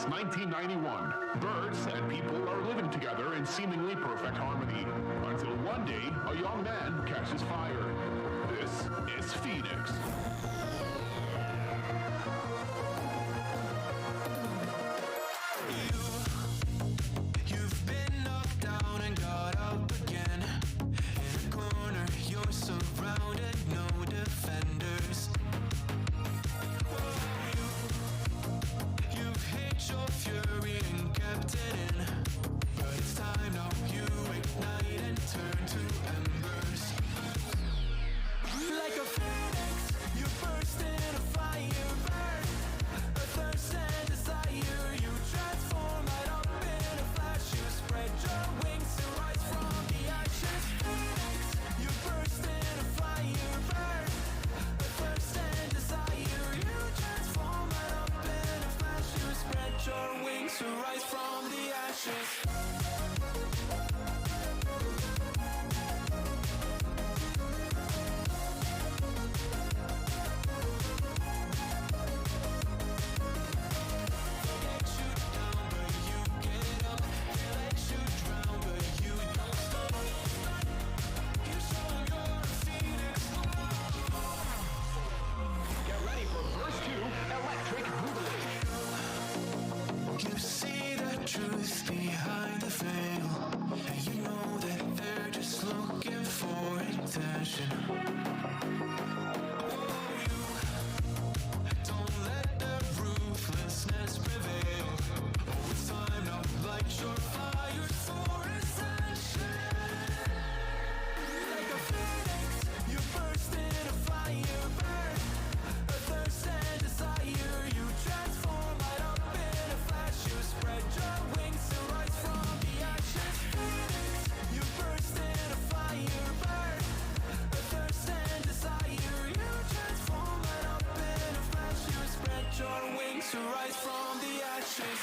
Since 1991, birds and people are living together in seemingly perfect harmony. Until one day, a young man catches fire. This is Phoenix. You've been knocked down and got up again. In a corner, you're surrounded, no defenders. You've hid your fury and kept it in, but it's time now you ignite and turn to embers. Like a phoenix, you burst in a fire burn. A thirst and desire, you transform right up in a flash. You spread your wings to rise from the ashes. Phoenix, you burst in a fire burn. A thirst and desire, you transform right up in a flash. You spread your wings to rise from the ashes. You see the truth behind the veil, and you know that they're just looking for attention. Oh, you don't let the ruthlessness prevail. Oh, it's time now, light your fires for ascension. Like a phoenix, you burst in a fire burn. A thirst and desire, you transform right up in a flash. You spread your wings to rise from the ashes. Phoenix, you burst in a fire burn. A thirst and desire, you transform right up in a flash. You spread your wings to rise from the ashes.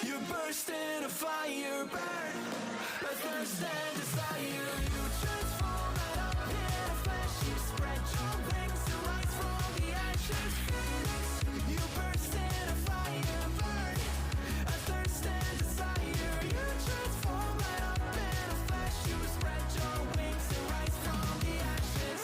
You burst in a fire burn. A thirst and desire, you transform right up in a flash. You spread your wings to rise from the ashes. Phoenix, you burst in a fire burn. A thirst and desire, you transform right up in a flash. You spread your wings to rise from the ashes.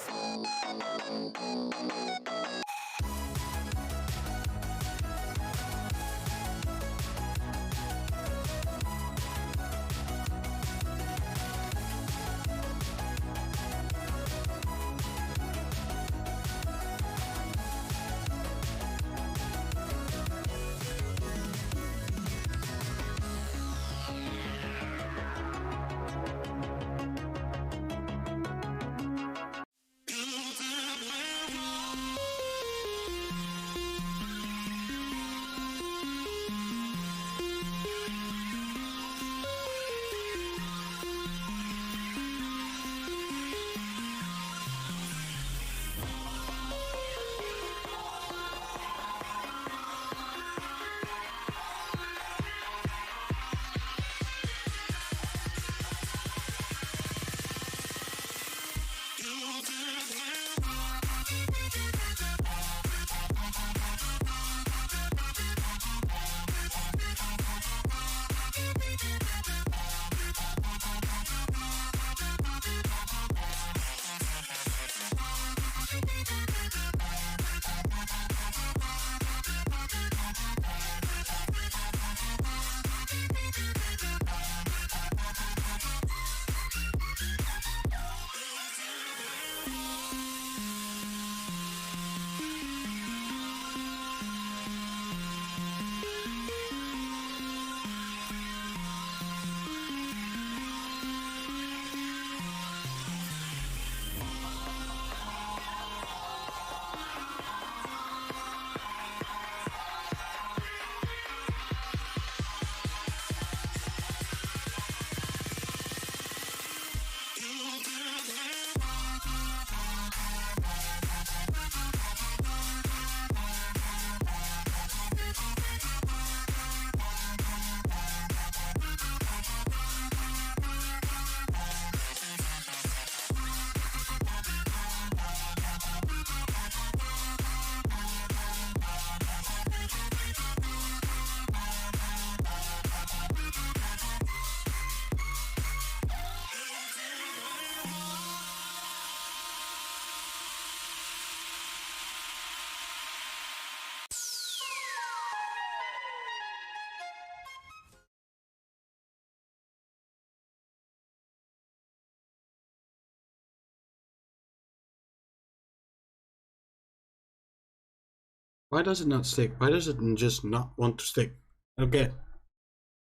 Why does it not stick? Why does it just not want to stick? Okay.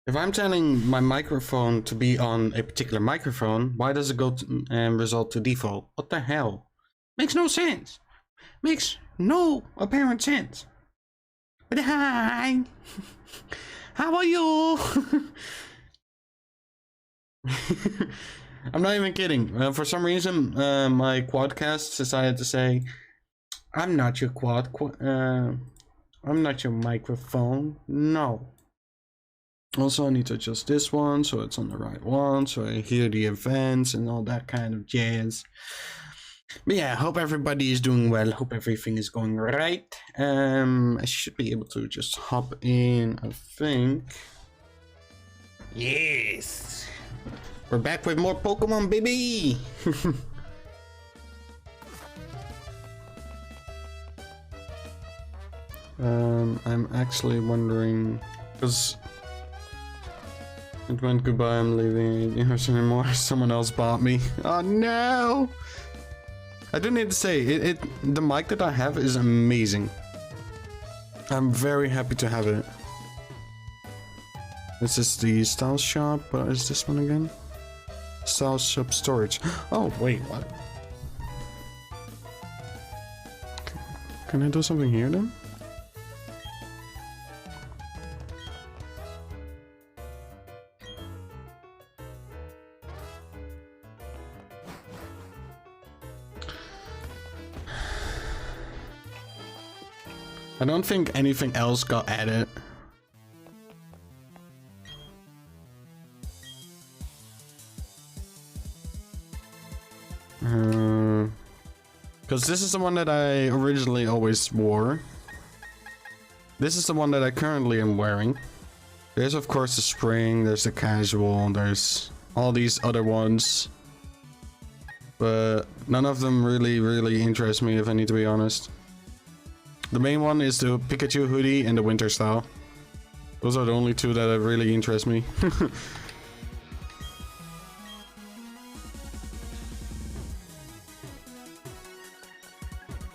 If I'm telling my microphone to be on a particular microphone, why does it go to, result to default? What the hell? Makes no sense. Makes no apparent sense. But hi, how are you? I'm not even kidding. For some reason, my quadcast decided to say, "I'm not your I'm not your microphone." No. Also, I need to adjust this one so it's on the right one, so I hear the events and all that kind of jazz. But yeah, hope everybody is doing well. Hope everything is going right. I should be able to just hop in, I think. Yes! We're back with more Pokemon, baby! I'm actually wondering, because it went goodbye, I'm leaving yours anymore. Someone else bought me. Oh no! I do need to say, the mic that I have is amazing. I'm very happy to have it. This is the Style Shop. What is this one again? Style Shop Storage. Oh, wait, what? Can I do something here then? I don't think anything else got added. Because this is the one that I originally always wore. This is the one that I currently am wearing. There's of course the spring, there's the casual, there's all these other ones. But none of them really interest me, if I need to be honest. The main one is the Pikachu hoodie and the winter style. Those are the only two that really interest me.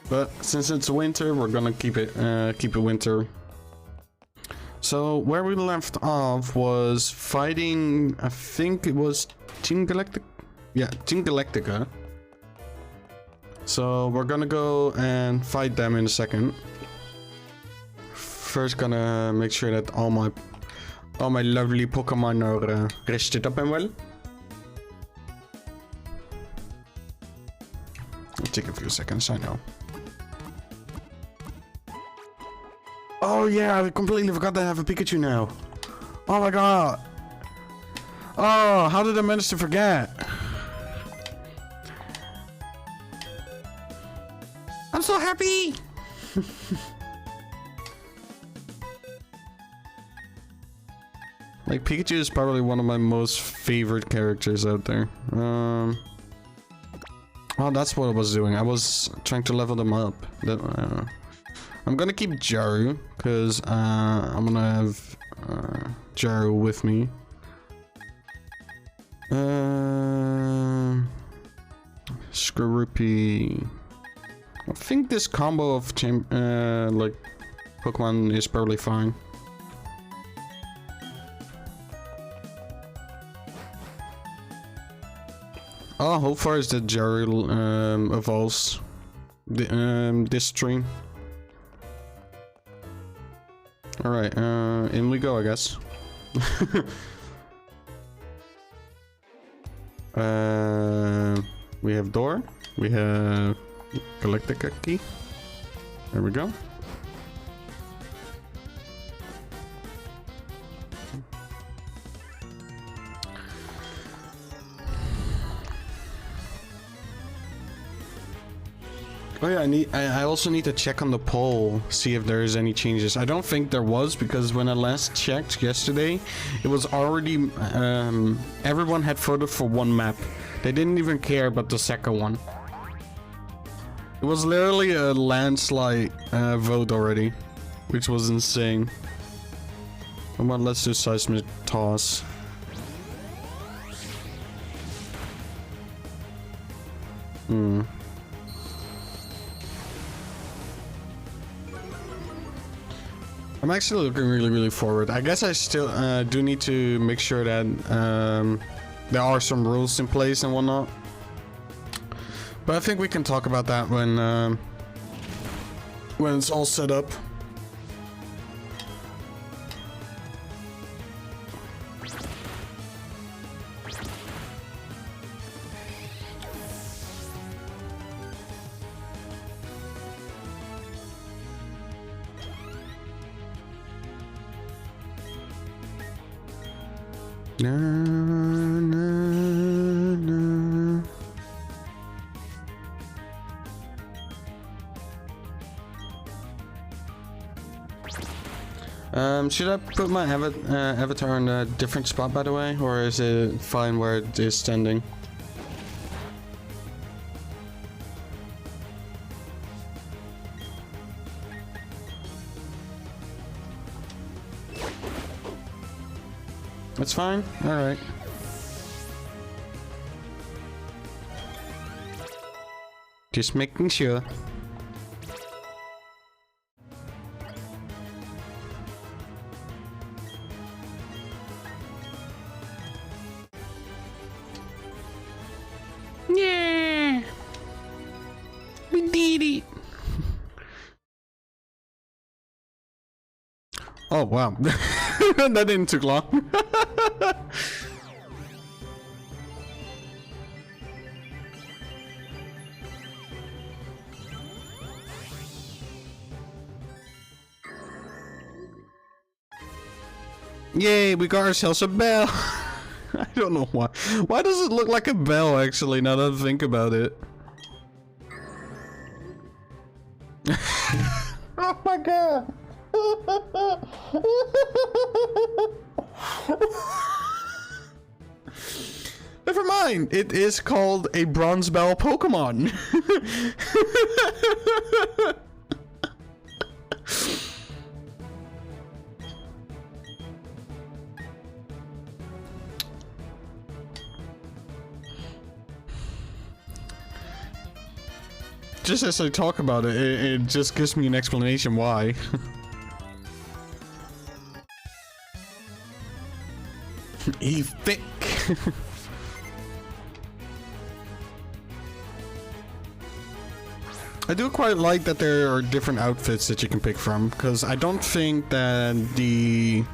But since it's winter, we're gonna keep it winter. So where we left off was fighting, I think it was Team Galactica. Yeah, Team Galactica. So we're gonna go and fight them in a second. First gonna make sure that all my lovely Pokemon are rested up and well. It'll take a few seconds, I know. Oh yeah, I completely forgot that I have a Pikachu now. Oh my god. Oh, how did I manage to forget? I'm so happy! Like, Pikachu is probably one of my most favorite characters out there. Oh, that's what I was doing. I was trying to level them up. I'm gonna keep Jaru, because I'm gonna have Jaru with me. Skorupi. I think this combo of like Pokemon is probably fine. All I hope for is that Jaru evolves this stream. Alright, in we go, I guess. We have Door. We have Galactica key. There we go. Oh yeah, I also need to check on the poll, see if there is any changes. I don't think there was, because when I last checked yesterday, it was already everyone had voted for one map. They didn't even care about the second one. It was literally a landslide vote already, which was insane. Come on, let's do Seismic Toss. I'm actually looking really forward. I guess I still do need to make sure that there are some rules in place and whatnot. But I think we can talk about that when it's all set up. Na, na, na. Should I put my avatar in a different spot, by the way, or is it fine where it is standing? That's fine? Alright. Just making sure. Yeah! We did it! Oh, wow. That didn't take long. Yay, we got ourselves a bell. I don't know why. Why does it look like a bell, actually, now that I think about it? Oh my god! Never mind, it is called a Bronze Bell Pokemon. Just as I talk about it, it just gives me an explanation why. He's thick. I do quite like that there are different outfits that you can pick from, because I don't think that the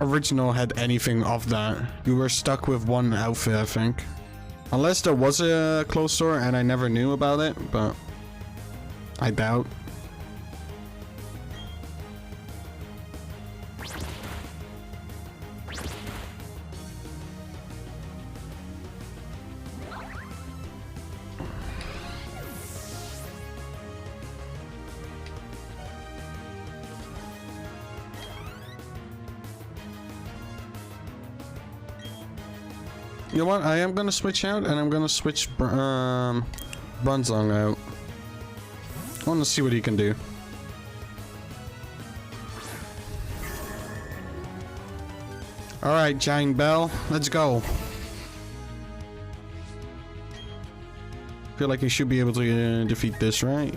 original had anything of that. You were stuck with one outfit, I think. Unless there was a closed store and I never knew about it, but I doubt. You know what? I am gonna switch out, and I'm gonna switch Bronzong out. I want to see what he can do. All right, Giant Bell, let's go. Feel like you should be able to defeat this, right?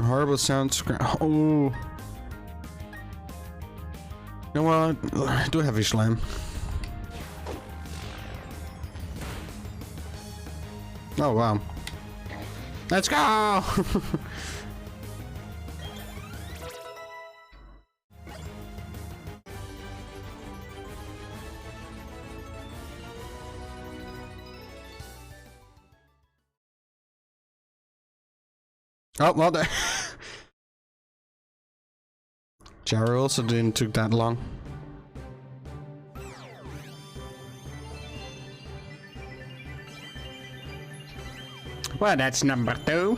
Horrible sound. Oh. You know what? Do a heavy slam. Oh wow. Let's go! Oh, well there. Gyro also didn't took that long. Well, that's number 2.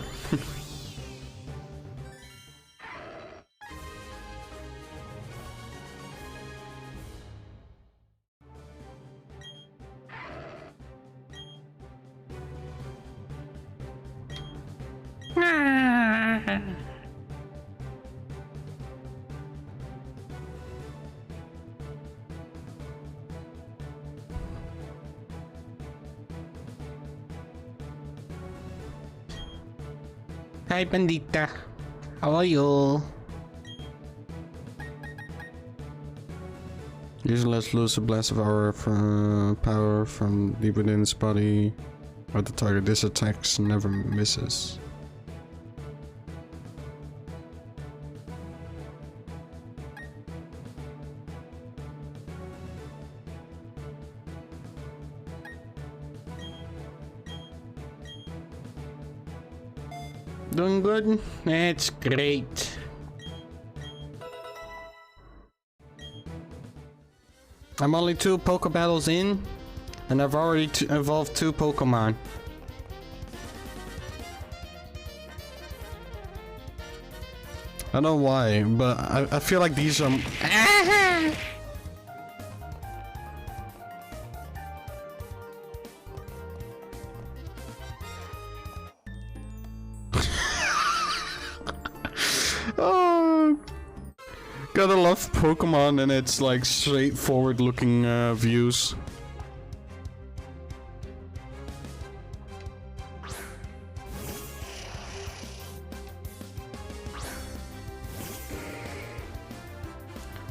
Hi, Bandita. How are you? Usually let's lose a blast of our power from deep within its body. Or the target this attacks never misses. Doing good? That's great. I'm only 2 Poke Battles in, and I've already evolved 2 Pokemon. I don't know why, but I feel like these are... Oh, gotta love Pokemon and it's like straightforward looking views.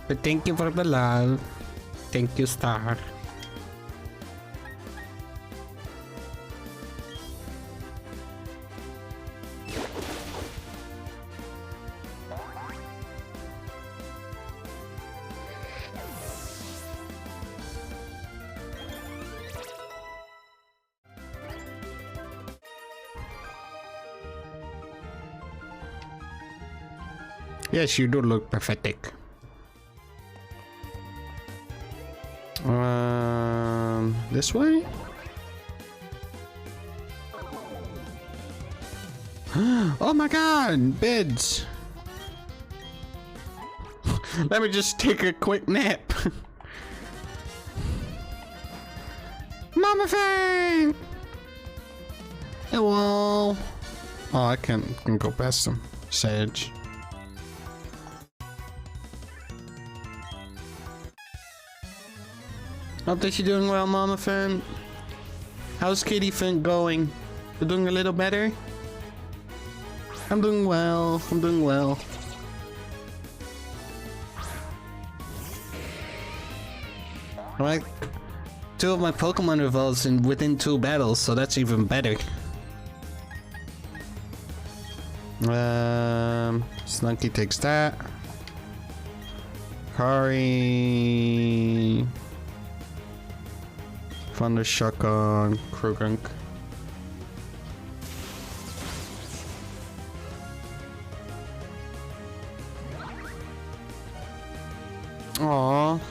But thank you for the love. Thank you, Star. Yes, you do look pathetic. This way? Oh my god, beds! Let me just take a quick nap. Mama Fang! Hello! Oh, I can go past them. Sage. Hope that you're doing well, Mama Fan. How's Kitty Fan going? You're doing a little better? I'm doing well. I'm doing well. Alright. 2 of my Pokemon evolves in within 2 battles, so that's even better. Slunky takes that. Kari. Thunder Shock on Krogunk. Aww.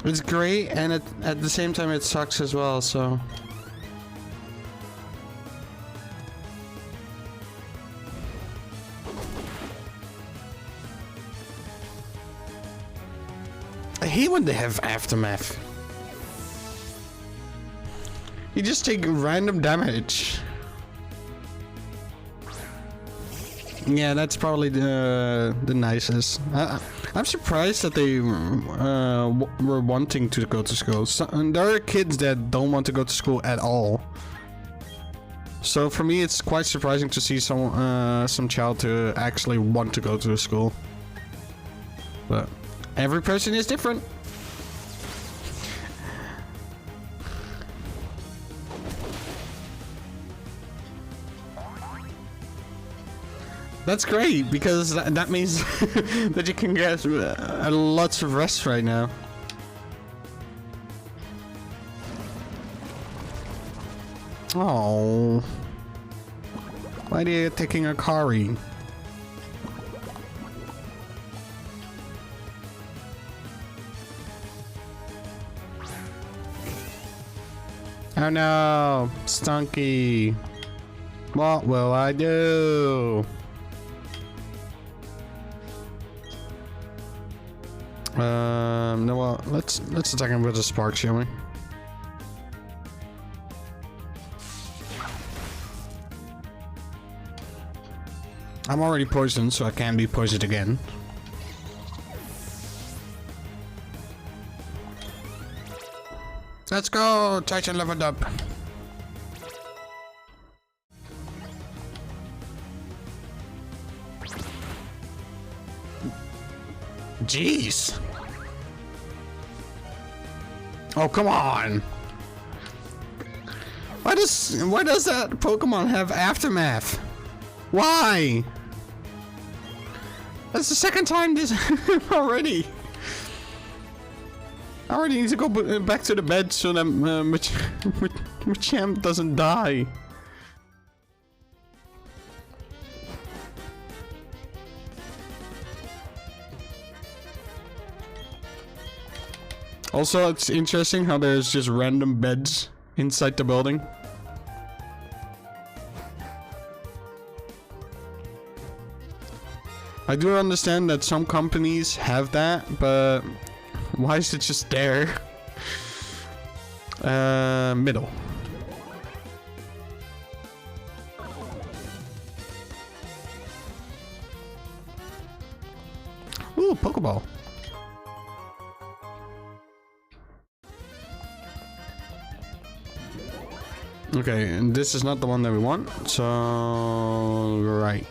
It's great, and at the same time it sucks as well, so... I hate when they have Aftermath. You just take random damage. Yeah, that's probably the nicest. I'm surprised that they were wanting to go to school. And there are kids that don't want to go to school at all. So for me, it's quite surprising to see some child to actually want to go to school. But every person is different. That's great, because that means that you can get lots of rest right now. Oh, why are you taking a Kari? Oh no, Stunky. What will I do? No, well, let's attack him with a spark, shall we? I'm already poisoned, so I can't be poisoned again. Let's go! Titan leveled up. jeez. Oh, come on. Why does that Pokemon have Aftermath? Why? That's the second time this already. I already need to go back to the bed so that Machamp doesn't die. Also, it's interesting how there's just random beds inside the building. I do understand that some companies have that, but why is it just there? Middle. Ooh, Pokeball. Okay, and this is not the one that we want, so right.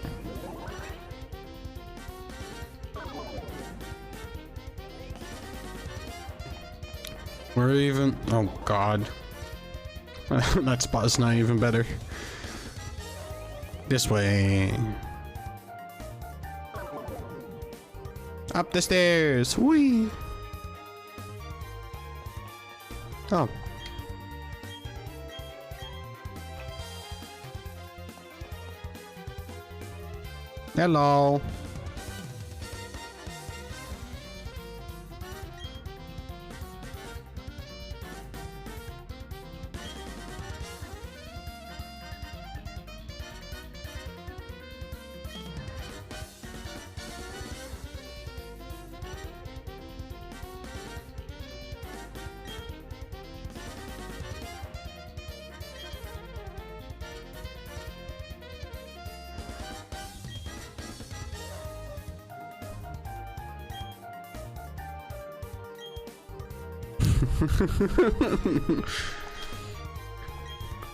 We're even. Oh god, that spot is not even better. This way. Up the stairs. Whee. Oh. Hello.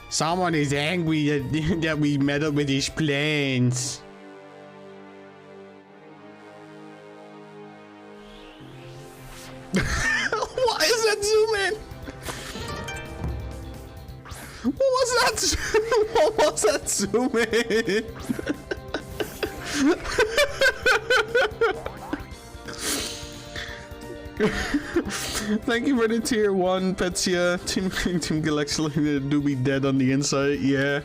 Someone is angry that we meddled with his plans. Why is that zoom in? What was that? What was that zoom in? Thank you for the tier 1, Petsia. Team Galaxy do be dead on the inside, yeah.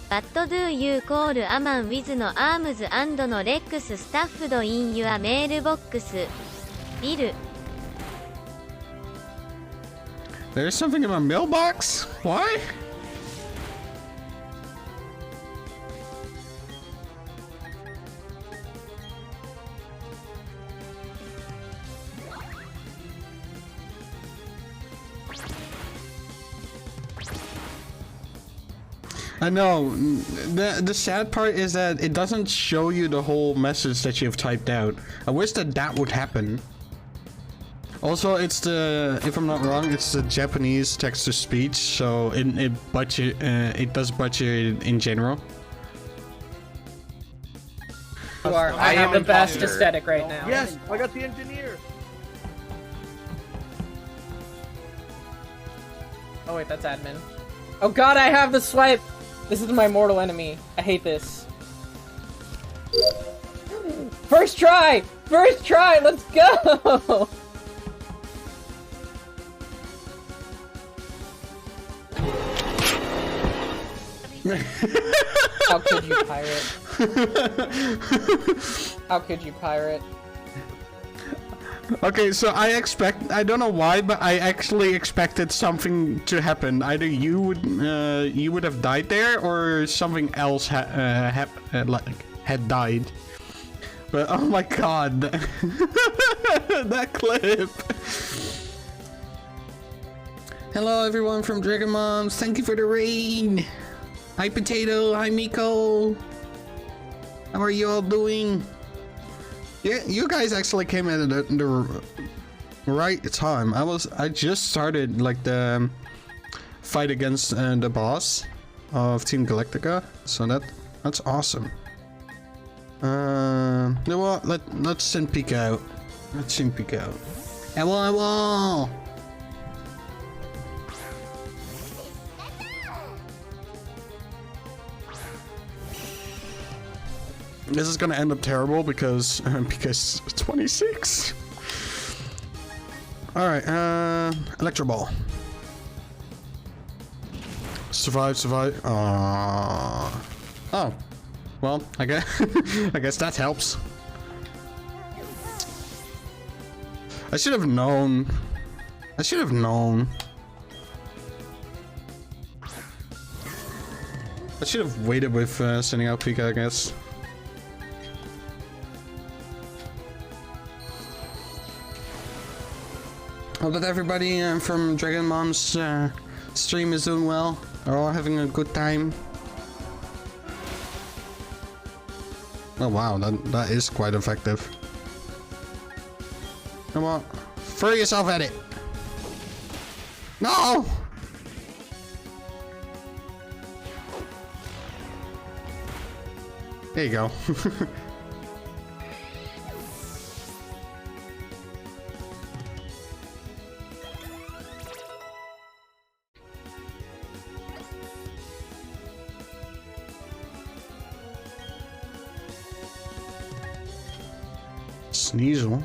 What do you call a man with no arms and no legs stuffed in your mailbox? Bill. There's something in my mailbox? Why? I know. The sad part is that it doesn't show you the whole message that you've typed out. I wish that would happen. Also, it's the, if I'm not wrong, it's the Japanese text-to-speech, so it does butcher in general. I have the best aesthetic right now. Yes, I got the engineer. Oh wait, that's admin. Oh god, I have the swipe! This is my mortal enemy. I hate this. First try! First try! Let's go! How could you pirate? How could you pirate? Okay, so I don't know why, but I actually expected something to happen. Either you would have died there, or something else had died. But oh my god, that clip. Hello everyone from Dragon Moms, thank you for the raid. Hi Potato, hi Miko. How are you all doing? Yeah, you guys actually came at the right time. I just started like the fight against the boss of Team Galactica, so that's awesome. You know what? Let's send Pika out. Let's send Pika out. Owl! This is gonna end up terrible because Pika's 26. Alright, Electro Ball. Survive. Oh. Well, I guess I guess that helps. I should have known. I should have waited with sending out Pika, I guess. Hope that everybody from Dragon Mom's stream is doing well. Are all having a good time. Oh wow, that is quite effective. Come on, throw yourself at it. No! There you go. Sneasel.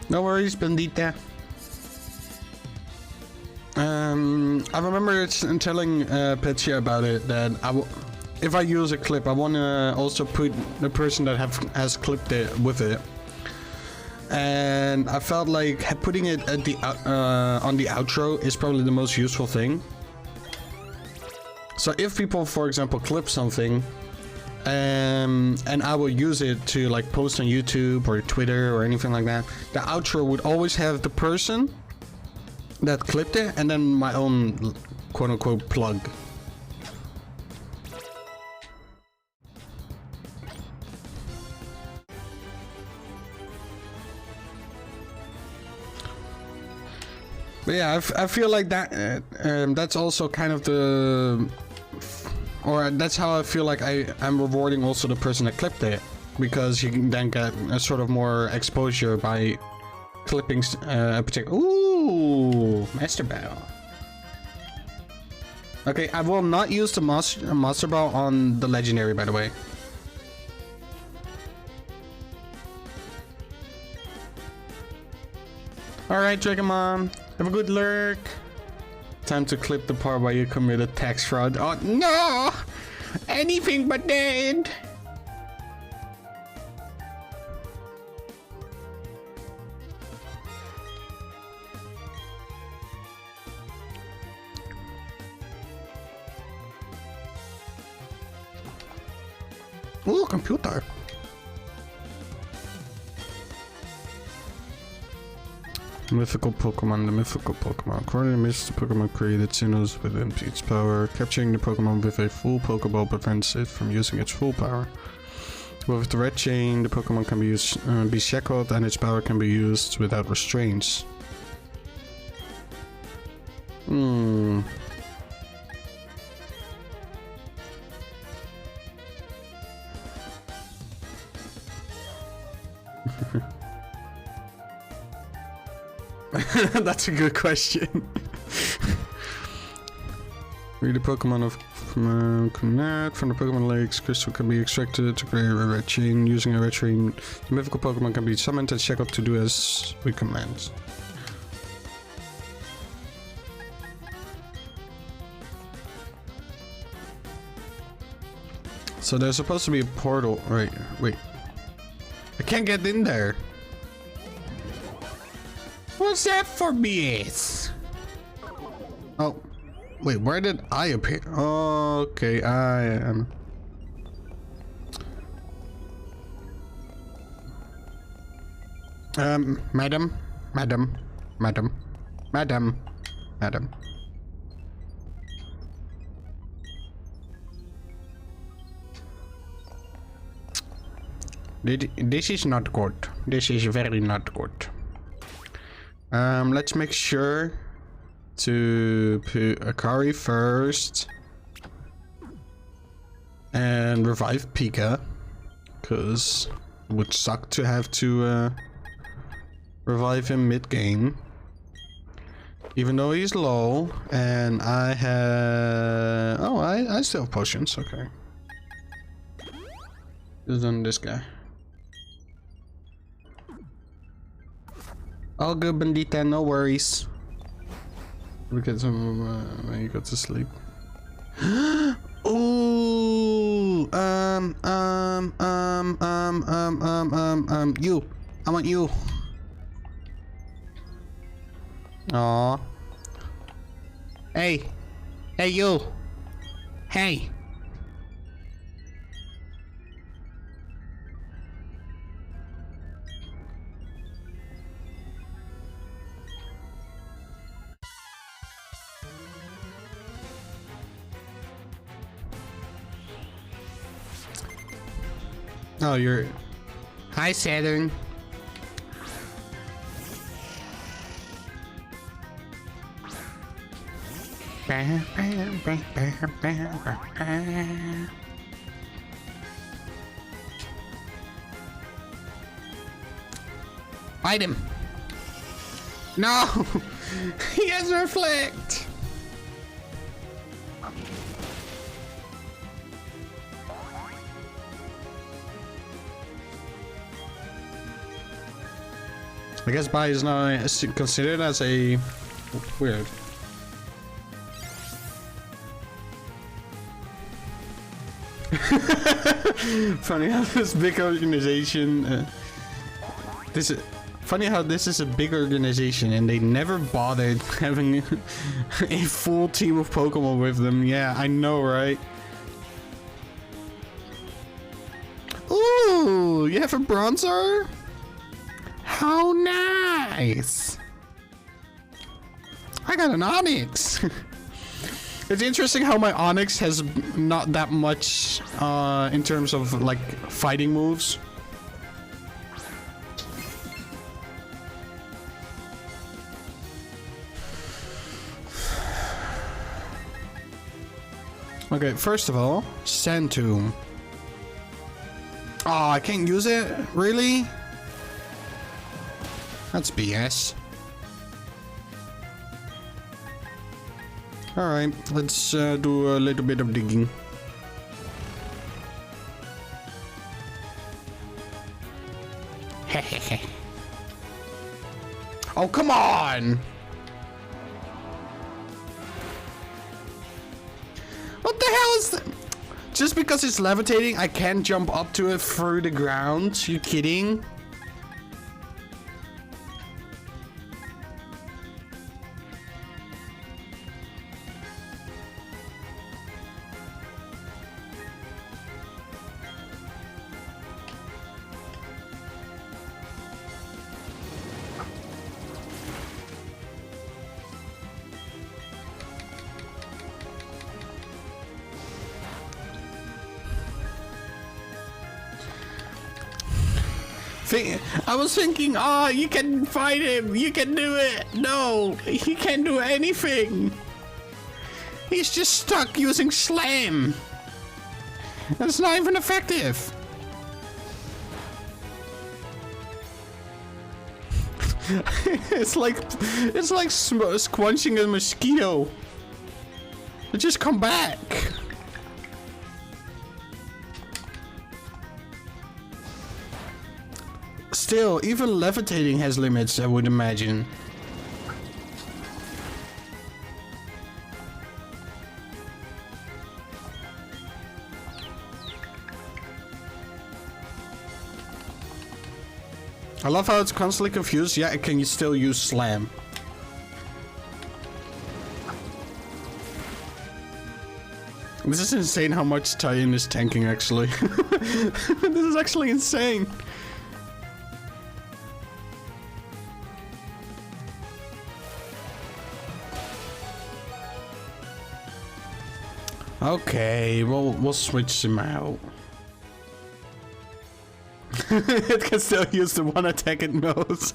No worries, Bandita. I remember telling Petya about it that if I use a clip, I want to also put the person that has clipped it with it. And I felt like putting it at the on the outro is probably the most useful thing. So if people, for example, clip something, and I will use it to like post on YouTube or Twitter or anything like that, the outro would always have the person that clipped it and then my own quote-unquote plug. But yeah, I feel like that that's also kind of the, or that's how I feel like I'm rewarding also the person that clipped it, because you can then get a sort of more exposure by clipping a particular. Ooh, Master Ball. Okay, I will not use the Master Ball on the legendary, by the way. Alright, Dragon Mom. Have a good lurk. Time to clip the part where you committed tax fraud. Oh no! Anything but that! Ooh, computer. Mythical Pokemon. The mythical Pokemon. According to myths, the Pokemon created Sinnohs within its power. Capturing the Pokemon with a full Pokeball prevents it from using its full power. With the red chain, the Pokemon can be shackled and its power can be used without restraints. That's a good question. Read the Pokemon from the Pokemon Lakes. Crystal can be extracted to create a red chain. Using a red chain, the mythical Pokemon can be summoned and shackled to do as we command. So there's supposed to be a portal. Right, wait. I can't get in there. What's that for BS? Oh, wait, where did I appear? Okay, I am. Madam. This is not good. This is very not good. Let's make sure to put Akari first and revive Pika, because it would suck to have to revive him mid-game. Even though he's low, and I have... Oh, I still have potions, okay. Just on this guy. All good, Bandita, no worries. Look at some when you go to sleep. Ooh, you. I want you. Aw. Hey. Hey, you. Hey. Oh, you're... Hi, Saturn. Fight him. No! He has reflect! I guess Bai is now considered as a... Weird. Funny how this big organization... Funny how this is a big organization and they never bothered having a full team of Pokemon with them. Yeah, I know, right? Ooh, you have a Bronzor? How nice! I got an Onyx! It's interesting how my Onyx has not that much in terms of like fighting moves. Okay, first of all, Sand Tomb. Oh, I can't use it? Really? That's BS. Alright, let's do a little bit of digging. Oh, come on! What the hell is that? Just because it's levitating, I can't jump up to it through the ground? You kidding? I was thinking, oh, you can fight him, you can do it. No, he can't do anything. He's just stuck using Slam. That's not even effective. it's like squunching a mosquito. Just come back. Still, even levitating has limits, I would imagine. I love how it's constantly confused. Yeah, can you still use Slam? This is insane how much Tie-In is tanking, actually. This is actually insane. Okay, we'll switch him out. It can still use the one attack it knows.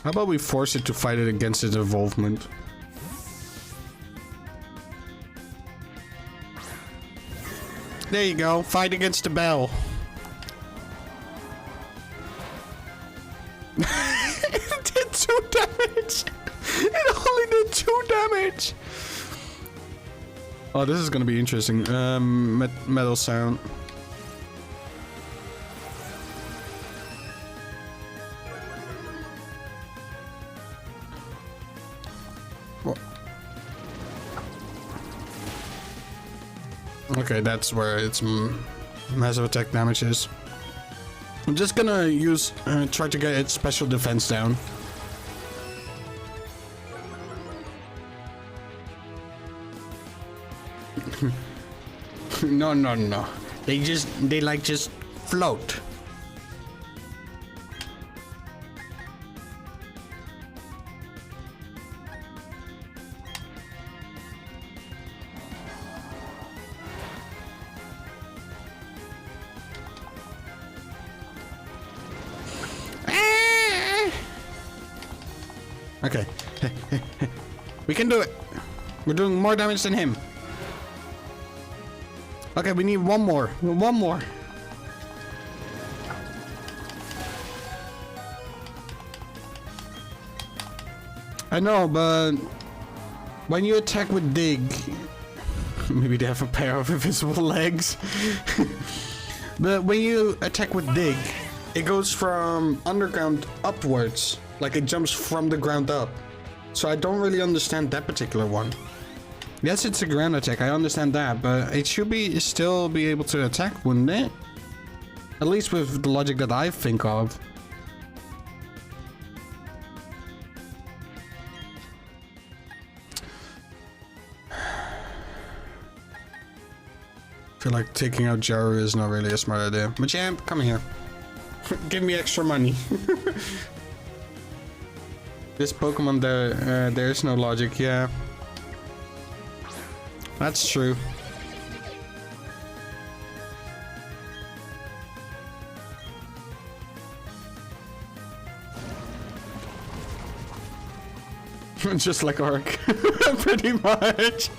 How about we force it to fight it against its involvement? There you go. Fight against the bell. It did 2 damage. It only did 2 damage. Oh, this is gonna be interesting. Metal sound. Okay, that's where its massive attack damage is. I'm just gonna use, try to get its special defense down. No. They like just float. Okay. We can do it. We're doing more damage than him. Okay, we need one more. One more. I know, but when you attack with dig, maybe they have a pair of invisible legs. But when you attack with dig, it goes from underground upwards. Like it jumps from the ground up. So I don't really understand that particular one. Yes, it's a ground attack, I understand that, but it should still be able to attack, wouldn't it? At least with the logic that I think of. I feel like taking out Jaru is not really a smart idea. Machamp, come here. Give me extra money. This Pokemon, there is no logic, yeah. That's true. Just like Arc. Pretty much.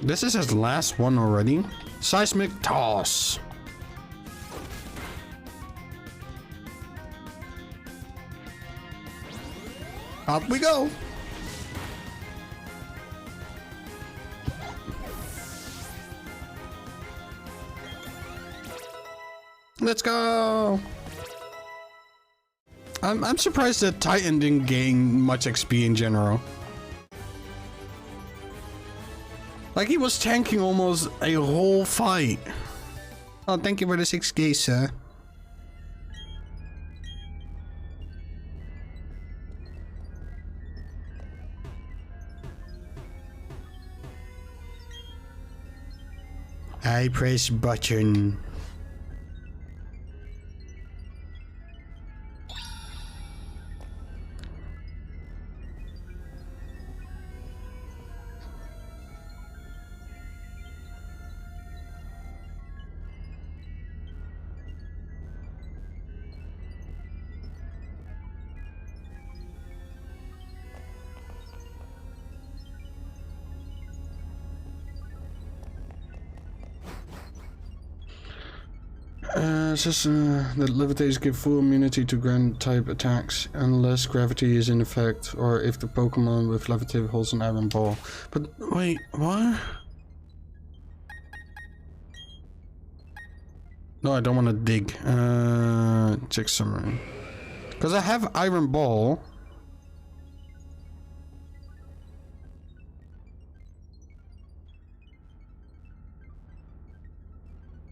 This is his last one already. Seismic Toss. Up we go. Let's go. I'm surprised that Titan didn't gain much XP in general. Like he was tanking almost a whole fight. Oh, thank you for the 6K, sir. I press button. It says that levitators give full immunity to ground type attacks unless gravity is in effect or if the Pokemon with levitate holds an iron ball. But wait, what? No, I don't want to dig. Check summary. Because I have iron ball.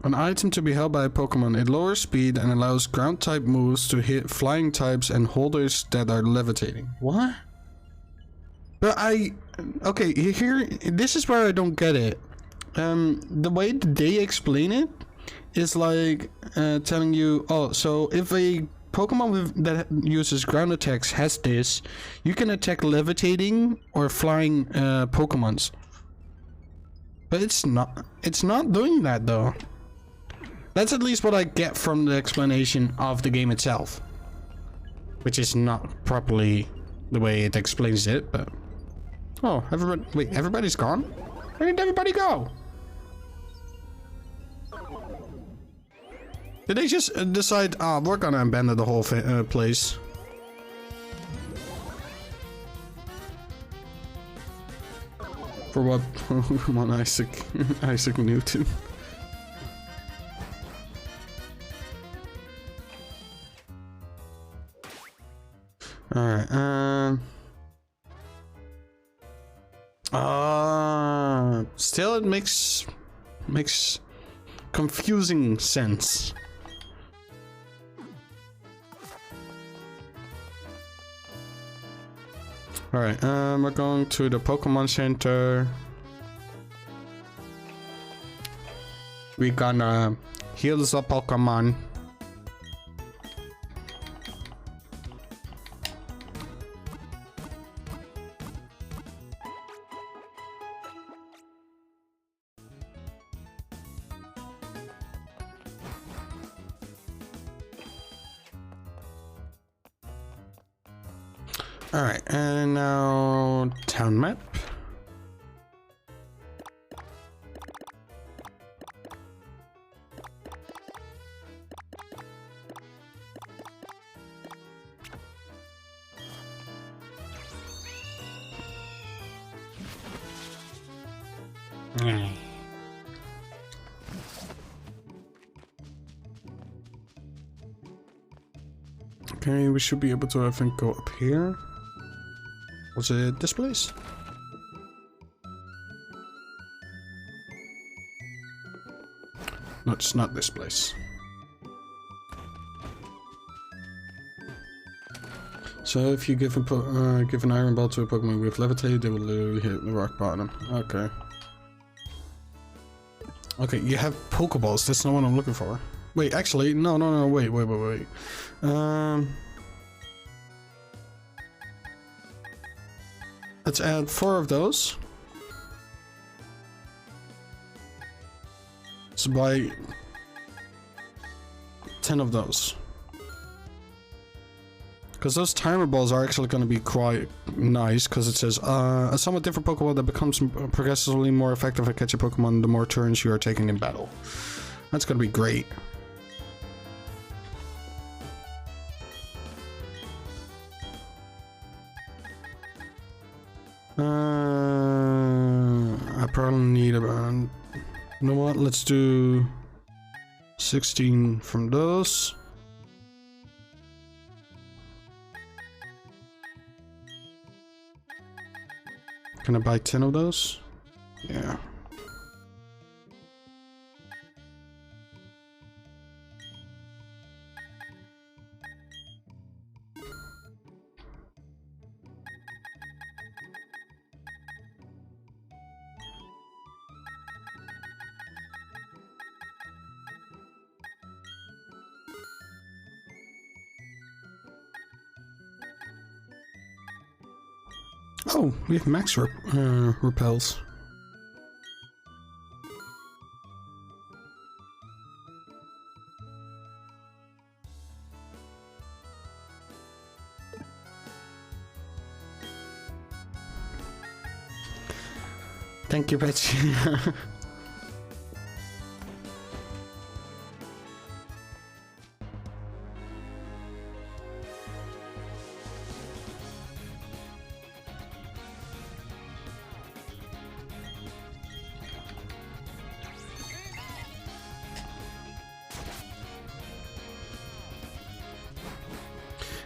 An item to be held by a Pokemon. It lowers speed and allows ground type moves to hit flying types and holders that are levitating. What? But okay, here, this is where I don't get it. The way they explain it is like telling you, oh, so if a Pokemon that uses ground attacks has this. You can attack levitating or flying Pokemons. But it's not doing that though. That's at least what I get from the explanation of the game itself. Which is not properly the way it explains it, but... Oh, everybody's gone? Where did everybody go? Did they just decide, we're gonna abandon the whole place? For what? Come on, Isaac Newton. Alright, still it makes confusing sense. Alright, we're going to the Pokemon Center. We're gonna heal the Pokemon. Alright, and now town map. Okay, we should be able to, I think, go up here. Was it this place? No, it's not this place. So if you give an iron ball to a Pokemon with levitate, they will literally hit the rock bottom. Okay. Okay, you have Pokeballs. That's not what I'm looking for. Wait, actually, no, wait. Let's add 4 of those. So buy 10 of those. Because those timer balls are actually going to be quite nice, because it says a somewhat different Pokemon that becomes progressively more effective at catching Pokemon the more turns you are taking in battle. That's going to be great. I probably need about... You know what? Let's do 16 from those. Can I buy 10 of those? Yeah. Oh, we have max repels. Thank you, Betsy.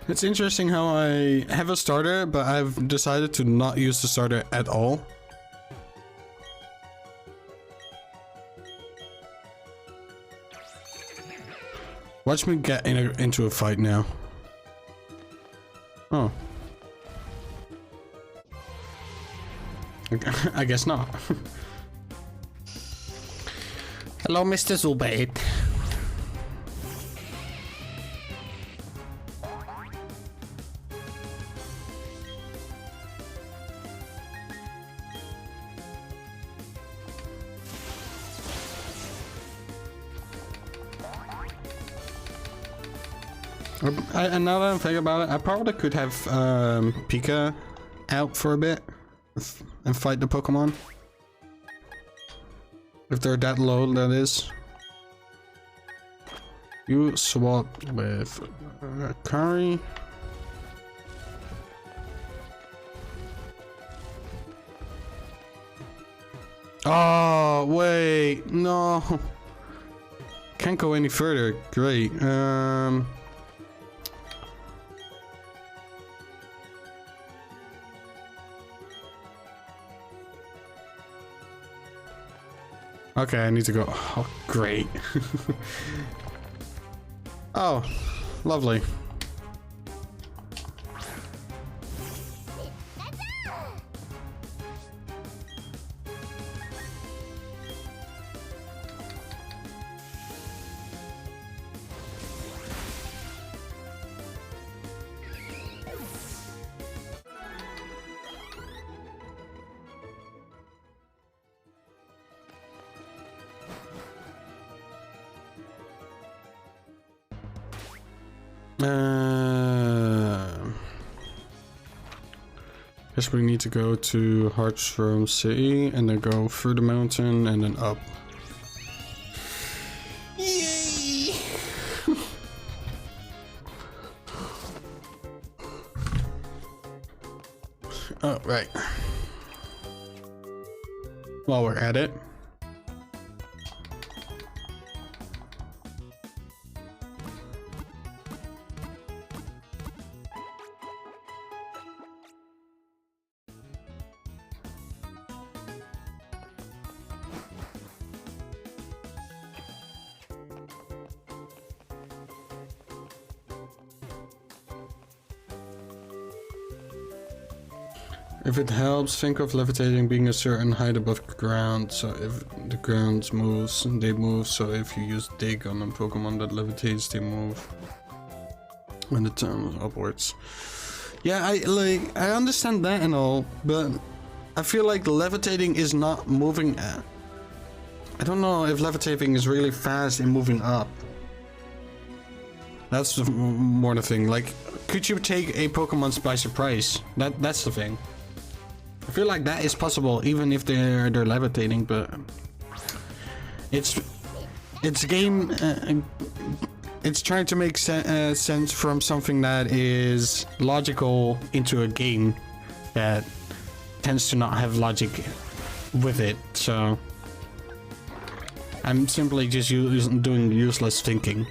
It's interesting how I have a starter, but I've decided to not use the starter at all. Watch me get into a fight now. Oh. I guess not. Hello, Mr. Zubat. And now that I'm thinking about it, I probably could have Pika out for a bit and fight the Pokemon. If they're that low, that is. You swap with Kari. Oh, wait. No. Can't go any further. Great. Okay, I need to go. Oh, great. Oh, lovely. Guess we need to go to Heartstrom City and then go through the mountain and then up. Yay! Oh, right. While we're at it. If it helps, think of levitating being a certain height above ground, so if the ground moves, they move, so if you use dig on a Pokemon that levitates, they move when it turns upwards. Yeah, I understand that and all, but I feel like levitating is not moving at... I don't know if levitating is really fast in moving up. That's more the thing, like, could you take a Pokemon by surprise? That's the thing. I feel like that is possible, even if they're levitating, but it's game. It's trying to make sense from something that is logical into a game that tends to not have logic with it. So I'm simply just doing useless thinking.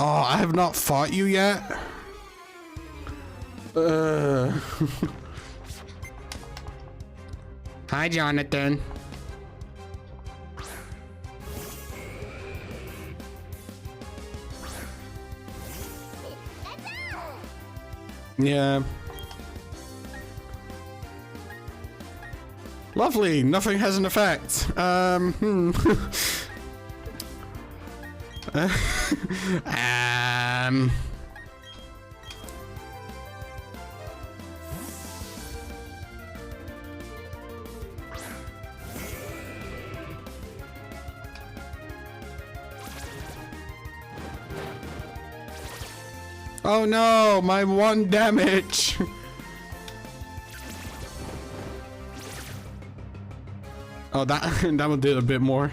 Oh, I have not fought you yet? Hi, Jonathan. Yeah. Lovely, nothing has an effect. Oh no, my 1 damage. Oh, that one did a bit more.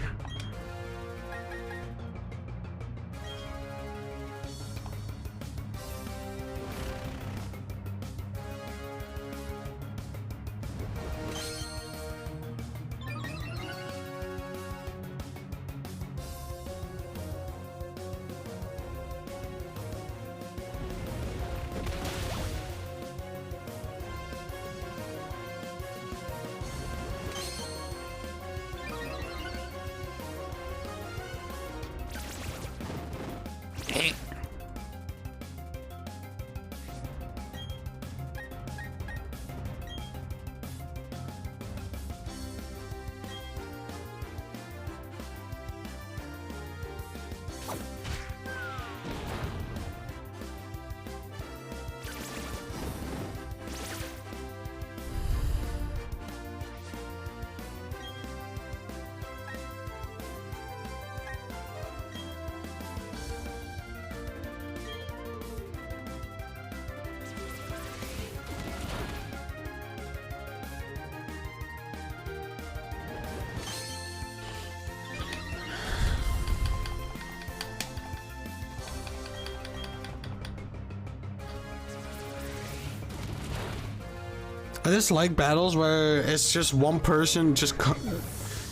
I just like battles where it's just one person just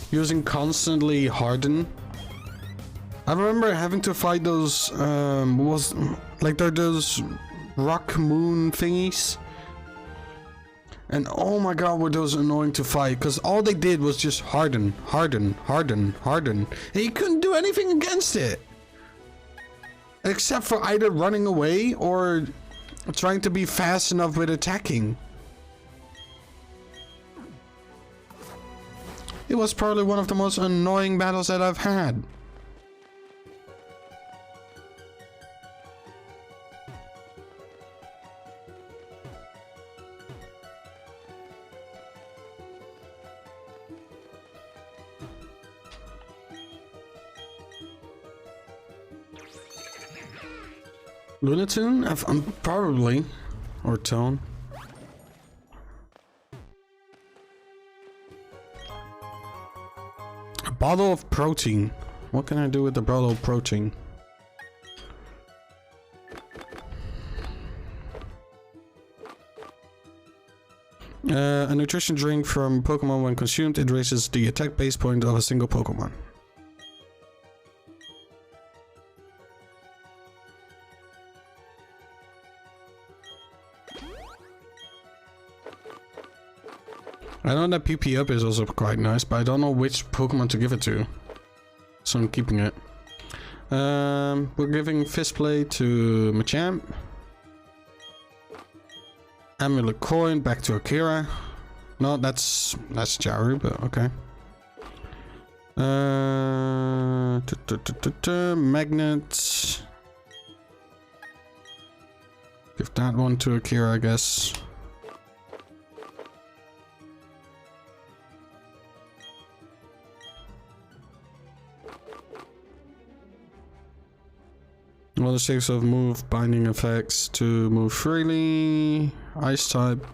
using constantly Harden. I remember having to fight those, they're those rock moon thingies. And oh my god, were those annoying to fight, because all they did was just harden. And you couldn't do anything against it. Except for either running away or trying to be fast enough with attacking. It was probably one of the most annoying battles that I've had. Lunatone? I'm probably. Or Tone. A bottle of protein. What can I do with the bottle of protein? A nutrition drink from Pokemon. When consumed, it raises the attack base point of a single Pokemon. I know that PP up is also quite nice, but I don't know which Pokemon to give it to. So I'm keeping it. We're giving Fistblade to Machamp. Amulet Coin back to Akira. No, that's Jaru, but okay. Magnet. Give that one to Akira, I guess. Well, the 6 of move, binding effects to move freely, ice type,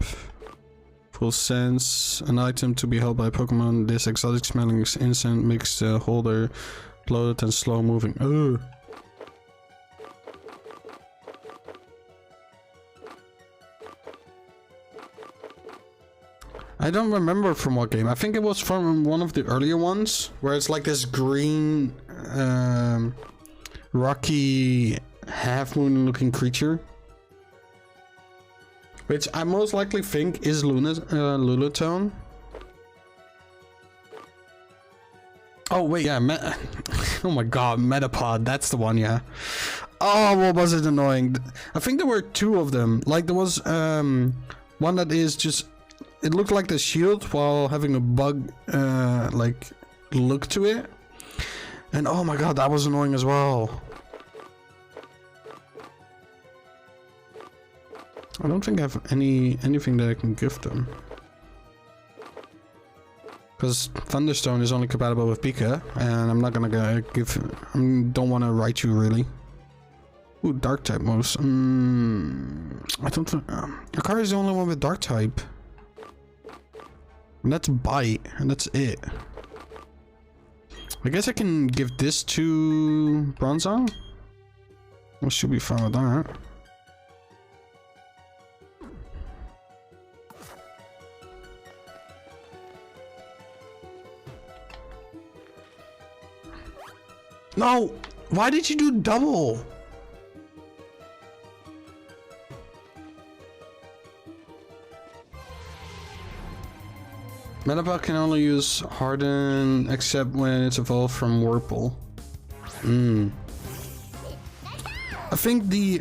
full sense, an item to be held by Pokemon. This exotic smelling insect makes the holder loaded and slow moving. Ugh. I don't remember from what game. I think it was from one of the earlier ones, where it's like this green, rocky half moon looking creature, which I most likely think is Lunatone. Oh wait, yeah, oh my god, Metapod, that's the one, yeah. Oh, what was it annoying? I think there were two of them. Like there was one that is just, it looked like the shield while having a bug like look to it. And oh my god, that was annoying as well. I don't think I have anything that I can give them. Because Thunderstone is only compatible with Pika, and I'm not gonna give... I don't want to write you, really. Ooh, Dark type moves. I don't think... Akari is the only one with Dark type. And that's Bite, and that's it. I guess I can give this to Bronzong. I should be fine with that. No! Why did you do double? Metapod can only use Harden except when it's evolved from Whirlpool. I think the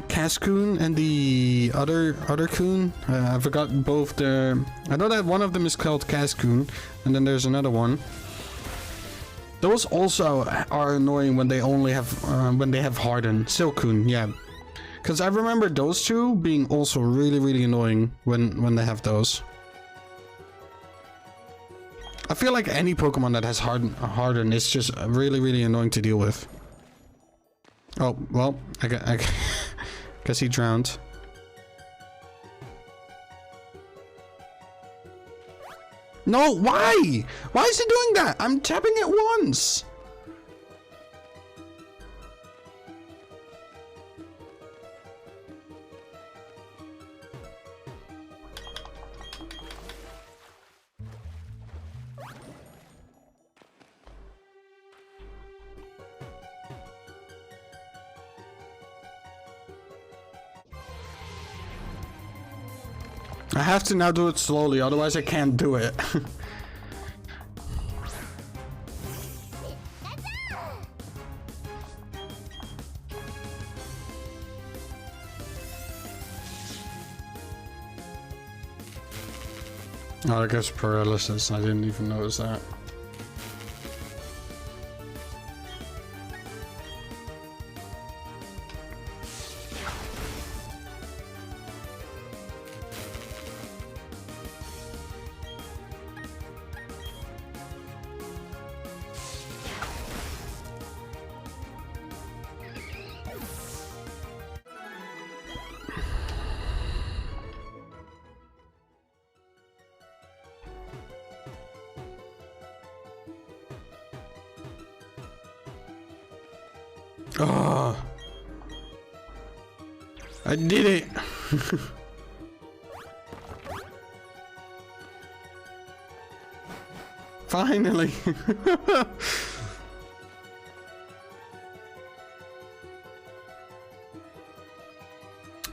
Cascoon and the other Coon, I forgot both the... I know that one of them is called Cascoon, and then there's another one. Those also are annoying when they only have Harden. Silcoon, yeah. Because I remember those two being also really annoying when they have those. I feel like any Pokemon that has Harden is just really annoying to deal with. Oh, well, I guess he drowned. No, why? Why is he doing that? I'm tapping it once. I have to now do it slowly, otherwise I can't do it. Oh, I guess paralysis. I didn't even notice that. Oh, I did it. Finally.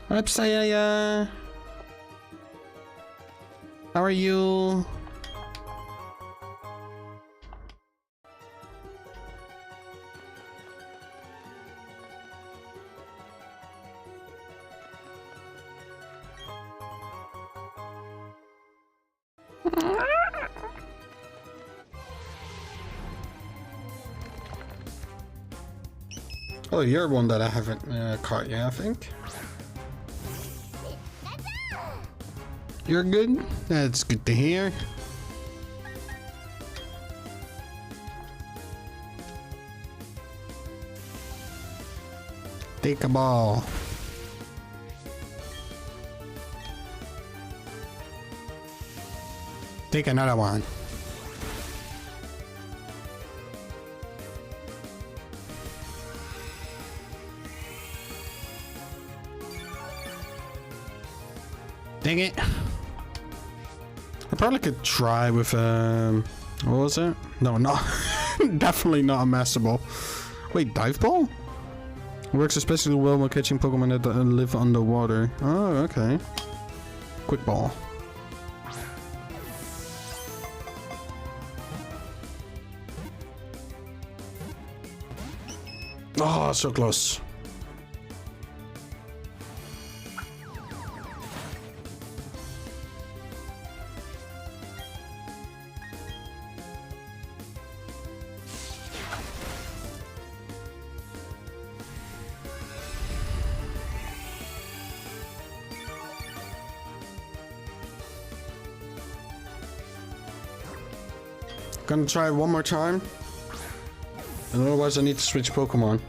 Upsaya. How are you? Oh, you're one that I haven't caught yet, I think. You're good? That's good to hear. Take a ball. Take another one. Dang it. I probably could try with, what was it? No, not, definitely not a Master Ball. Wait, Dive Ball? Works especially well when catching Pokemon that live underwater. Oh, okay. Quick Ball. Oh, so close. Gonna try one more time. And otherwise I need to switch Pokemon.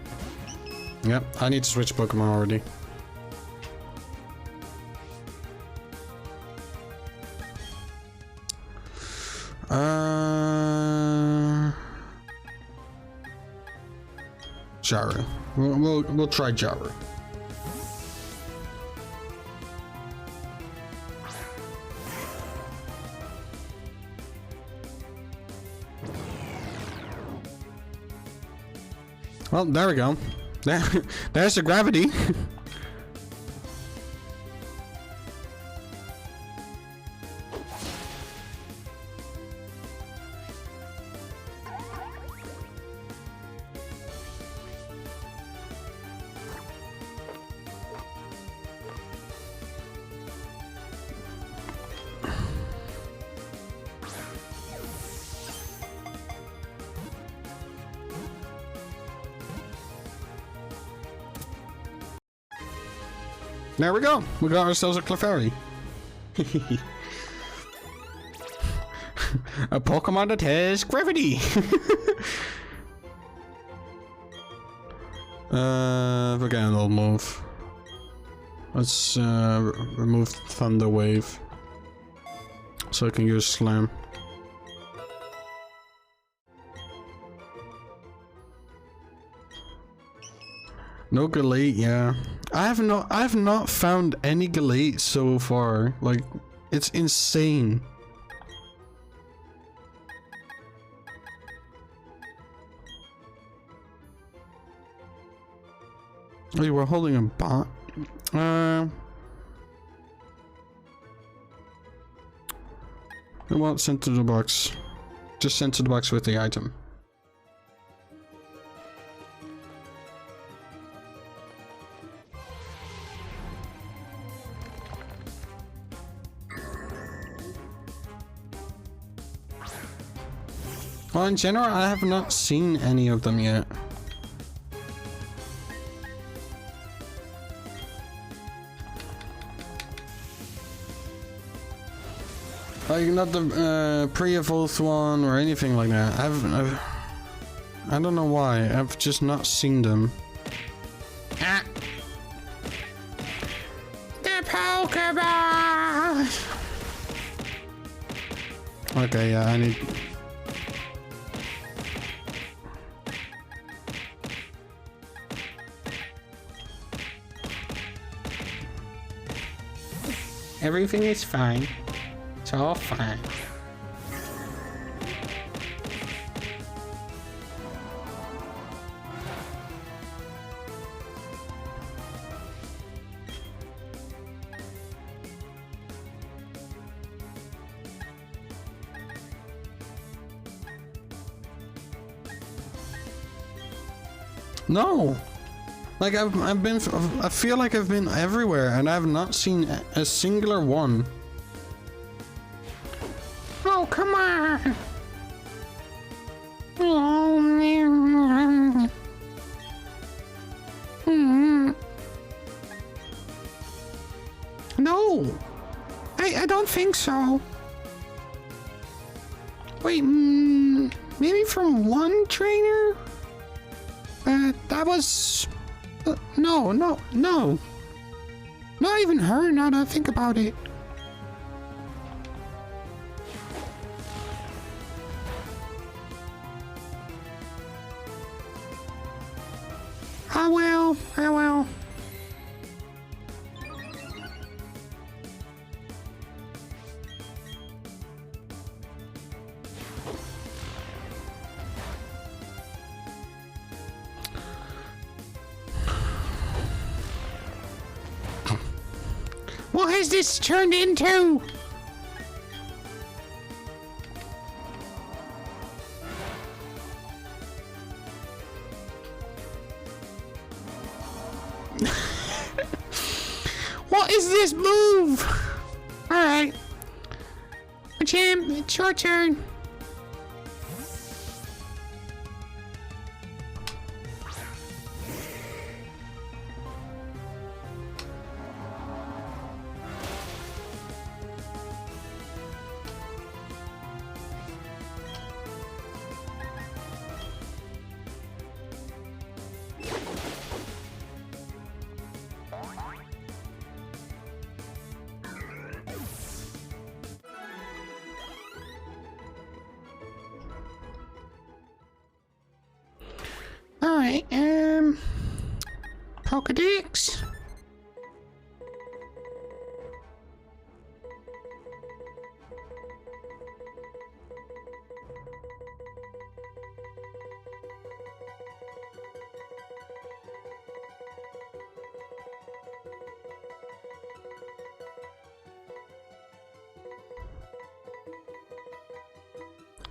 Yep, I need to switch Pokemon already. Jaru. We'll try Jaru. Well, there we go. There's the gravity. There we go. We got ourselves a Clefairy. A Pokemon that has gravity. Forget an old move. Let's remove Thunder Wave so I can use Slam. No Galate, yeah. I have not found any Galate so far. Like, it's insane. Oh, you were holding a bot? Well, sent to the box. Just sent to the box with the item. Well, in general, I have not seen any of them yet. Like, not the pre-evolved one or anything like that. I don't know why. I've just not seen them. Ah. The Pokeball! Okay, yeah, I need... Everything is fine. It's all fine. No! Like I've been, I feel like I've been everywhere and I've not seen a singular one. Oh, come on! Oh, man. No! I don't think so. Wait, maybe from one trainer? That was... no. Not even her, now that I think about it. I will. What has this turned into? What is this move? Alright. Champ, it's your turn. Alright, Pokedex.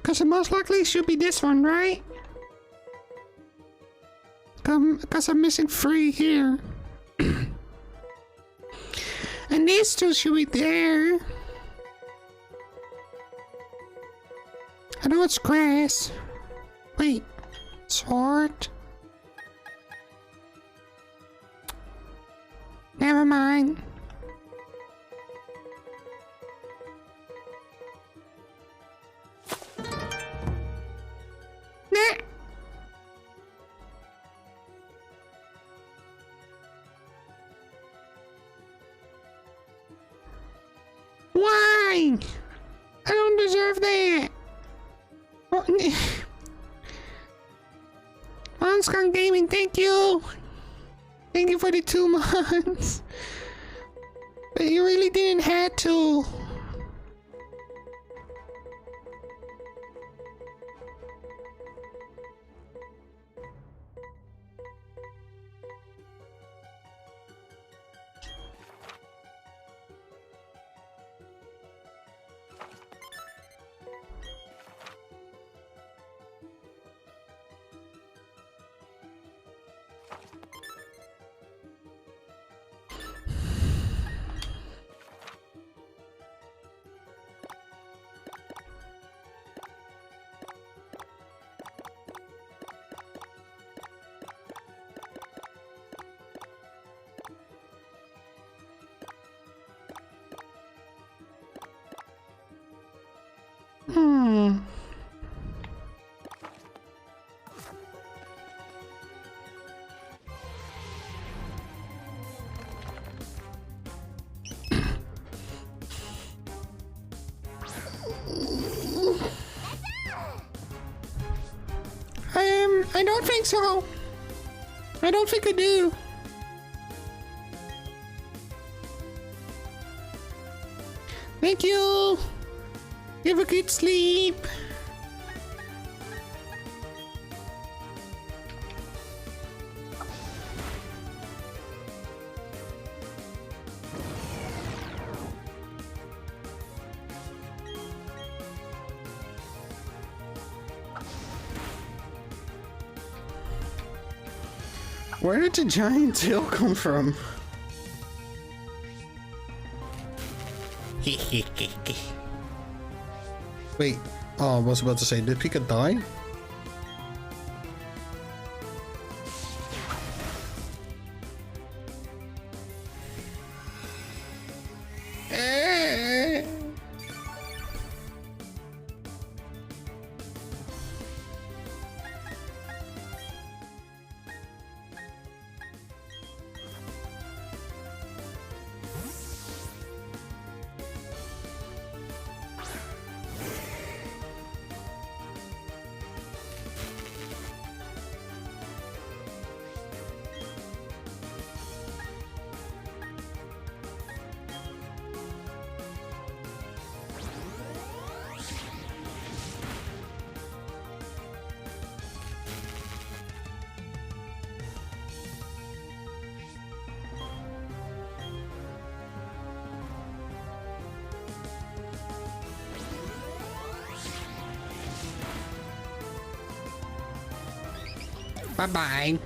Cause it most likely should be this one, right? Because I'm missing 3 here. And these 2 should be there. I know it's grass. Wait. Sword? Never mind. Nah. Why? I don't deserve that. Onscon Gaming, thank you. Thank you for the 2 months. But you really didn't have to. I don't think so. I don't think I do. Thank you. Have a good sleep. Where did the giant tail come from? Wait, oh, I was about to say, did Pika die? Bye-bye.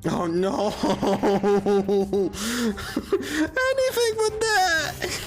Oh no! Anything but that!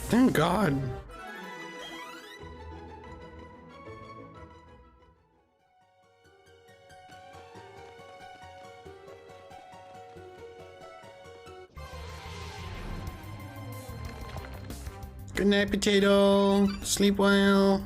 Thank God. Good night, potato. Sleep well.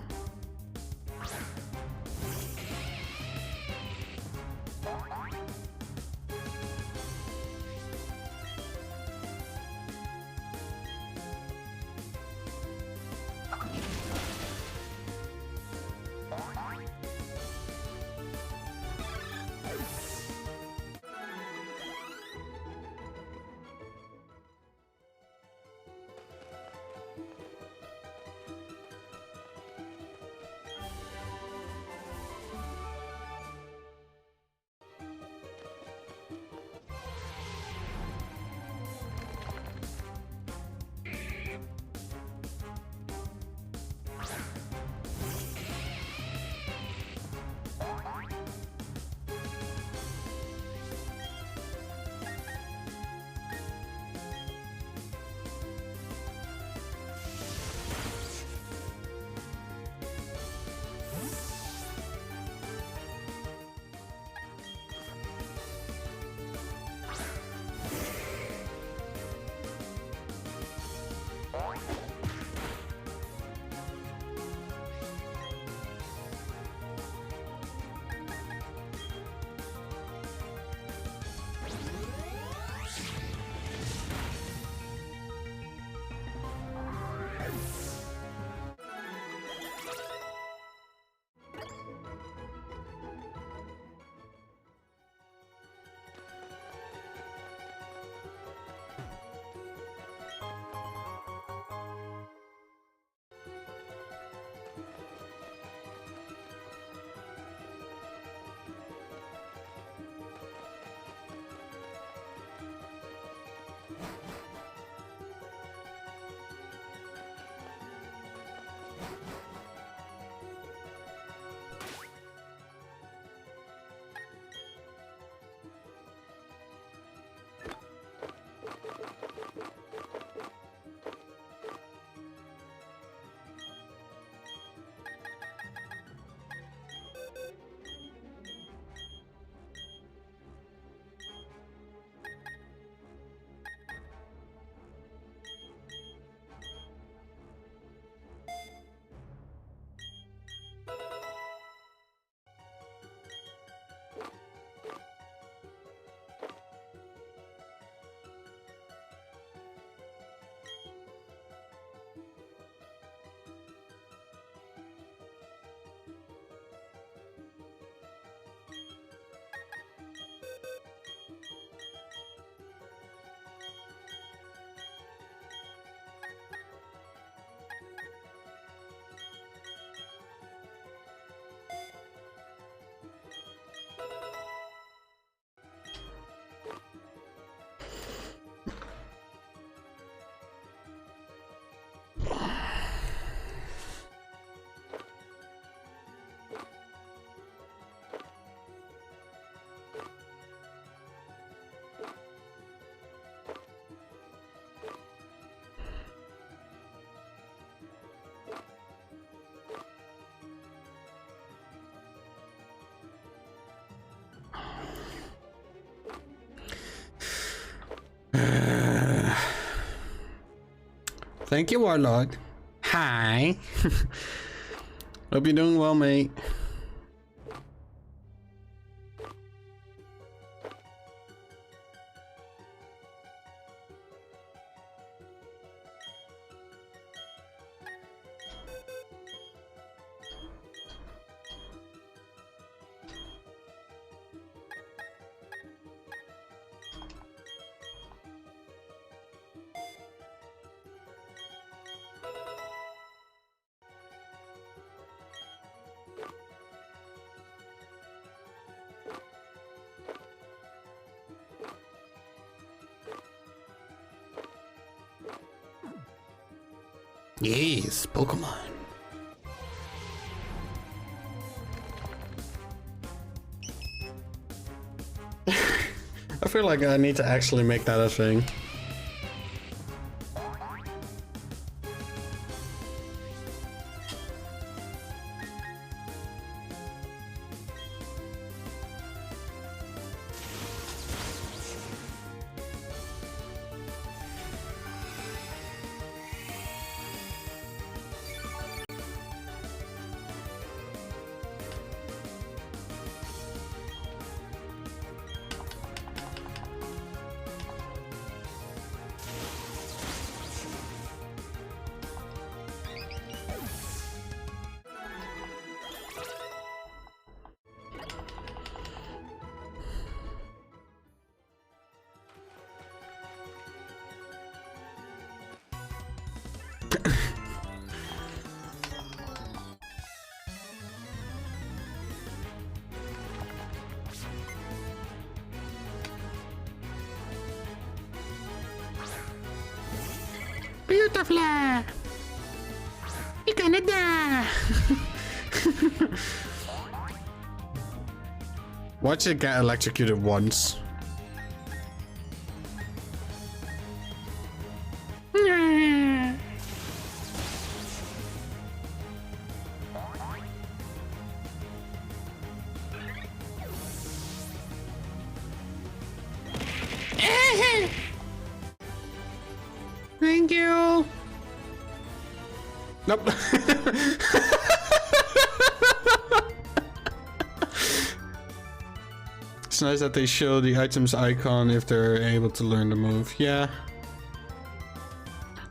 Thank you, Warlord. Hi. Hope you're doing well, mate. Yes, Pokemon. I feel like I need to actually make that a thing. Beautiful! You're gonna die! Watch it get electrocuted once. Thank you. Nope. It's nice that they show the item's icon if they're able to learn the move. Yeah.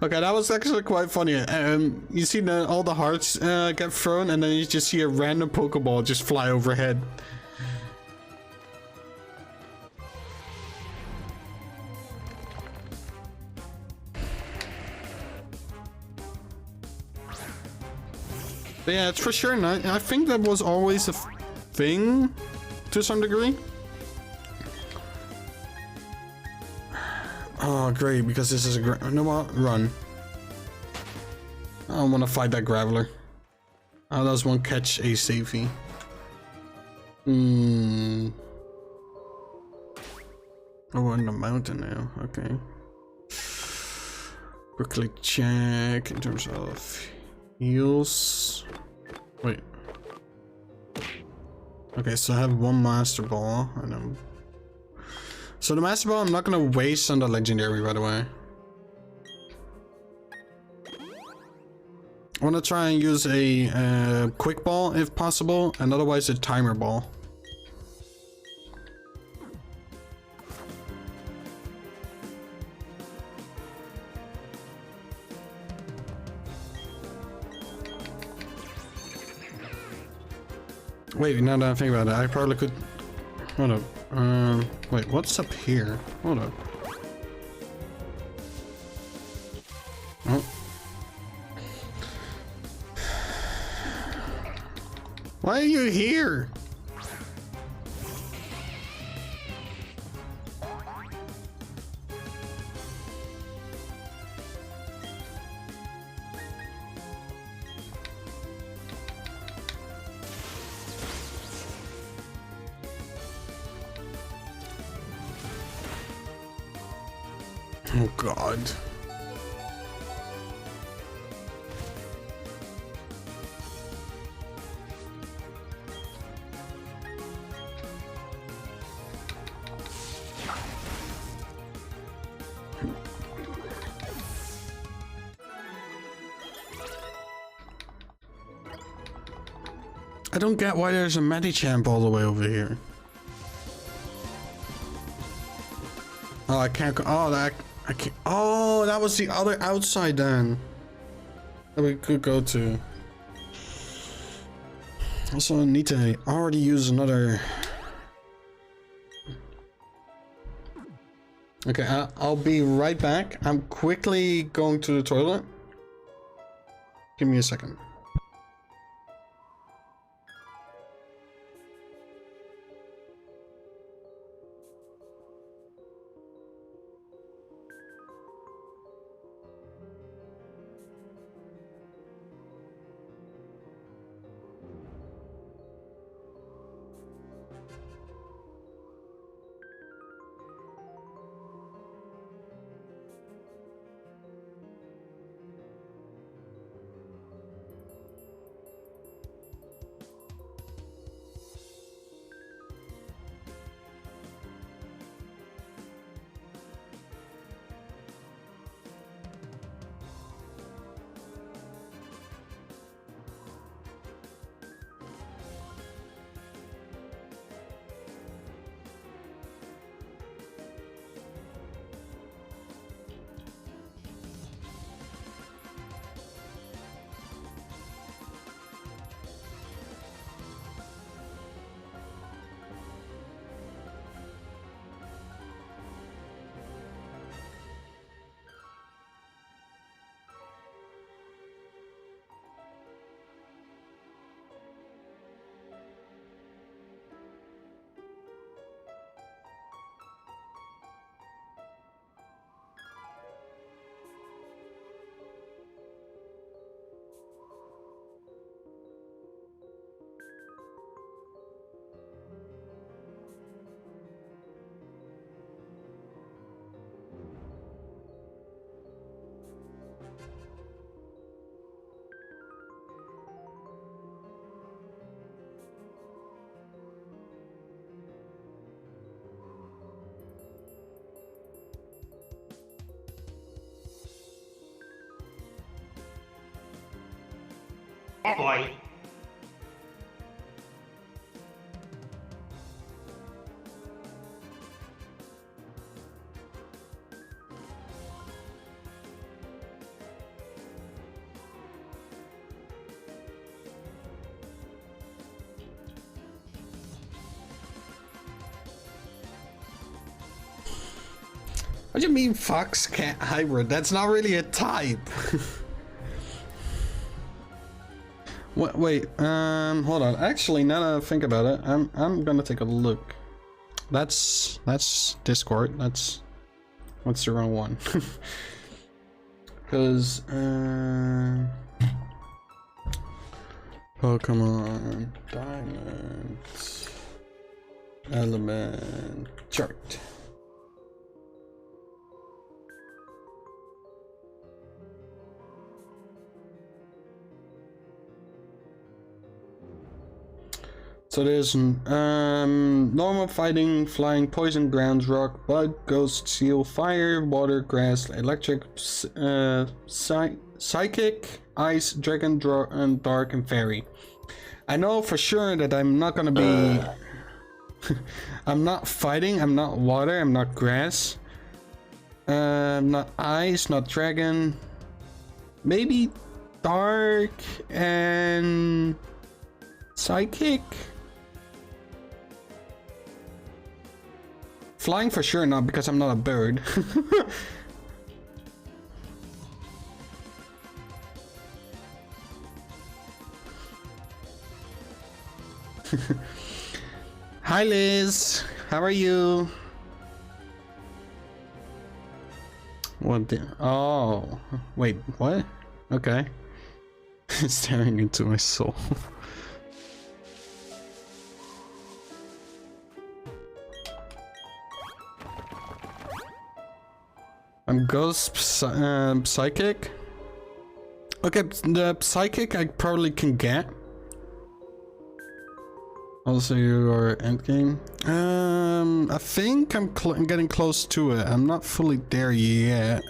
Okay, that was actually quite funny. You see all the hearts get thrown, and then you just see a random Pokeball just fly overhead. But yeah, it's for sure not. I think that was always a thing to some degree. Oh, great, because this is a no, run. I don't want to fight that Graveler. How does one catch a safety? Oh, we're in the mountain now. Okay. Quickly check in terms of heals. Wait. Okay, so I have one Master Ball, and then... So the Master Ball I'm not gonna waste on the Legendary, by the way. I wanna try and use a Quick Ball if possible, and otherwise a Timer Ball. Wait, now that I think about it, I probably could... Hold up. Wait, what's up here? Hold up. Oh. Why are you here? Oh God. I don't get why there's a Medicham all the way over here. Oh, I can't go. Oh, that I can't. Oh, that was the other outside then that we could go to. Also, I need to already use another. Okay, I'll be right back. I'm quickly going to the toilet. Give me a second. Oh boy. What do you mean fox cat hybrid? That's not really a type. Wait, hold on. Actually, now that I think about it, I'm gonna take a look. That's Discord. That's the wrong one. Because Pokemon Diamond Element chart. So there's normal fighting, flying, poison, ground, rock, bug, ghost, seal, fire, water, grass, electric, psychic, ice, dragon, and dark, and fairy. I know for sure that I'm not gonna be. I'm not fighting. I'm not water. I'm not grass. Not ice. Not dragon. Maybe dark and psychic. Flying for sure not, because I'm not a bird. Hi Liz, how are you? What the— oh, wait, what? Okay. Staring into my soul. I'm ghost, psychic. Okay, the psychic I probably can get. Also, your endgame. I think I'm getting close to it. I'm not fully there yet.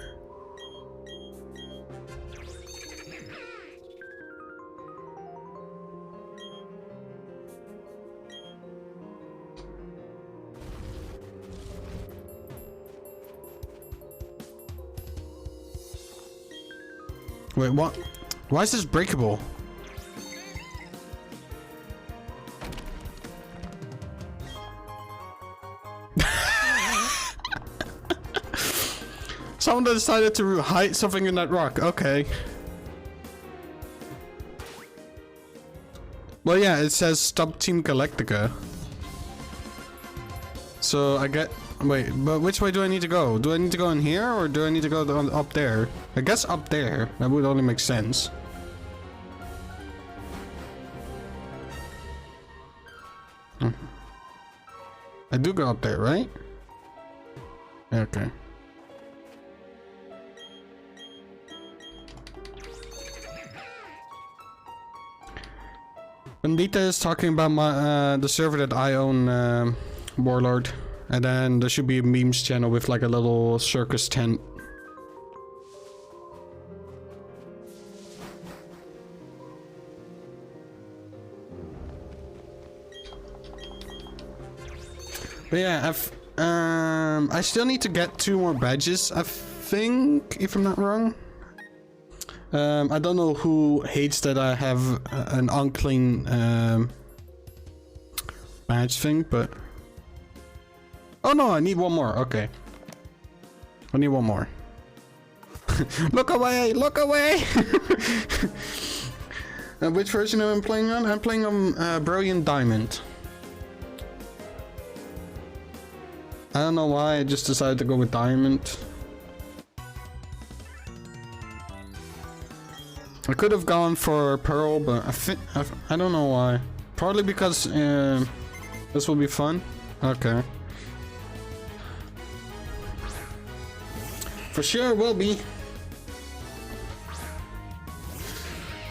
Wait, what? Why is this breakable? Someone decided to hide something in that rock. Okay. Well, yeah, it says stop Team Galactica. So I get— wait, but which way do I need to go? Do I need to go in here, or do I need to go up there? I guess up there. That would only make sense. I do go up there, right? Okay. Bandita is talking about my the server that I own, Warlord, and then there should be a memes channel with like a little circus tent. But yeah, I still need to get 2 more badges, I think, if I'm not wrong. I don't know who hates that I have an unclean badge thing, but— oh no, I need 1 more. Okay, I need 1 more. Look away! Look away! Which version am I playing on? I'm playing on Brilliant Diamond. I don't know why, I just decided to go with Diamond. I could have gone for Pearl, but I don't know why. Probably because this will be fun. Okay. For sure will be.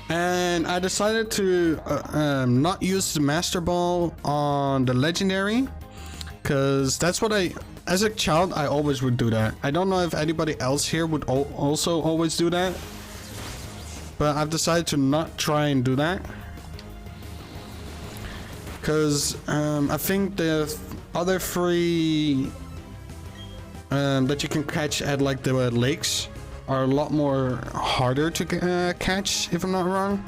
And I decided to not use the Master Ball on the Legendary, because that's what as a child, I always would do that. I don't know if anybody else here would also always do that, but I've decided to not try and do that, because I think the other 3 that you can catch at like the lakes are a lot more harder to catch, if I'm not wrong.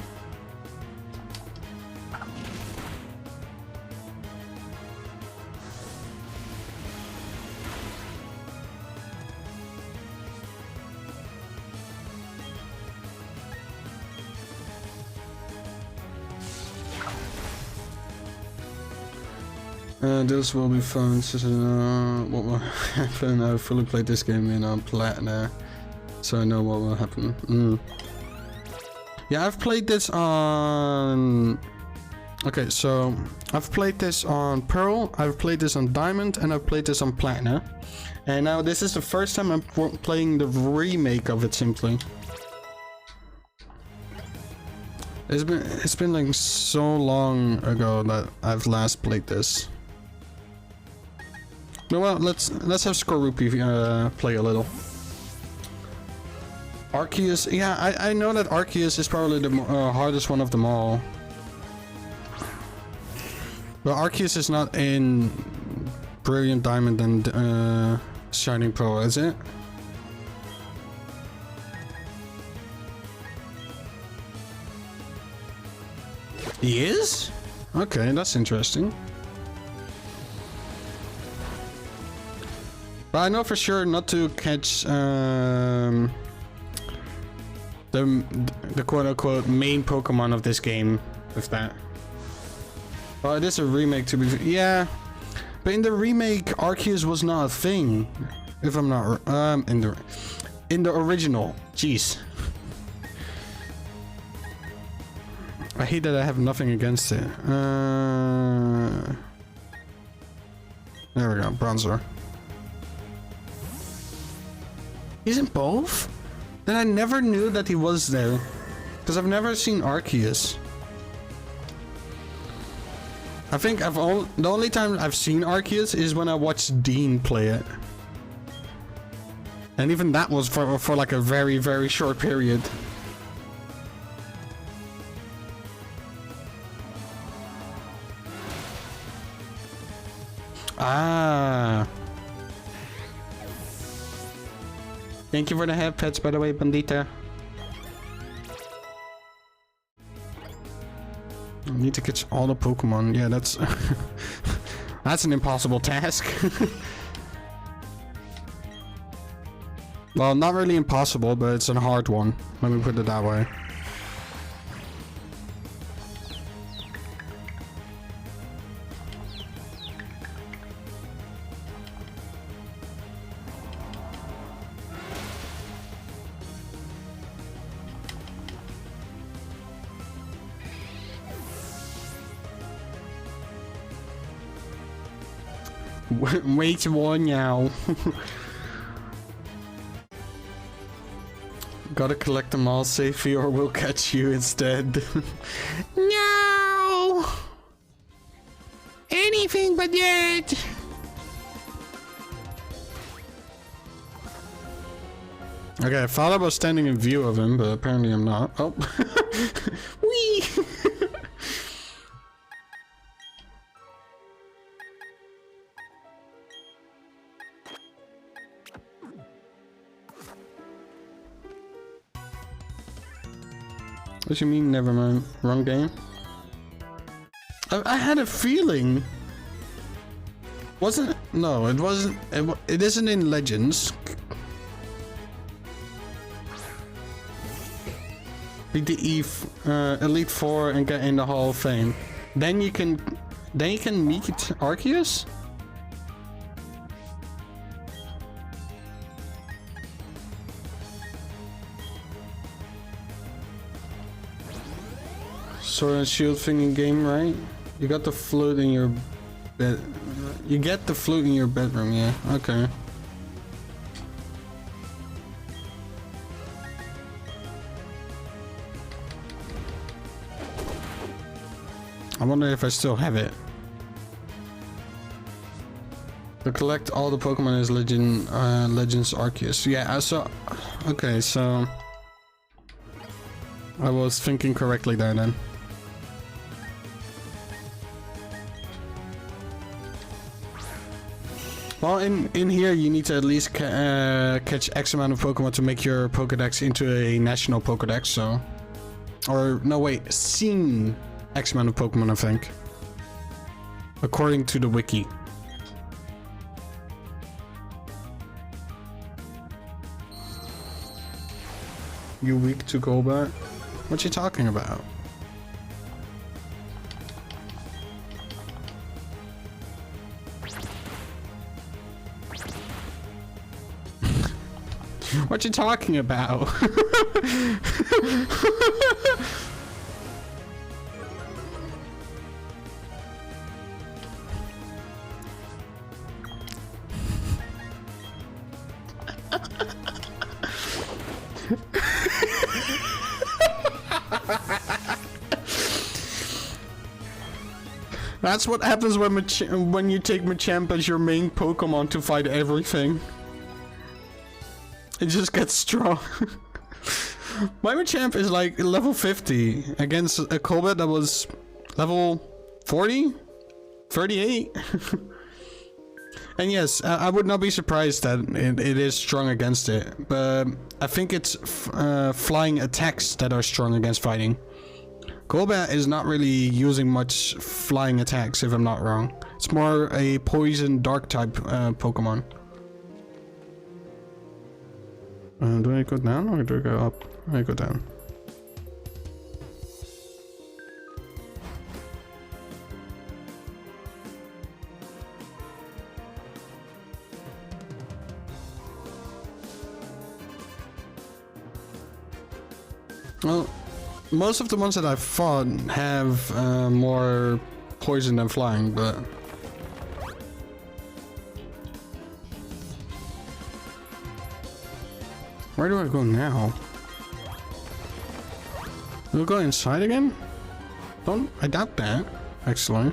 This will be fun. What will happen? I fully played this game in Platinum, so I know what will happen. Yeah, I've played this on... Okay, so I've played this on Pearl, I've played this on Diamond, and I've played this on Platinum. And now this is the first time I'm playing the remake of it, simply. It's been like so long ago that I've last played this. Well, let's have Skorupi play a little. Arceus, yeah, I know that Arceus is probably the hardest one of them all. But Arceus is not in Brilliant Diamond and Shining Pearl, is it? He is? Okay, that's interesting. But I know for sure not to catch the quote-unquote main Pokemon of this game with that. Oh, it is a remake to be... Yeah. But in the remake, Arceus was not a thing. If I'm not... in the original. Jeez. I hate that I have nothing against it. There we go, Bronzor. He's in both? Then I never knew that he was there. Because I've never seen Arceus. I think the only time I've seen Arceus is when I watched Dean play it. And even that was for like a very, very short period. Ah. Thank you for the head pets, by the way, Bandita. I need to catch all the Pokemon. Yeah, that's that's an impossible task. Well, not really impossible, but it's a hard one. Let me put it that way. Wait one now. Gotta collect them all safely or we'll catch you instead. No! Anything but that! Okay, I thought I was standing in view of him, but apparently I'm not. Oh. Whee! What do you mean, never mind? Wrong game? I had a feeling. Wasn't... No, it wasn't... It isn't in Legends. Beat the Elite Four and get in the Hall of Fame. Then you can meet Arceus? Sword and Shield thing in game, right? You got the flute in your bed. You get the flute in your bedroom, yeah. Okay. I wonder if I still have it. To collect all the Pokemon is Legends Arceus. Yeah, so... Okay, so... I was thinking correctly there then. Well, in here you need to at least catch X amount of Pokemon to make your Pokedex into a national Pokedex, so... Or, no wait, seen X amount of Pokemon, I think. According to the wiki. You weak to Golbat? What you talking about? What you talking about? That's what happens when you take Machamp as your main Pokemon to fight everything. It just gets strong. My Machamp is like level 50 against a Golbat that was level 40? 38? And yes, I would not be surprised that it is strong against it, but I think it's flying attacks that are strong against fighting. Golbat is not really using much flying attacks, if I'm not wrong. It's more a poison dark type Pokemon. Do I go down or do I go up? I go down. Well, most of the ones that I've fought have more poison than flying, but... Where do I go now? Do I go inside again? I doubt that, actually.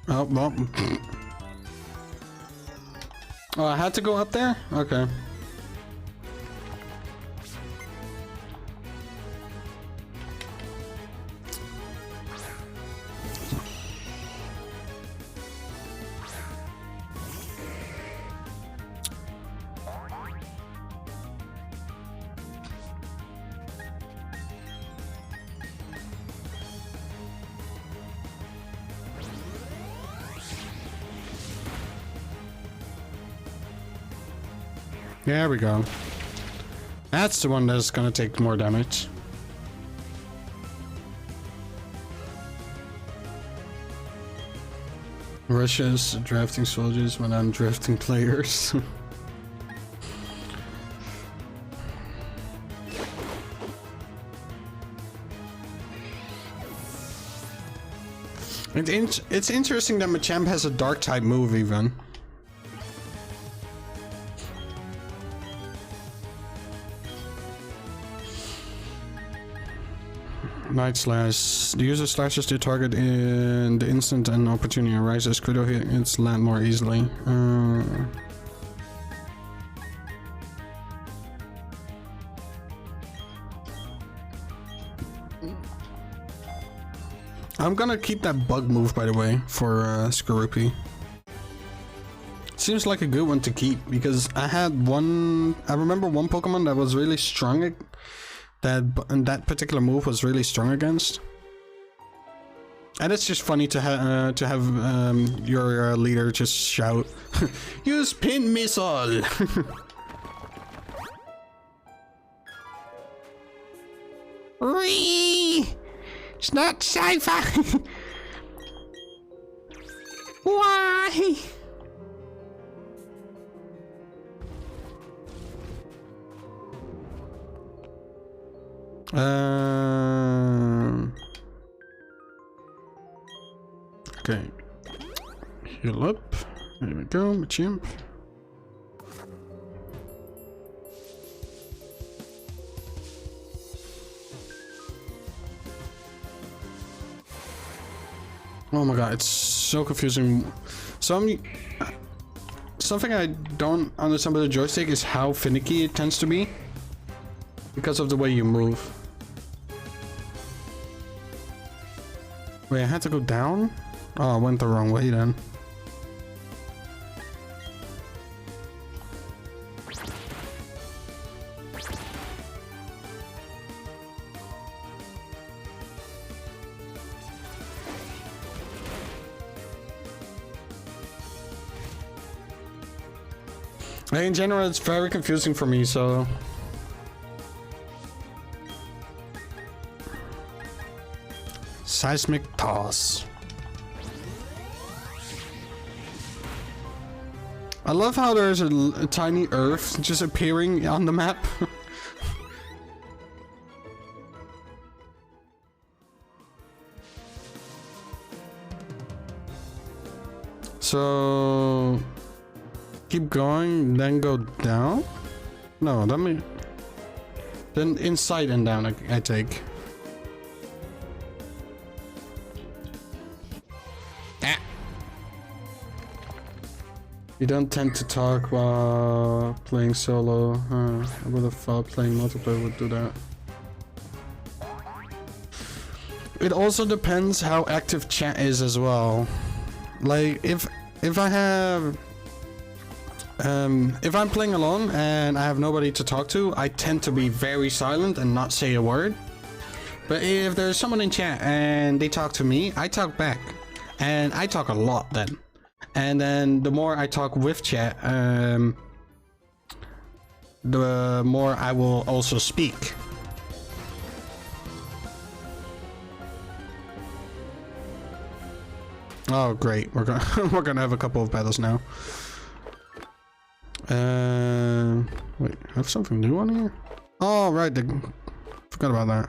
Oh, well. Oh, I had to go up there? Okay. There we go. That's the one that's gonna take more damage. Russia's drafting soldiers when I'm drafting players. It's interesting that Machamp has a dark type move even. Night Slash. The user slashes the target in the instant an opportunity arises. Critical hits land more easily. I'm gonna keep that bug move, by the way, for Skorupi. Seems like a good one to keep because I remember one Pokemon that was really strong. That particular move was really strong against, and it's just funny to have your leader just shout, "Use pin missile!" It's not sci-fi. Why? Okay. Heal up. There we go, Machamp. Oh my god, it's so confusing. Something I don't understand with the joystick is how finicky it tends to be because of the way you move. Wait, I had to go down? Oh, I went the wrong way then. In general, it's very confusing for me, so... Seismic Toss. I love how there's a tiny Earth just appearing on the map. So... Keep going, then go down? No, that means... Then inside and down I take. You don't tend to talk while playing solo. I would have thought playing multiplayer would do that. It also depends how active chat is as well. Like if I have if I'm playing alone and I have nobody to talk to, I tend to be very silent and not say a word. But if there's someone in chat and they talk to me, I talk back. And I talk a lot then. And then the more I talk with chat, the more I will also speak. Oh great, we're gonna have a couple of battles now. Wait, I have something new on here? Oh right, forgot about that.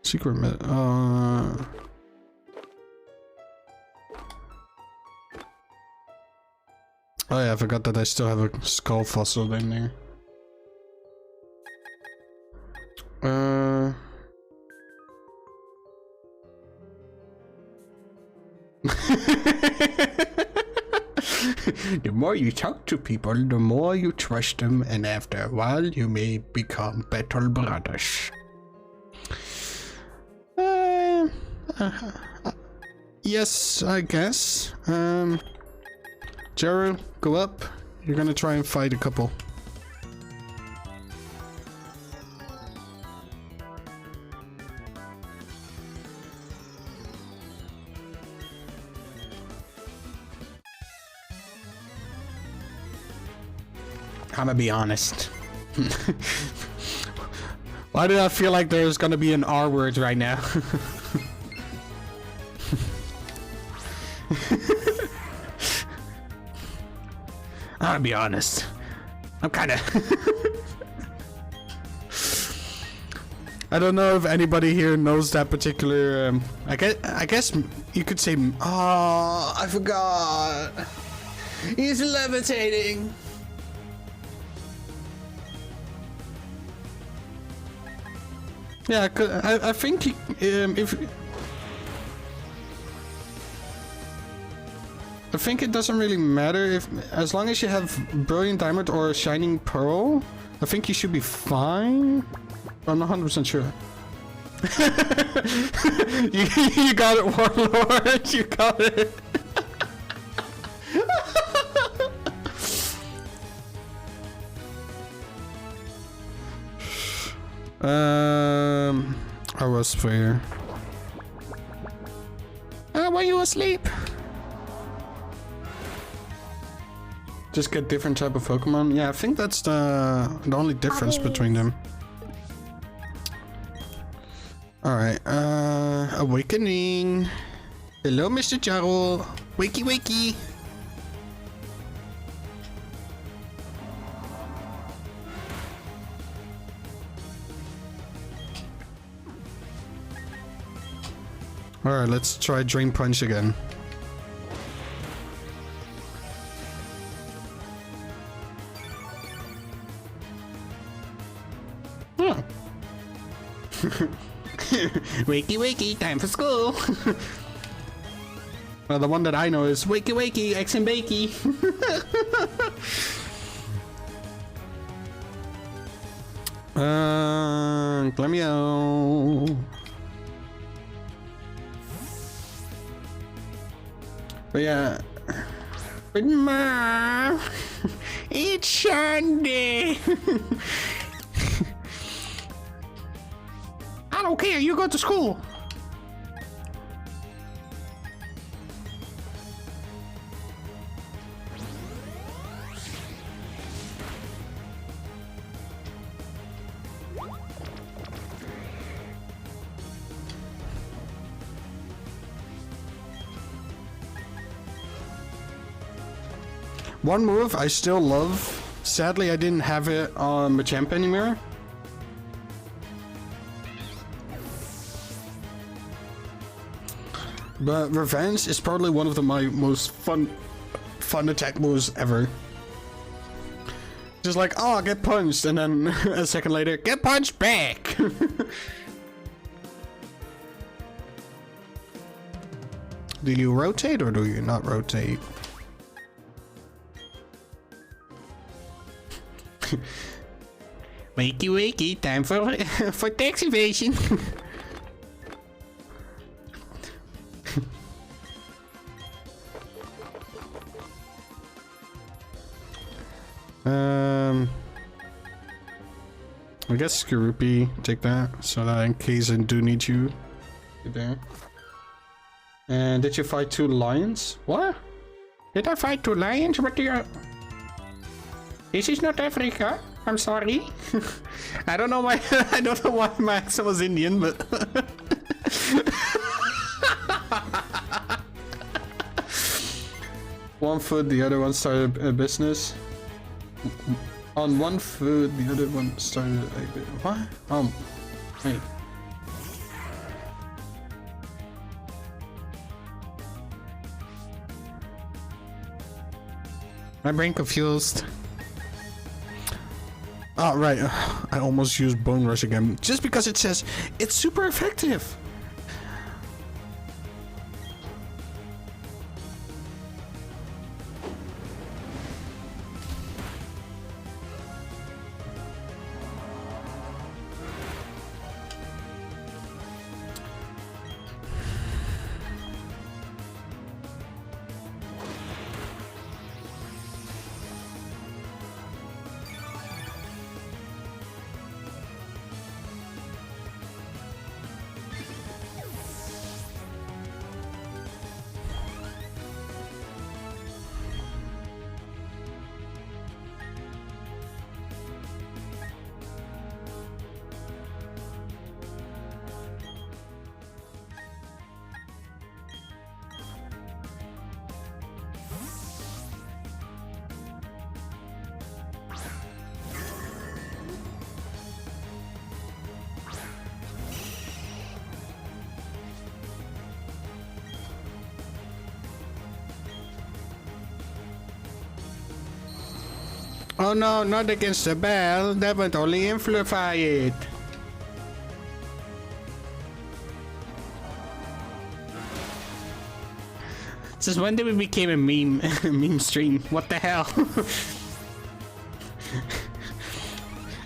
Secret oh yeah, I forgot that I still have a skull fossil in there. The more you talk to people, the more you trust them, and after a while you may become better brothers. Yes, I guess. Jero, go up. You're gonna try and fight a couple. I'm gonna be honest. Why did I feel like there's gonna be an R word right now? I'm gonna be honest. I'm kinda... I don't know if anybody here knows that particular... I guess you could say... Oh, I forgot. He's levitating. Yeah, I think if... I think it doesn't really matter if, as long as you have Brilliant Diamond or Shining Pearl, I think you should be fine. I'm not 100% sure. you got it, Warlord. You got it. I was fair. Were you asleep? Just get different type of Pokemon. Yeah, I think that's the only difference between them. Alright, Awakening. Hello, Mr. Jaro. Wakey, wakey. Alright, let's try Drain Punch again. Oh. Wakey wakey, time for school. Well, the one that I know is wakey wakey, eggs and bakey. Glamio. But yeah. But Mom, it's Sunday. I don't care, you go to school. One move I still love. Sadly, I didn't have it on Machamp anymore. But Revenge is probably one of my most fun attack moves ever. Just like, oh, get punched, and then a second later, get punched back. Do you rotate or do you not rotate? Wakey wakey, time for for tax evasion. I guess Skorupi, take that, so that in case I do need you, you're there. And did you fight 2 lions? What? Did I fight 2 lions? What do you... This is not Africa. I'm sorry. I don't know why. I don't know why my accent was Indian, but one foot, the other one started a business. On one foot, the other one started a bit. What? Wait. My brain confused. Oh, right. I almost used Bone Rush again. Just because it says it's super effective. Oh no, not against the bell. That would only amplify it. Since when did we became a meme meme stream? What the hell?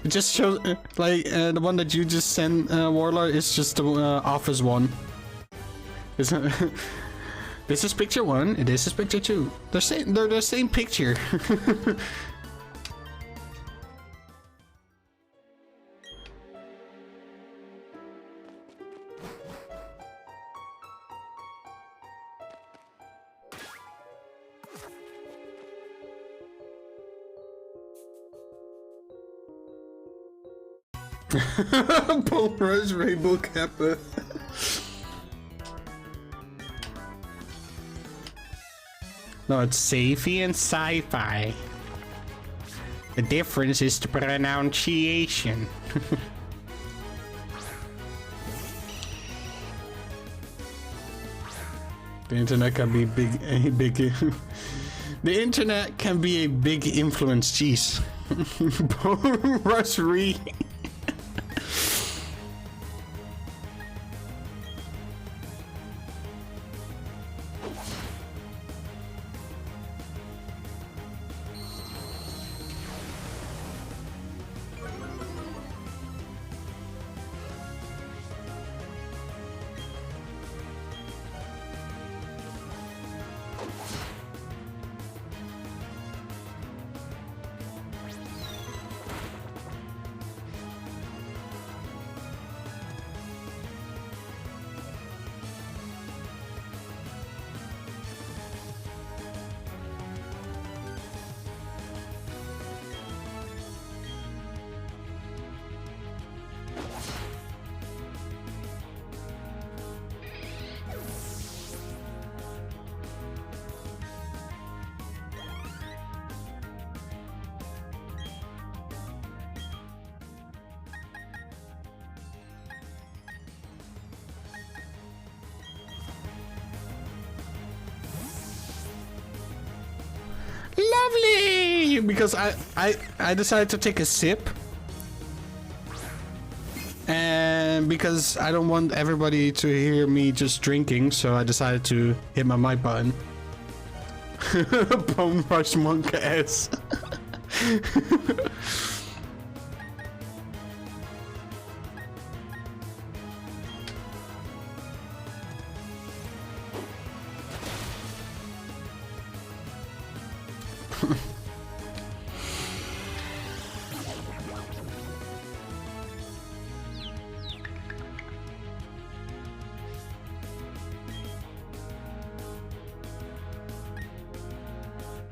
It just shows like the one that you just sent, Warlord, is just the Office one. This is picture 1. This is picture 2. They're the same picture. Bone Rush Rainbow Kappa. No, it's sci-fi and sci-fi. The difference is the pronunciation. The internet can be big. The internet can be a big influence. Jeez. Bone Rush Re. Lovely! Because I decided to take a sip. And because I don't want everybody to hear me just drinking, so I decided to hit my mic button. Bone Rush Monk ass.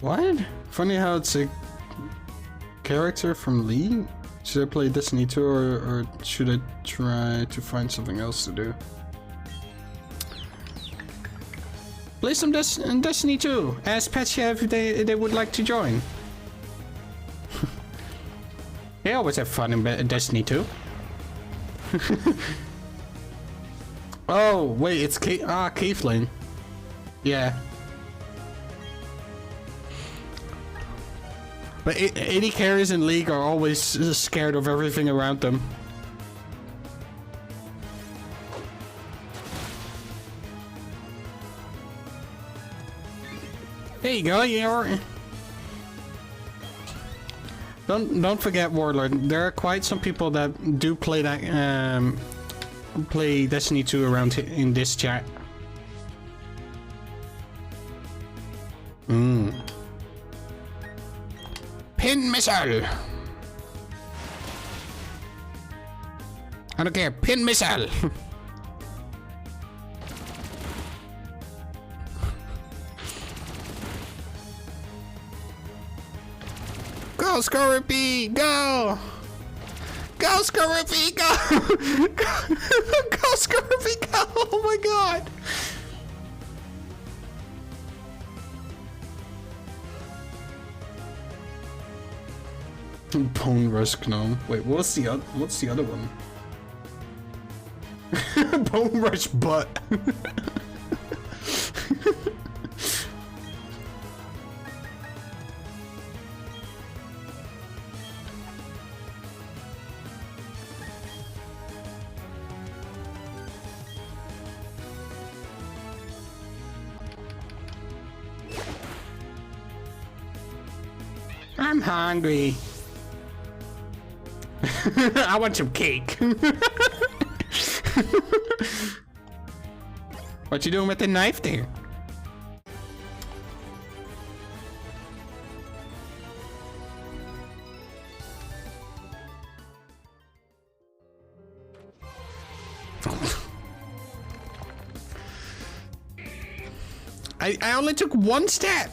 What? Funny how it's a character from League? Should I play Destiny 2 or should I try to find something else to do? Play some Destiny 2. Ask Petchef if they would like to join. They always have fun in Destiny 2. Oh, wait, it's Keithlin. Yeah. But AD carries in League are always scared of everything around them. There you go, you're... Don't forget, Warlord. There are quite some people that do play that play Destiny 2 around in this chat. Pin missile. I don't care. Pin missile. Go, Scorpy, go! Go, Scorpy, go! Go, Scorpy, go! Oh my god! Bone Rush Gnome. Wait, what's the other one? Bone Rush Butt. I'm hungry. I want some cake. What you doing with the knife there? I only took one step.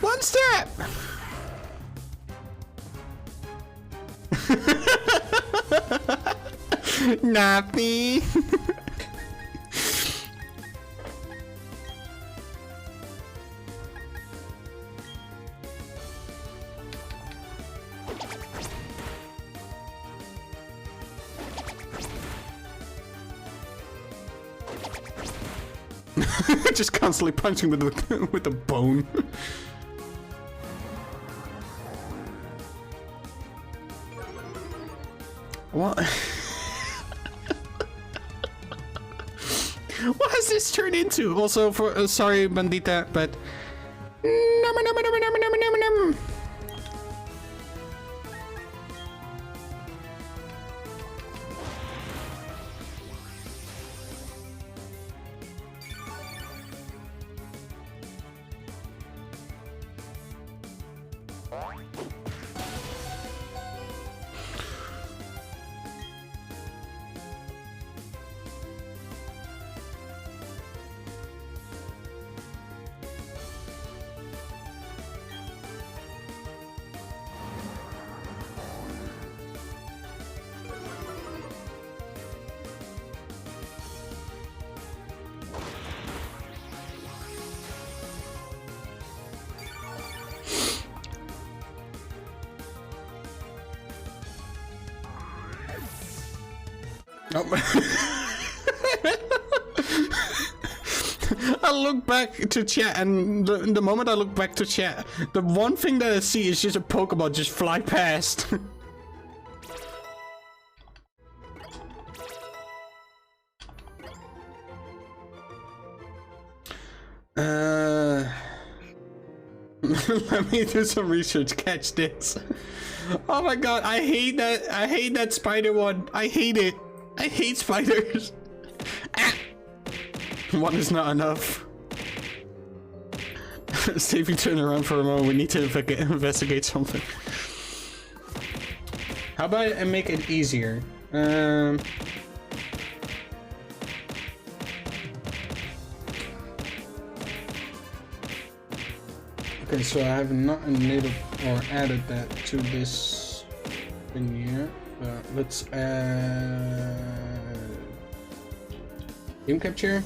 One step. Nappy. Just constantly punching with the bone. What? What has this turned into? Also, for sorry, Bandita, but I look back to chat, and the moment I look back to chat, the one thing that I see is just a Pokeball just fly past. Let me do some research. Catch this. Oh my god, I hate that. I hate that spider one. I hate it. I hate spiders. Ah. One is not enough. Save you turn around for a moment. We need to investigate something. How about I make it easier? Okay, so I have not enabled or added that to this thing here. Let's add game capture.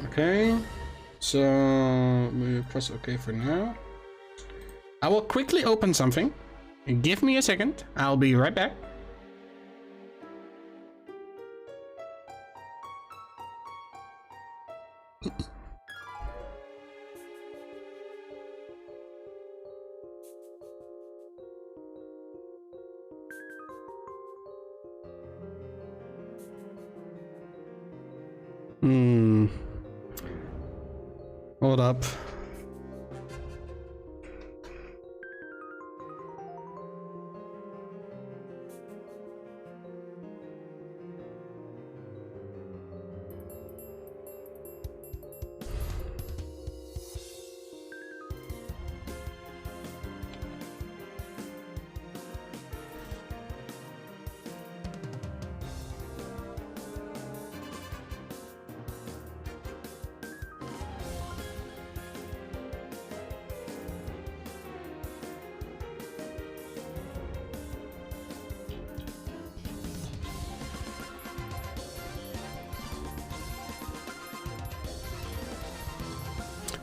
Okay, so we press OK for now. I will quickly open something. Give me a second. I'll be right back. Hold up.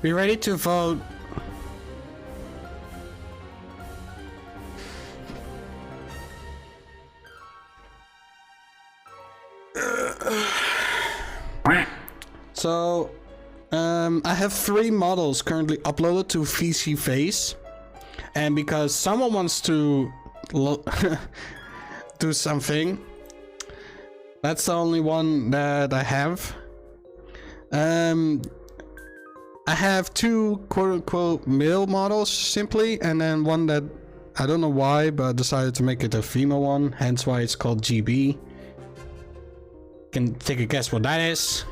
We ready to vote? So, I have 3 models currently uploaded to VC Face, and because someone wants to do something, that's the only one that I have. I have 2 quote-unquote male models simply, and then one that I don't know why, but I decided to make it a female one, hence why it's called GB. Can take a guess what that is.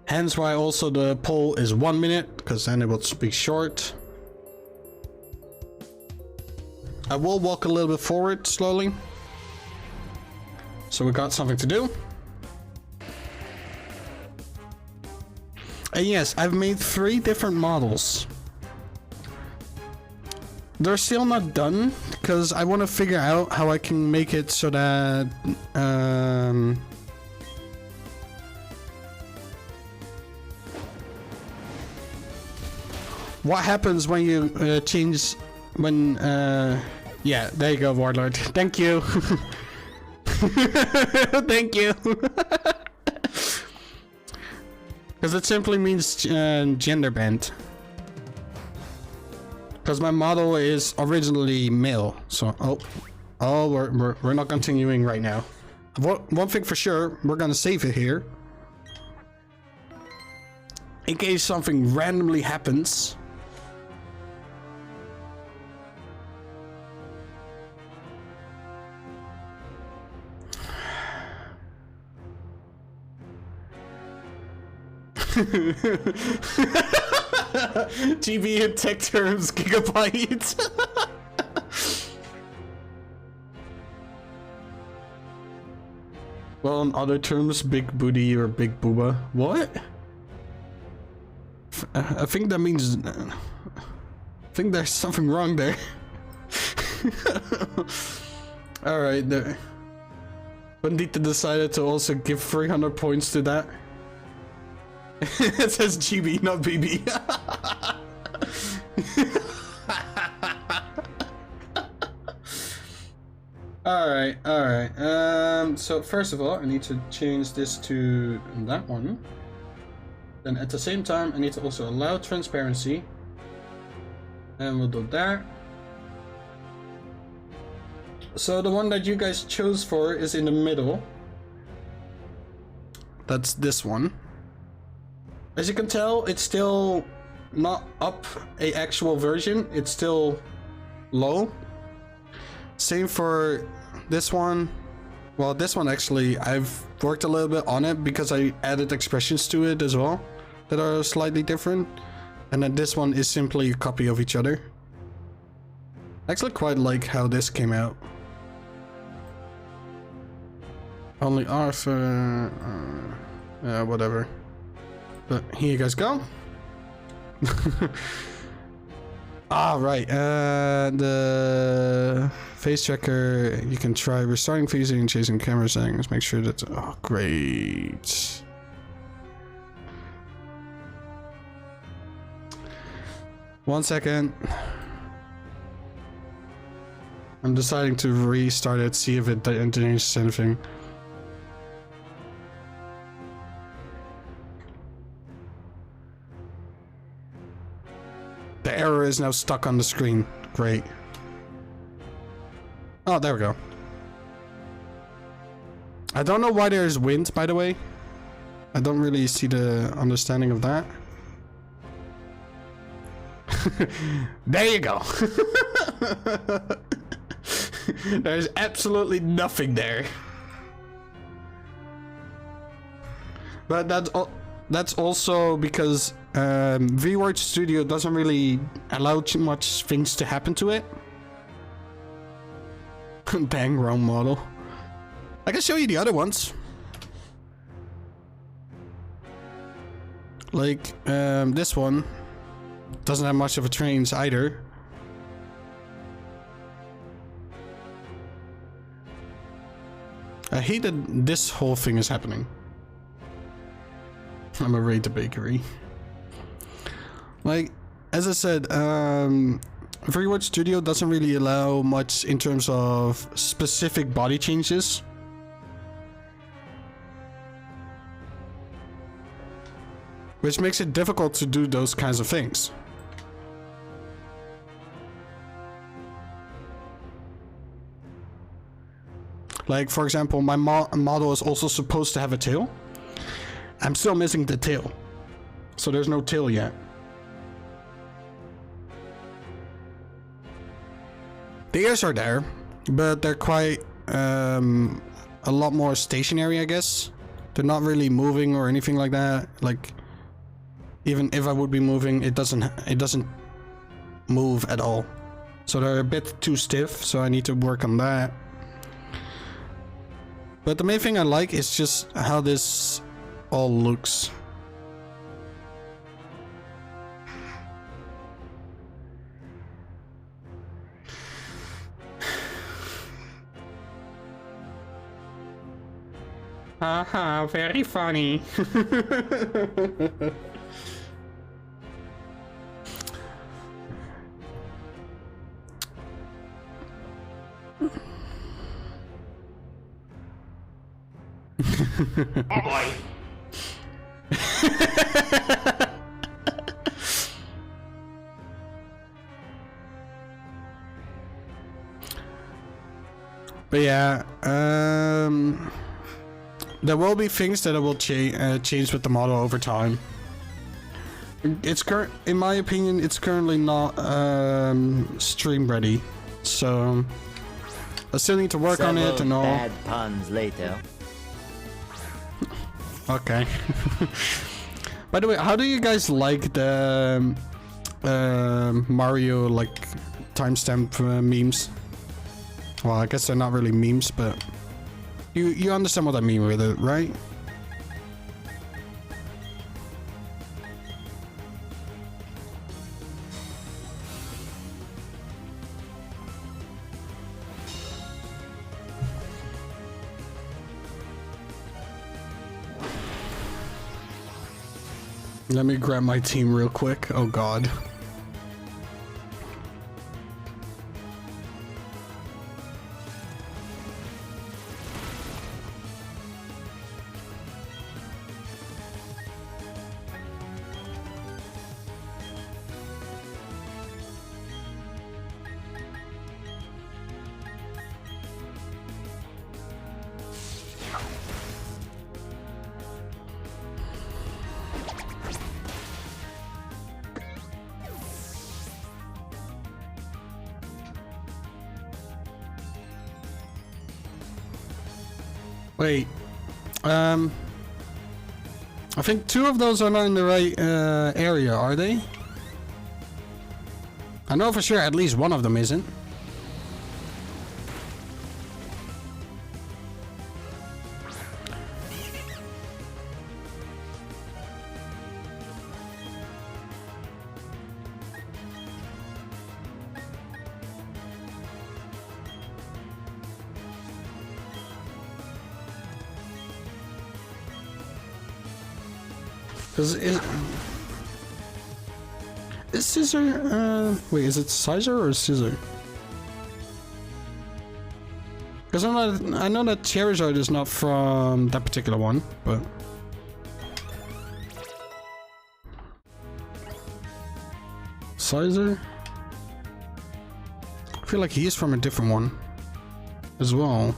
Hence why also the poll is 1 minute, because then it will be short. I will walk a little bit forward slowly. So we got something to do. And yes, I've made 3 different models. They're still not done because I want to figure out how I can make it so that what happens when you change when yeah, there you go, Warlord. Thank you. Thank you. Because it simply means gender bent. Because my model is originally male, so we're not continuing right now. One thing for sure, we're gonna save it here, in case something randomly happens. GB in tech terms, gigabyte. Well, in other terms, big booty or big booba. What? I think that means. I think there's something wrong there. Alright, Bandita decided to also give 300 points to that. It says GB, not BB. Alright. So first of all, I need to change this to that one. Then at the same time, I need to also allow transparency. And we'll do that. So the one that you guys chose for is in the middle. That's this one. As you can tell, it's still not up a actual version. It's still low. Same for this one. Well, this one actually, I've worked a little bit on it because I added expressions to it as well that are slightly different. And then this one is simply a copy of each other. I actually quite like how this came out. Only Arthur... yeah, whatever. But here you guys go. Ah, right. The face checker, you can try restarting phasing and chasing camera settings. Make sure that... Oh, great. One second. I'm deciding to restart it, see if it changes anything. The error is now stuck on the screen. Great. Oh, there we go. I don't know why there's wind, by the way. I don't really see the understanding of that. There you go. There's absolutely nothing there. But that's also because VWorks Studio doesn't really allow too much things to happen to it. Dang, wrong model. I can show you the other ones. Like this one doesn't have much of a trains either. I hate that this whole thing is happening. I'm afraid the bakery. Like, as I said, VWorks Studio doesn't really allow much in terms of specific body changes. Which makes it difficult to do those kinds of things. Like, for example, my model is also supposed to have a tail. I'm still missing the tail. So there's no tail yet. The ears are there, but they're quite a lot more stationary, I guess. They're not really moving or anything like that. Like, even if I would be moving, it doesn't move at all. So they're a bit too stiff, so I need to work on that. But the main thing I like is just how this all looks. Haha, very funny. Oh boy. But yeah, there will be things that I will change with the model over time. It's in my opinion, it's currently not stream ready, so I still need to work on it and all. Bad puns later. Okay. By the way, how do you guys like the Mario like timestamp memes? Well, I guess they're not really memes, but you understand what I mean with it, right? Let me grab my team real quick. Oh god. Wait, I think 2 of those are not in the right area, are they? I know for sure at least one of them isn't. Is Scissor, wait, is it Scissor or Scissor? Because I know that Charizard is not from that particular one, but... Scissor? I feel like he's from a different one as well.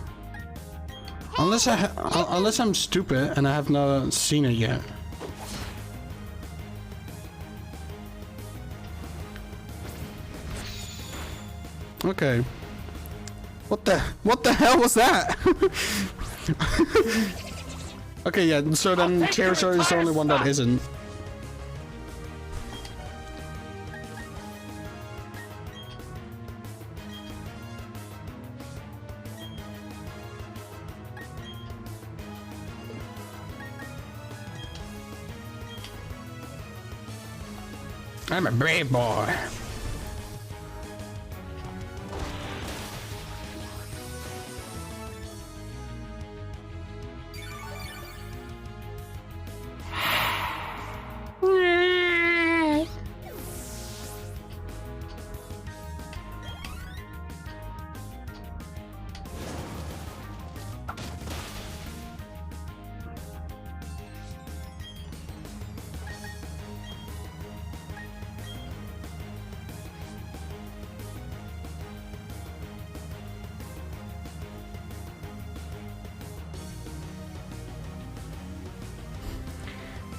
Unless unless I'm stupid and I have not seen it yet. Okay. What the hell was that? Okay, yeah, so then Charizard is the only one that isn't. I'm a brave boy.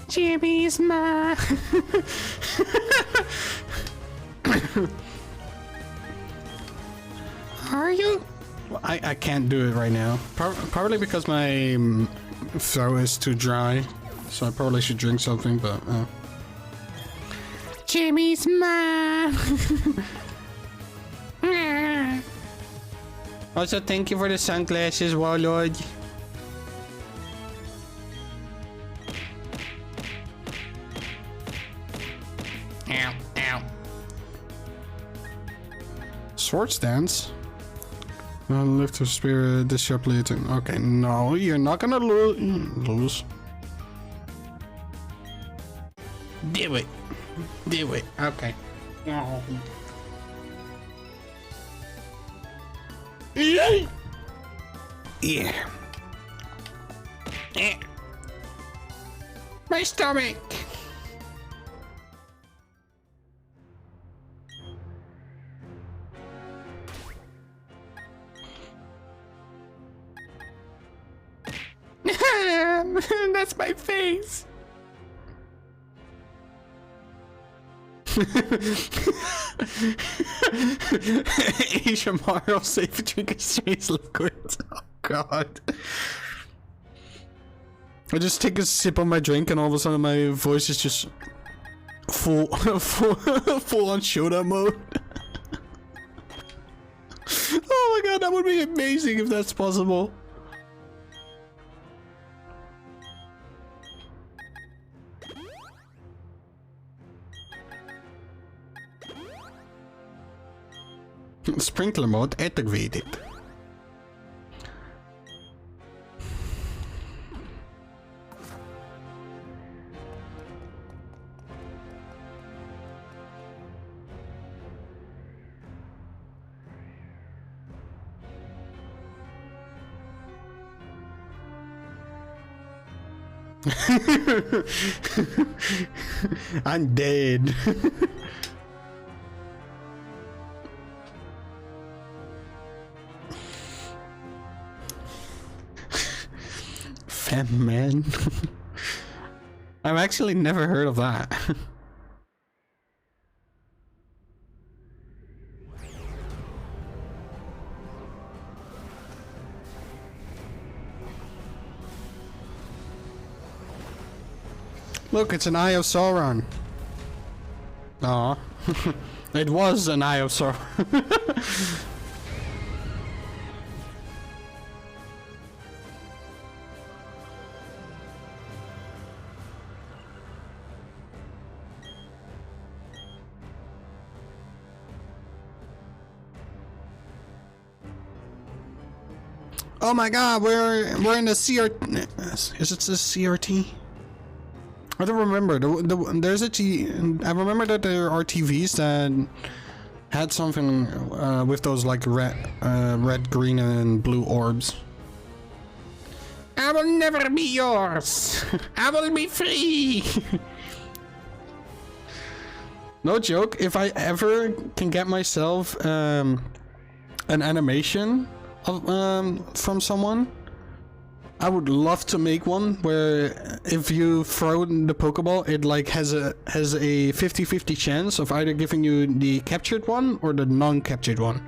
Jimmy's mine. Are you? Well, I can't do it right now. Probably because my throat is too dry. So I probably should drink something, but... Jimmy's mine. Also, thank you for the sunglasses, Warlord. Ow, ow. Sword stance? Lift your spirit, this sharply. Okay, no, you're not gonna lose. Do it. Do it. Okay. Oh. Yeah. My stomach. That's my face. Asian Mario safe drink stays liquid. Oh god. I just take a sip of my drink and all of a sudden my voice is just full on Shoda mode. Oh my god, that would be amazing if that's possible. Sprinkler mode activated. I'm dead. Fem man. I've actually never heard of that. Look, it's an Eye of Sauron. Aw. It was an Eye of Sauron. Oh my god, we're in the CRT. Is it the CRT? I don't remember. There's a I remember that there are TVs that had something with those like red, green, and blue orbs. I will never be yours. I will be free. No joke. If I ever can get myself an animation of from someone, I would love to make one where if you throw the Pokeball, it like has a 50-50 chance of either giving you the captured one or the non-captured one.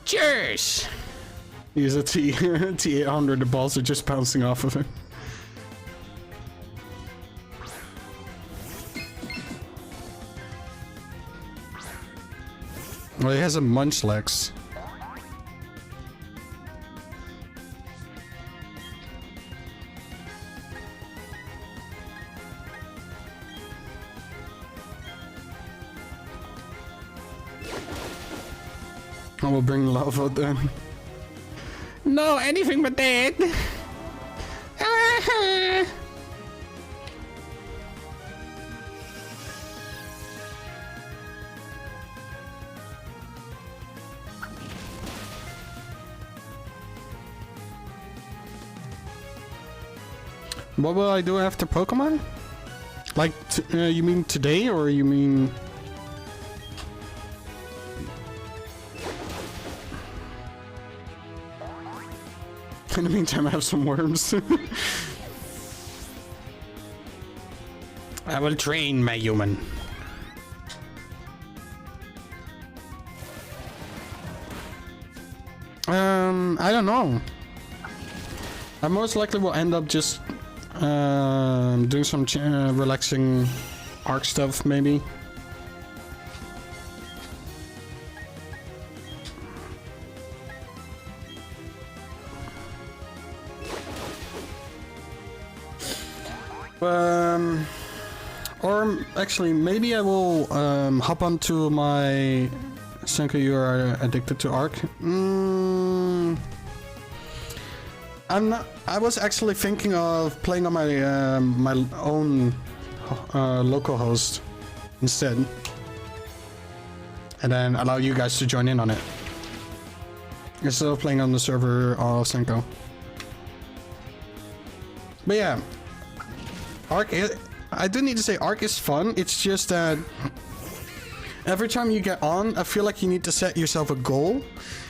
Cheers! Use a T800, the balls are just bouncing off of him. Well, he has a Munchlax. I will bring lava then. No, anything but that. What will I do after Pokemon? Like, you mean today, or you mean... In the meantime, I have some worms. I will train my human. I don't know. I most likely will end up just doing some relaxing Arc stuff, maybe. Or actually, maybe I will hop onto my Senko, you are addicted to Arc. I'm not. I was actually thinking of playing on my my own local host instead, and then allow you guys to join in on it instead of playing on the server of Senko. But yeah. Arc, I do need to say Arc is fun. It's just that every time you get on, I feel like you need to set yourself a goal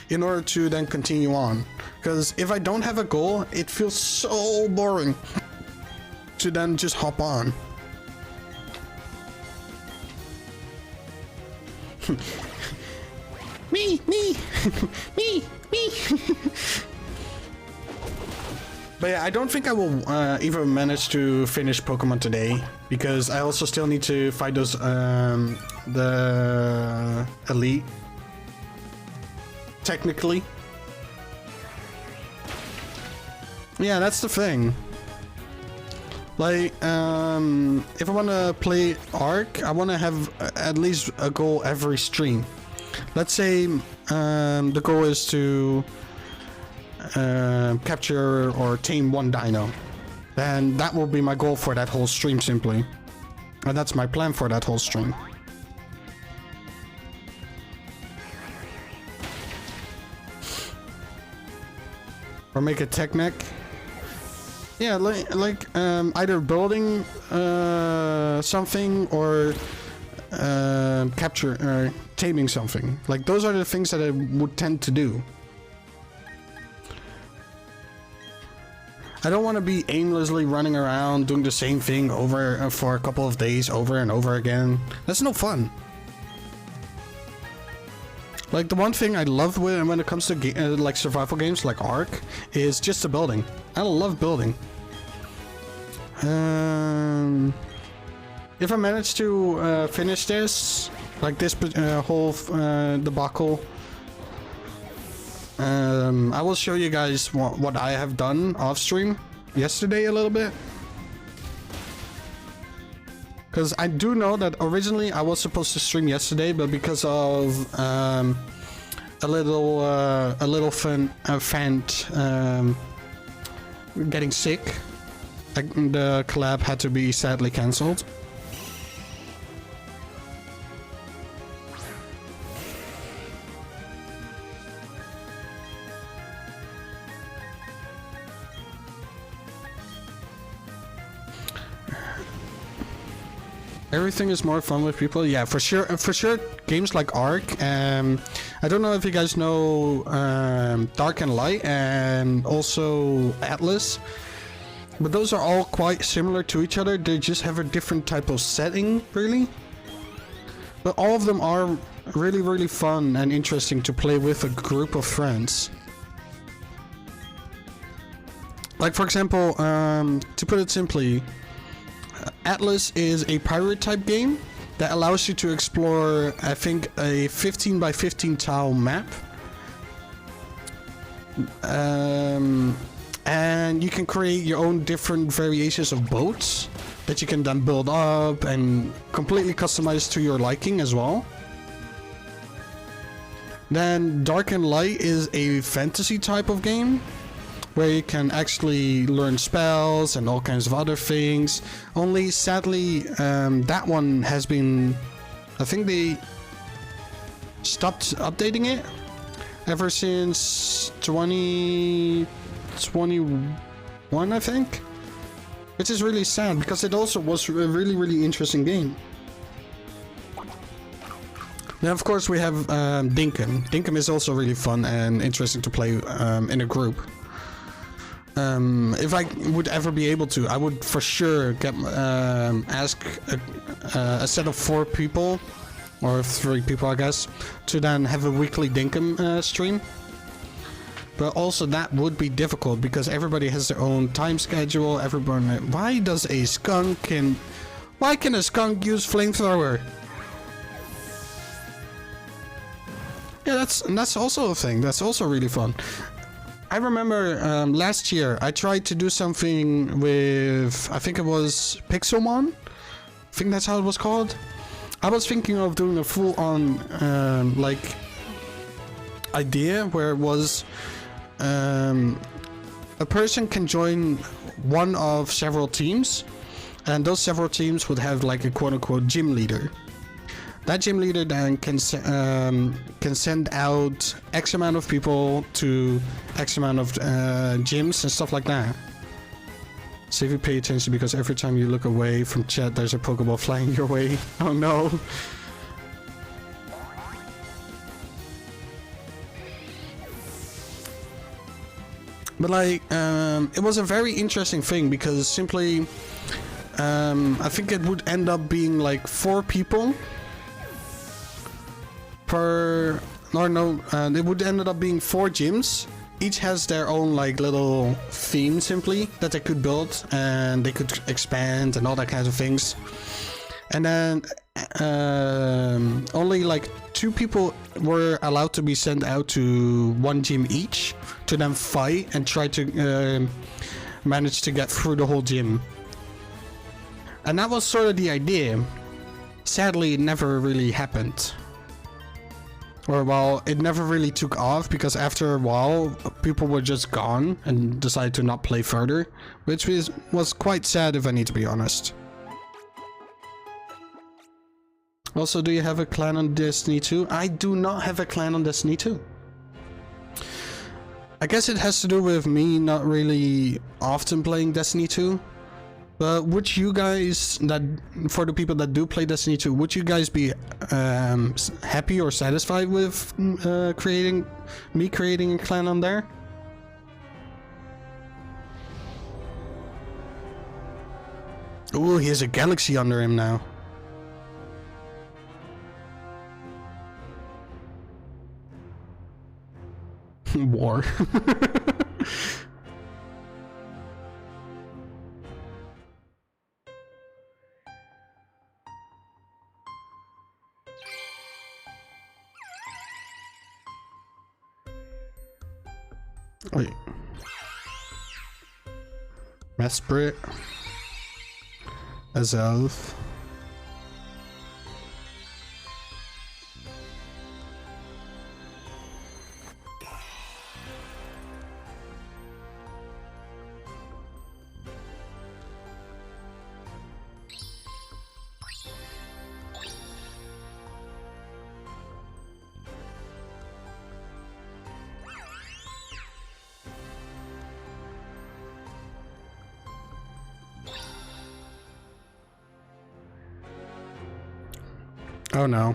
in order to then continue on. Because if I don't have a goal, it feels so boring to then just hop on. me, me, me. But yeah, I don't think I will even manage to finish Pokemon today, because I also still need to fight those the elite. Technically. Yeah, that's the thing. Like, if I want to play Arc, I want to have at least a goal every stream. Let's say the goal is to capture or tame one dino, then that will be my goal for that whole stream simply, and that's my plan for that whole stream. Or make a Technic. Yeah, like either building something or capture taming something. Like, those are the things that I would tend to do. I don't want to be aimlessly running around doing the same thing over for a couple of days over and over again. That's no fun. Like, the one thing I love when it comes to like survival games like Ark is just the building. I love building. If I manage to finish this, like this whole debacle, I will show you guys what I have done off stream yesterday a little bit. Because I do know that originally I was supposed to stream yesterday, but because of a little fan getting sick, the collab had to be sadly cancelled. Everything is more fun with people. Yeah, for sure. For sure, games like Ark. I don't know if you guys know Dark and Light, and also Atlas. But those are all quite similar to each other. They just have a different type of setting, really. But all of them are really, really fun and interesting to play with a group of friends. Like, for example, to put it simply, Atlas is a pirate type game that allows you to explore, I think, a 15 by 15 tile map. And you can create your own different variations of boats that you can then build up and completely customize to your liking as well. Then Dark and Light is a fantasy type of game where you can actually learn spells and all kinds of other things. Only sadly, that one has been, I think they stopped updating it ever since 2021, I think, which is really sad because it also was a really, really interesting game. Then of course we have Dinkum. Dinkum is also really fun and interesting to play in a group. If I would ever be able to, I would for sure get ask a set of 4 people, or 3 people I guess, to then have a weekly Dinkum stream. But also that would be difficult because everybody has their own time schedule. Everyone, why can a skunk use flamethrower? Yeah, that's also a thing. That's also really fun. I remember last year I tried to do something with, I think it was Pixelmon. I think that's how it was called. I was thinking of doing a full-on like idea where it was a person can join one of several teams, and those several teams would have like a quote-unquote gym leader. That gym leader then can send out X amount of people to X amount of gyms and stuff like that. So if you pay attention, because every time you look away from chat, there's a Pokeball flying your way. Oh no. But like, it was a very interesting thing because simply, I think it would end up being like 4 people. It would end up being 4 gyms. Each has their own like little theme simply that they could build, and they could expand and all that kinds of things. And then only like 2 people were allowed to be sent out to one gym each to then fight and try to manage to get through the whole gym. And that was sort of the idea. Sadly, it never really happened. Or, well, it never really took off because after a while, people were just gone and decided to not play further, which was quite sad if I need to be honest. Also, do you have a clan on Destiny 2? I do not have a clan on Destiny 2. I guess it has to do with me not really often playing Destiny 2. But would you guys, for the people that do play Destiny 2, would you guys be happy or satisfied with creating a clan on there? Ooh, he has a galaxy under him now. War. Wait. Mesprit. Azelf. Oh no.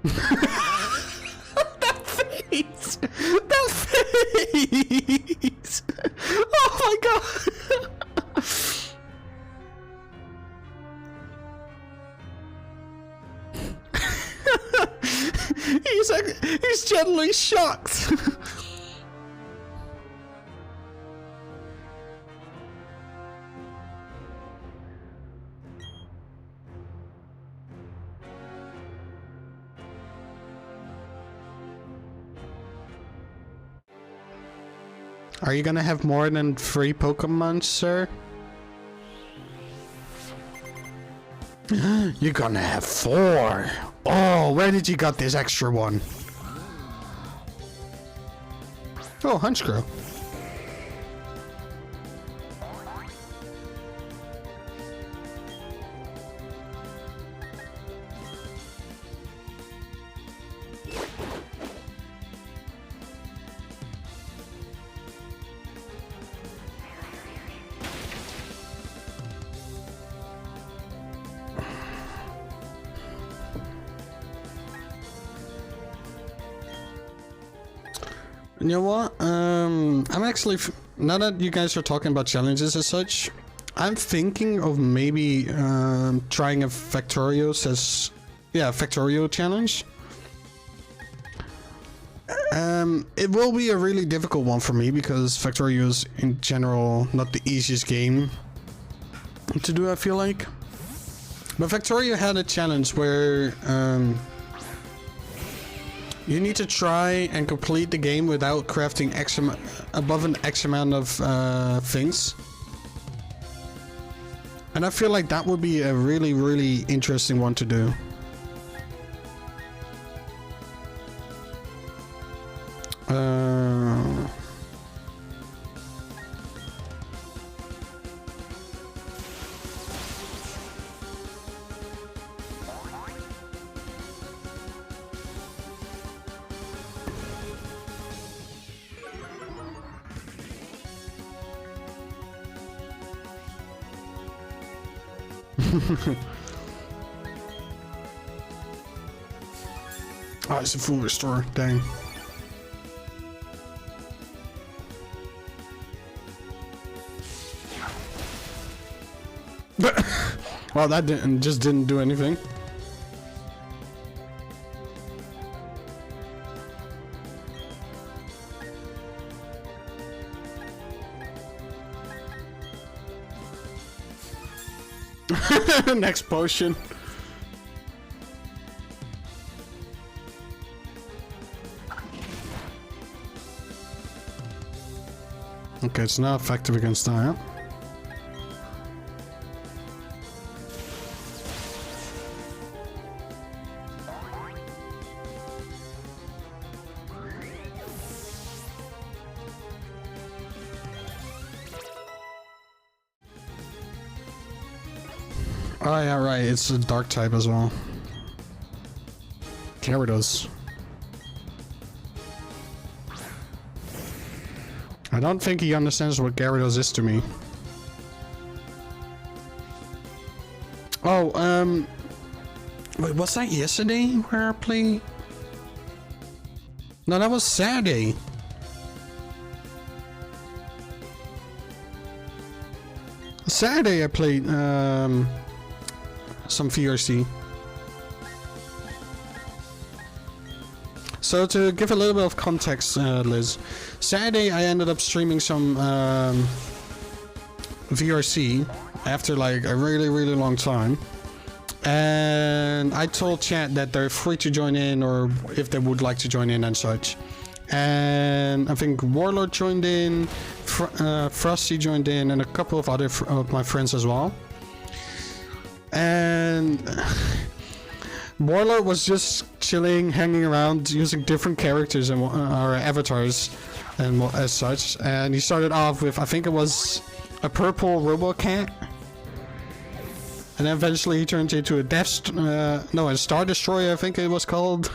That face! That face! Oh my god! He's genuinely shocked. Are you gonna have more than 3 Pokemon, sir? You're gonna have 4. Oh, where did you got this extra one? Oh, Honchkrow. You know what? I'm actually now that you guys are talking about challenges as such, I'm thinking of maybe trying a Factorio Factorio challenge. It will be a really difficult one for me because Factorio is in general not the easiest game to do, I feel like. But Factorio had a challenge where you need to try and complete the game without crafting above an X amount of things. And I feel like that would be a really, really interesting one to do. Oh, it's a full restore. Dang. Well, that just didn't do anything. Next potion. Okay, it's not effective against that. Oh yeah, right, it's a dark type as well. Gyarados. I don't think he understands what Gyarados is to me. Oh, wait, was that yesterday where I played? No, that was Saturday. Saturday I played, some VRC. So to give a little bit of context, Liz, Saturday I ended up streaming some VRC after like a really, really long time. And I told chat that they're free to join in or if they would like to join in and such. And I think Warlord joined in, Frosty joined in, and a couple of other of my friends as well. And Warlord was just chilling, hanging around, using different characters and or avatars and as such. And he started off with, I think it was a purple Robocat. And then eventually he turned into a Star Destroyer, I think it was called.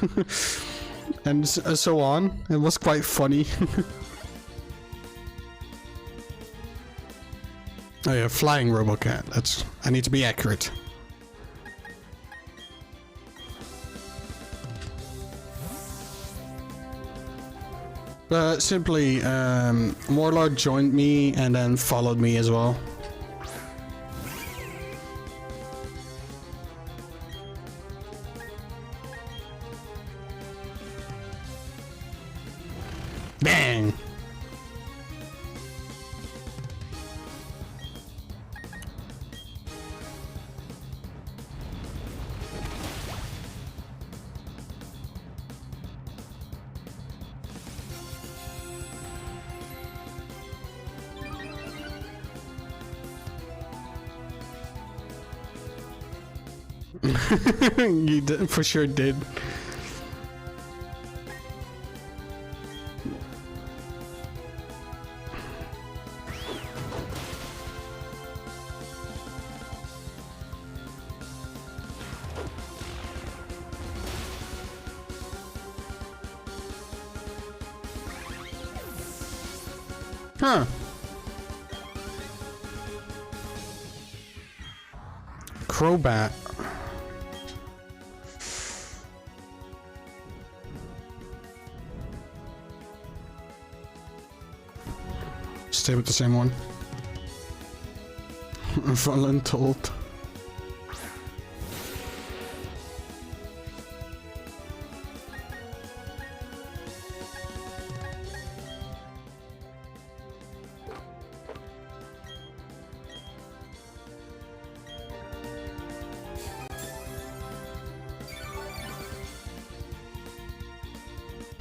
And so on. It was quite funny. Oh yeah, flying Robocat. I need to be accurate. Simply, Warlord joined me and then followed me as well. Bang! You did, for sure did. Huh. Crobat. Stay with the same one. Voluntold.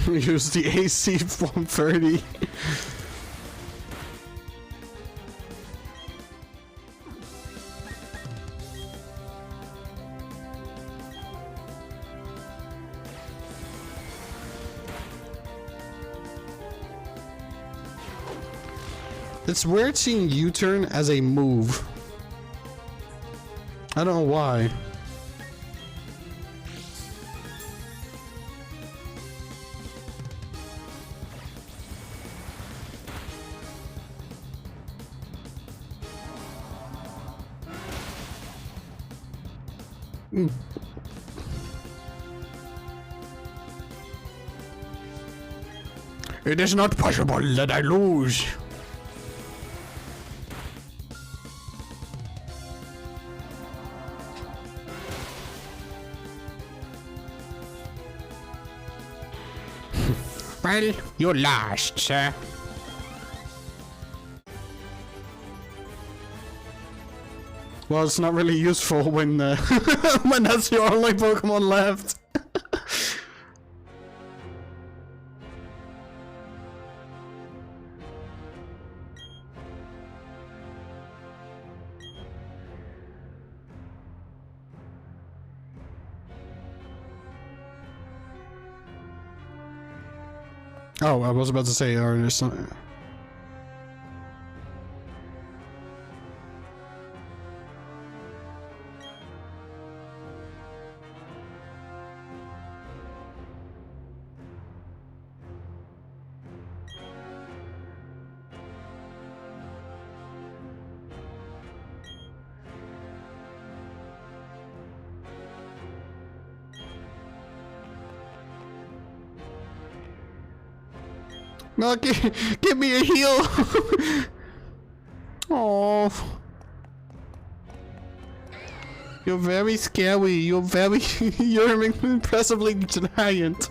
Use the AC 130. It's weird seeing U-turn as a move. I don't know why. It is not possible that I lose. Well, you lost, sir. Well, it's not really useful when when that's your only Pokemon left. Oh, I was about to say, or there's something. No, give me a heal. Oh, you're very scary. You're very, you're impressively giant.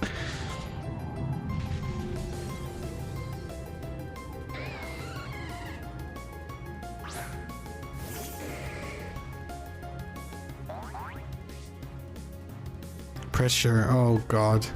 Pressure. Oh God.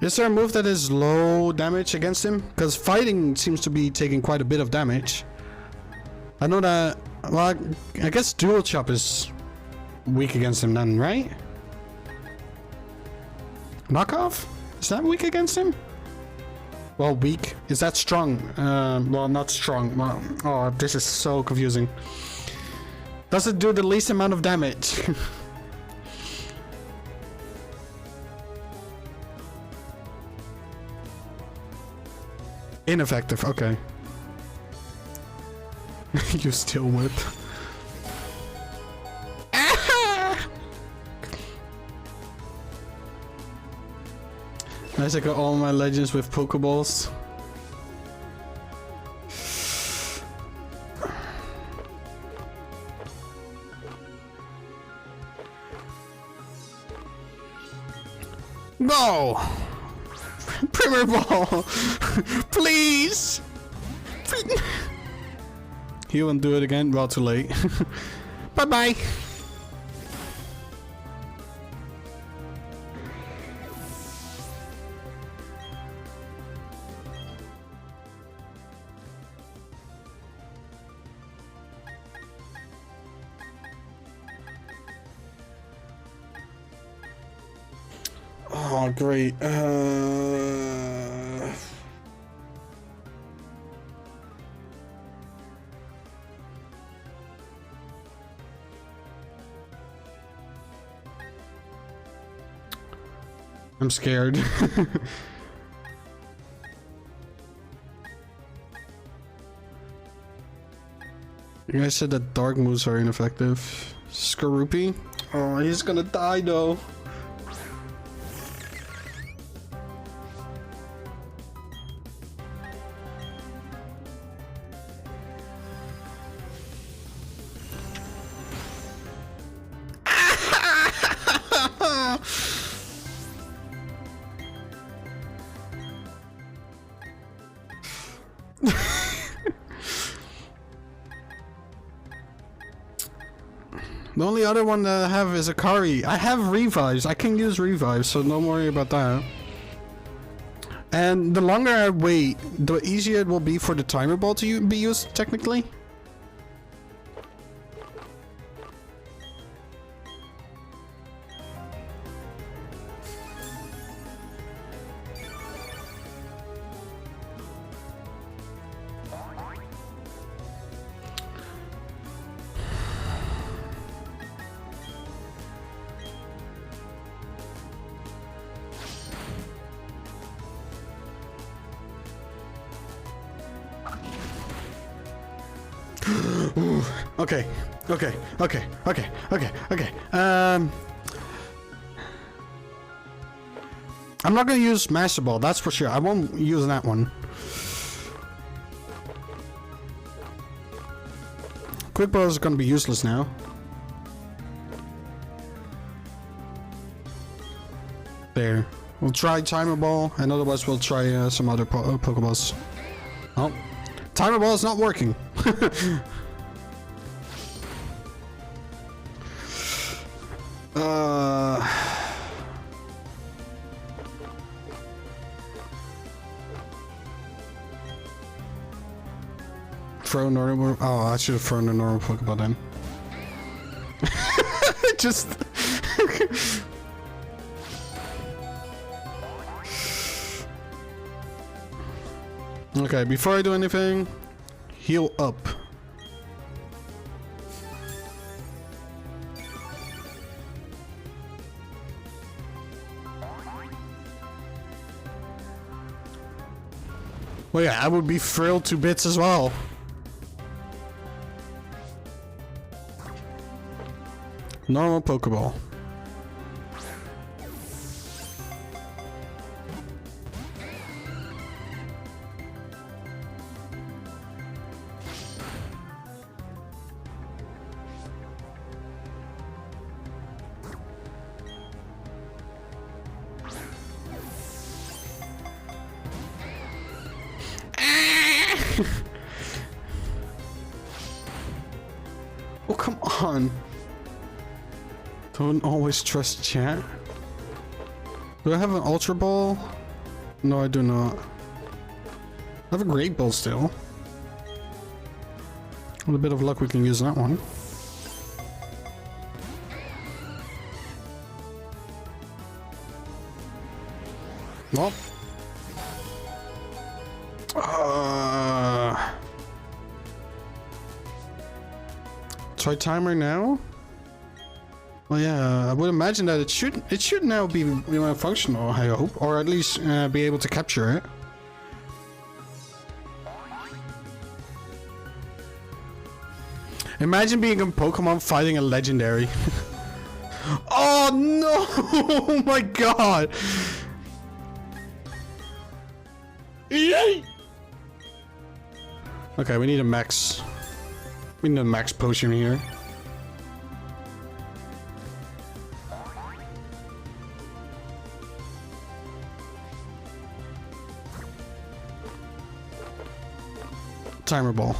Is there a move that is low damage against him? Because fighting seems to be taking quite a bit of damage. I know that... Well, I guess dual chop is weak against him then, right? Knockoff? Is that weak against him? Well, weak. Is that strong? Well, not strong. Well, oh, this is so confusing. Does it do the least amount of damage? Ineffective, okay. You still whip. Nice, I got all my legends with Pokeballs. No! Premier Ball! Please! He won't do it again. Well, too late. Bye-bye! Oh, great. I'm scared. You guys said that dark moves are ineffective. Skorupi? Oh, he's gonna die though. The only other one that I have is Akari. I have revives. I can use revives, so don't worry about that. And the longer I wait, the easier it will be for the timer ball to be used, technically. Okay. I'm not gonna use Master Ball, that's for sure. I won't use that one. Quick Ball is gonna be useless now. There. We'll try Timer Ball, and otherwise we'll try some other Pokeballs. Oh. Timer Ball is not working. Throw normal. Oh, I should have thrown a normal Pokeball then. Just. Okay, before I do anything, heal up. Well, yeah, I would be thrilled to bits as well. Normal Pokeball. Oh, come on. Don't always trust chat. Do I have an Ultra Ball? No, I do not. I have a great ball still. With a bit of luck, we can use that one. Well. Try timer now. Well, yeah, I would imagine that it should now be, you know, functional. I hope, or at least be able to capture it. Imagine being a Pokemon fighting a legendary. Oh no! Oh my god! Yay! Okay, we need a max. We need a max potion here. Timer ball.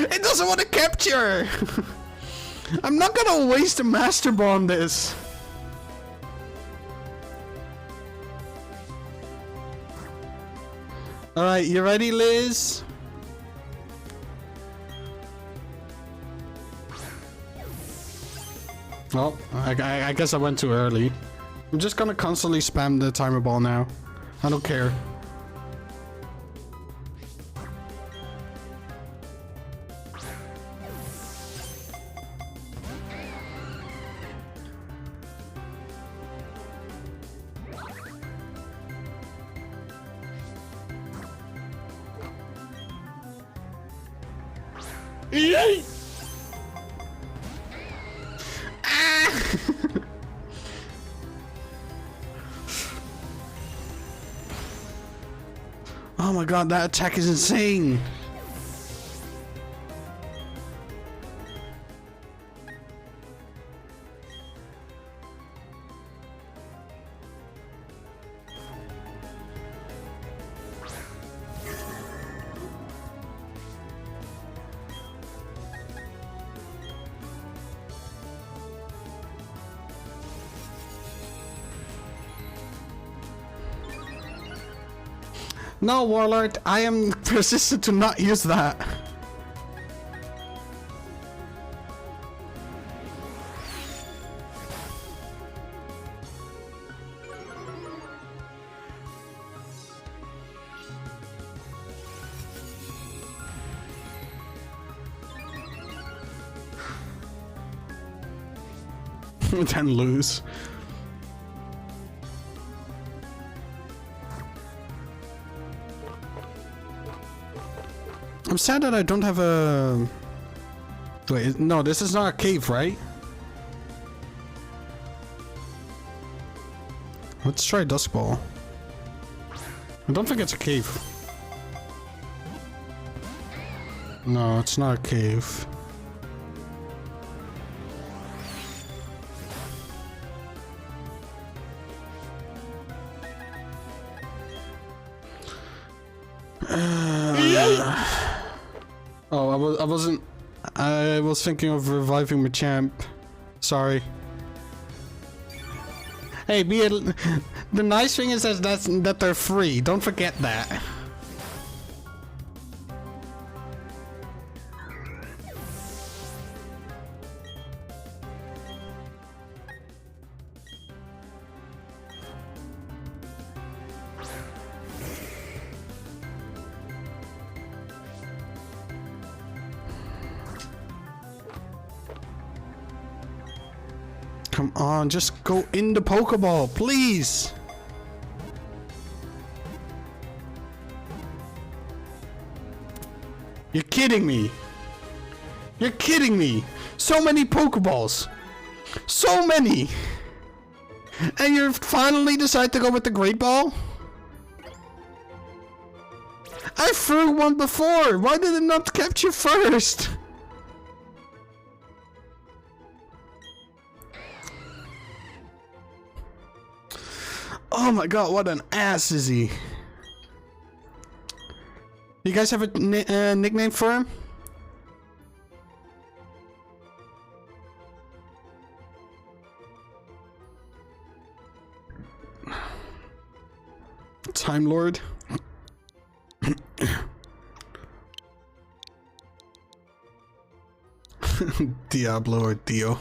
It doesn't want to capture! I'm not gonna waste a Master Ball on this. Alright, you ready, Liz? Well, I guess I went too early. I'm just gonna constantly spam the timer ball now. I don't care. Yay! Ah! Oh my god, that attack is insane! No, Warlord, I am persistent to not use that. Then lose. I'm sad that I don't have a... Wait, no, this is not a cave, right? Let's try Dusk Ball. I don't think it's a cave. No, it's not a cave. Oh, I was thinking of reviving Machamp. Sorry. Hey, the nice thing is that they're free. Don't forget that. Come on, just go in the Pokeball, please! You're kidding me! You're kidding me! So many Pokeballs! So many! And you finally decide to go with the Great Ball? I threw one before! Why did it not capture first? Oh my god, what an ass is he. You guys have a nickname for him? Time Lord. Diablo or Dio.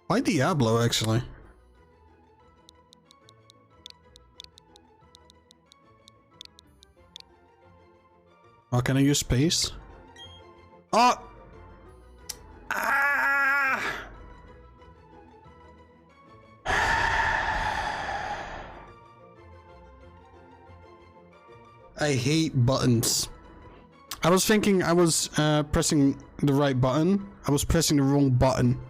Why Diablo, actually? Oh, can I use space? Oh! Ah! I hate buttons. I was thinking I was pressing the right button. I was pressing the wrong button.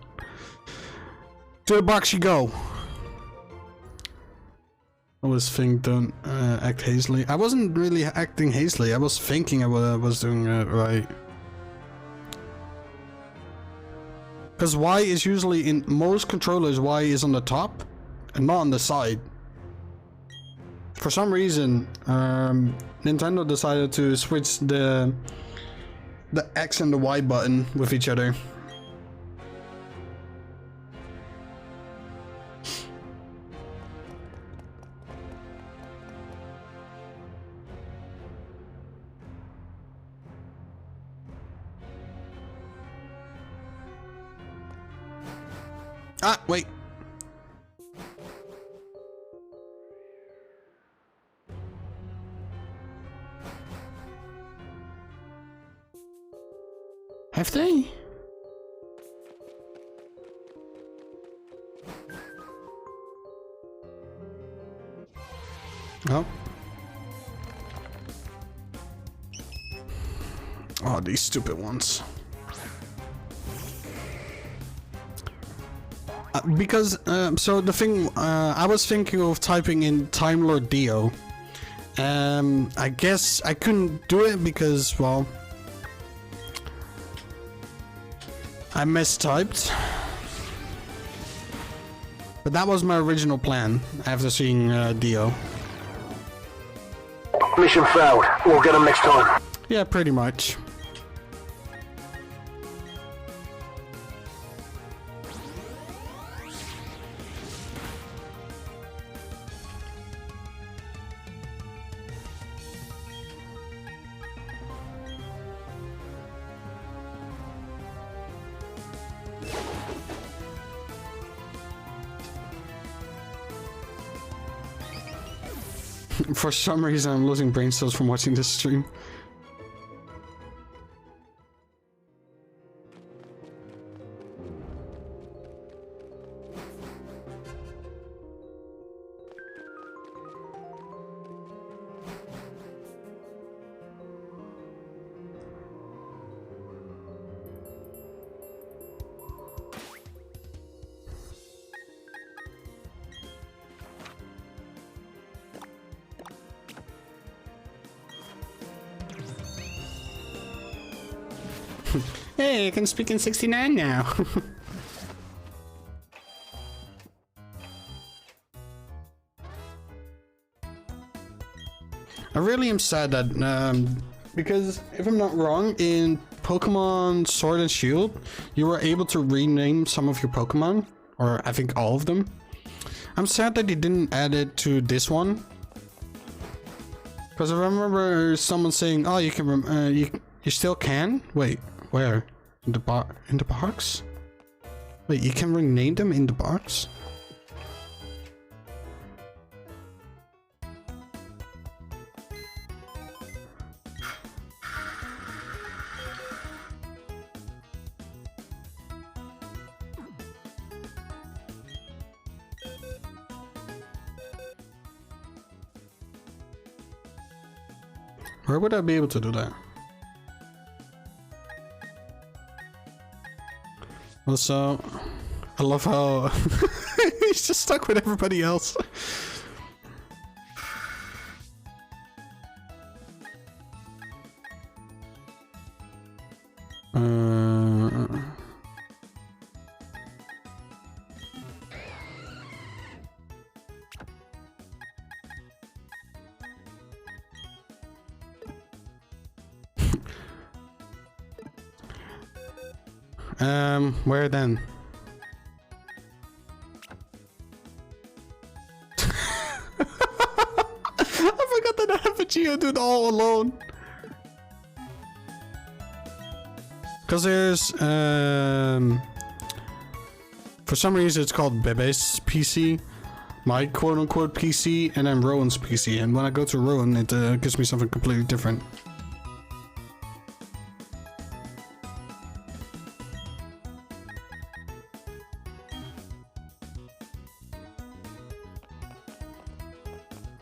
To the box you go. I was thinking, don't act hastily. I wasn't really acting hastily. I was thinking I was doing it right. Because Y is usually in most controllers, Y is on the top and not on the side. For some reason, Nintendo decided to switch the X and the Y button with each other. Ah, wait. Have they? Oh. Oh, these stupid ones. Because, so the thing, I was thinking of typing in Time Lord Dio. I guess I couldn't do it because, well, I mistyped. But that was my original plan after seeing Dio. Mission failed. We'll get him next time. Yeah, pretty much. For some reason, I'm losing brain cells from watching this stream. Hey, I can speak in 69 now. I really am sad that, because if I'm not wrong, in Pokemon Sword and Shield, you were able to rename some of your Pokemon, or I think all of them. I'm sad that they didn't add it to this one. Because I remember someone saying, oh, you can, you still can? Wait, where? In the box? Wait, you can rename them in the box? Where would I be able to do that? Also, I love how he's just stuck with everybody else. Where then? Geodude all alone. Because there's, for some reason it's called Bebe's PC, my quote-unquote PC, and then Rowan's PC. And when I go to Rowan, it gives me something completely different.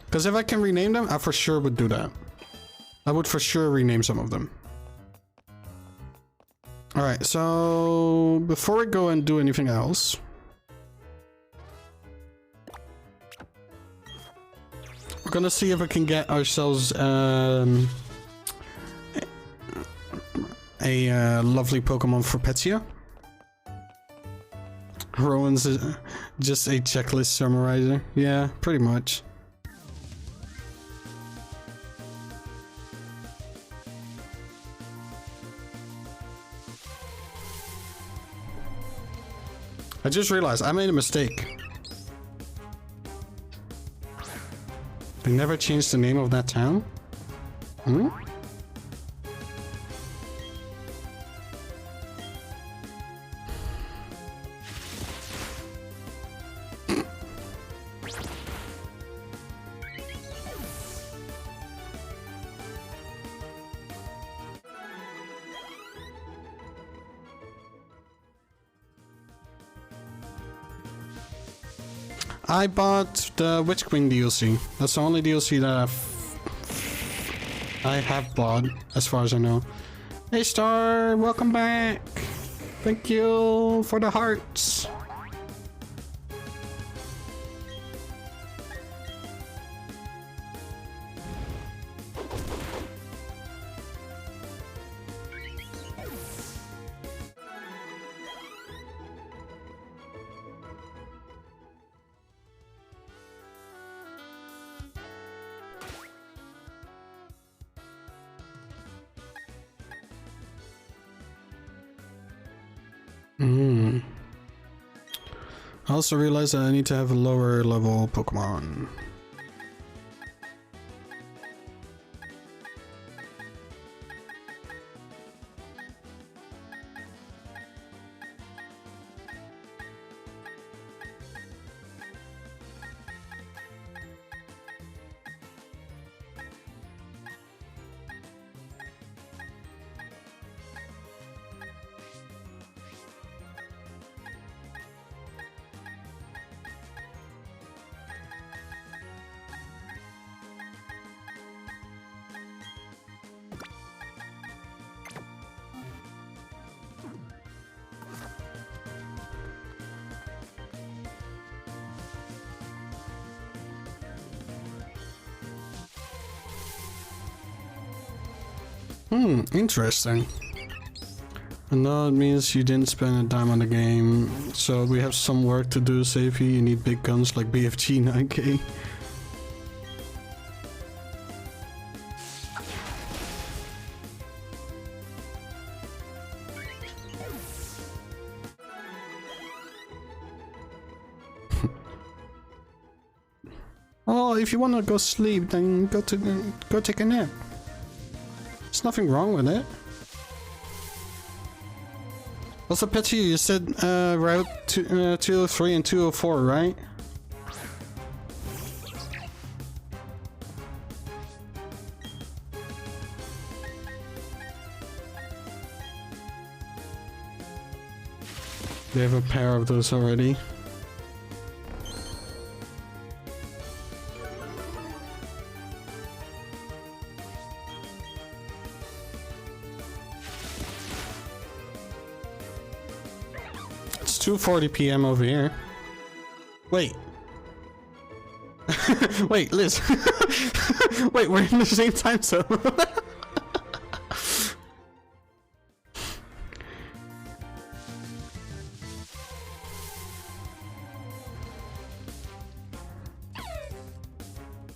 Because if I can rename them, I for sure would do that. I would for sure rename some of them. Alright, so before we go and do anything else, we're gonna see if we can get ourselves a lovely Pokemon for Petsia. Rowan's just a checklist summarizer. Yeah, pretty much. I just realized I made a mistake. They never changed the name of that town? Hmm? I bought the Witch Queen DLC. That's the only DLC that I have bought, as far as I know. Hey Star, welcome back. Thank you for the hearts. I also realized that I need to have a lower level Pokemon. Interesting. And that means you didn't spend a dime on the game, so we have some work to do, Safey. You need big guns like BFG 9K. Oh, if you wanna go sleep, then go take a nap. There's nothing wrong with it. Also, Petty, you said route 203 and 204, right? They have a pair of those already. It's 2:40 PM over here. Wait. Wait, Liz. Wait, we're in the same time zone.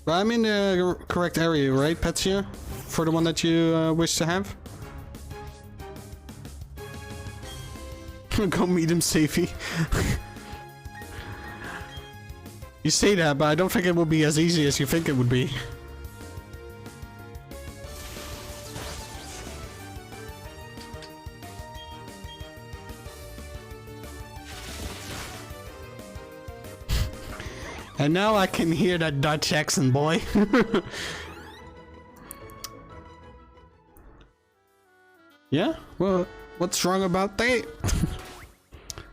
But I'm in the correct area, right, Petsia? For the one that you wish to have? Go meet him, Safey. You say that, but I don't think it will be as easy as you think it would be. And now I can hear that Dutch accent, boy. Yeah? Well, what's wrong about that?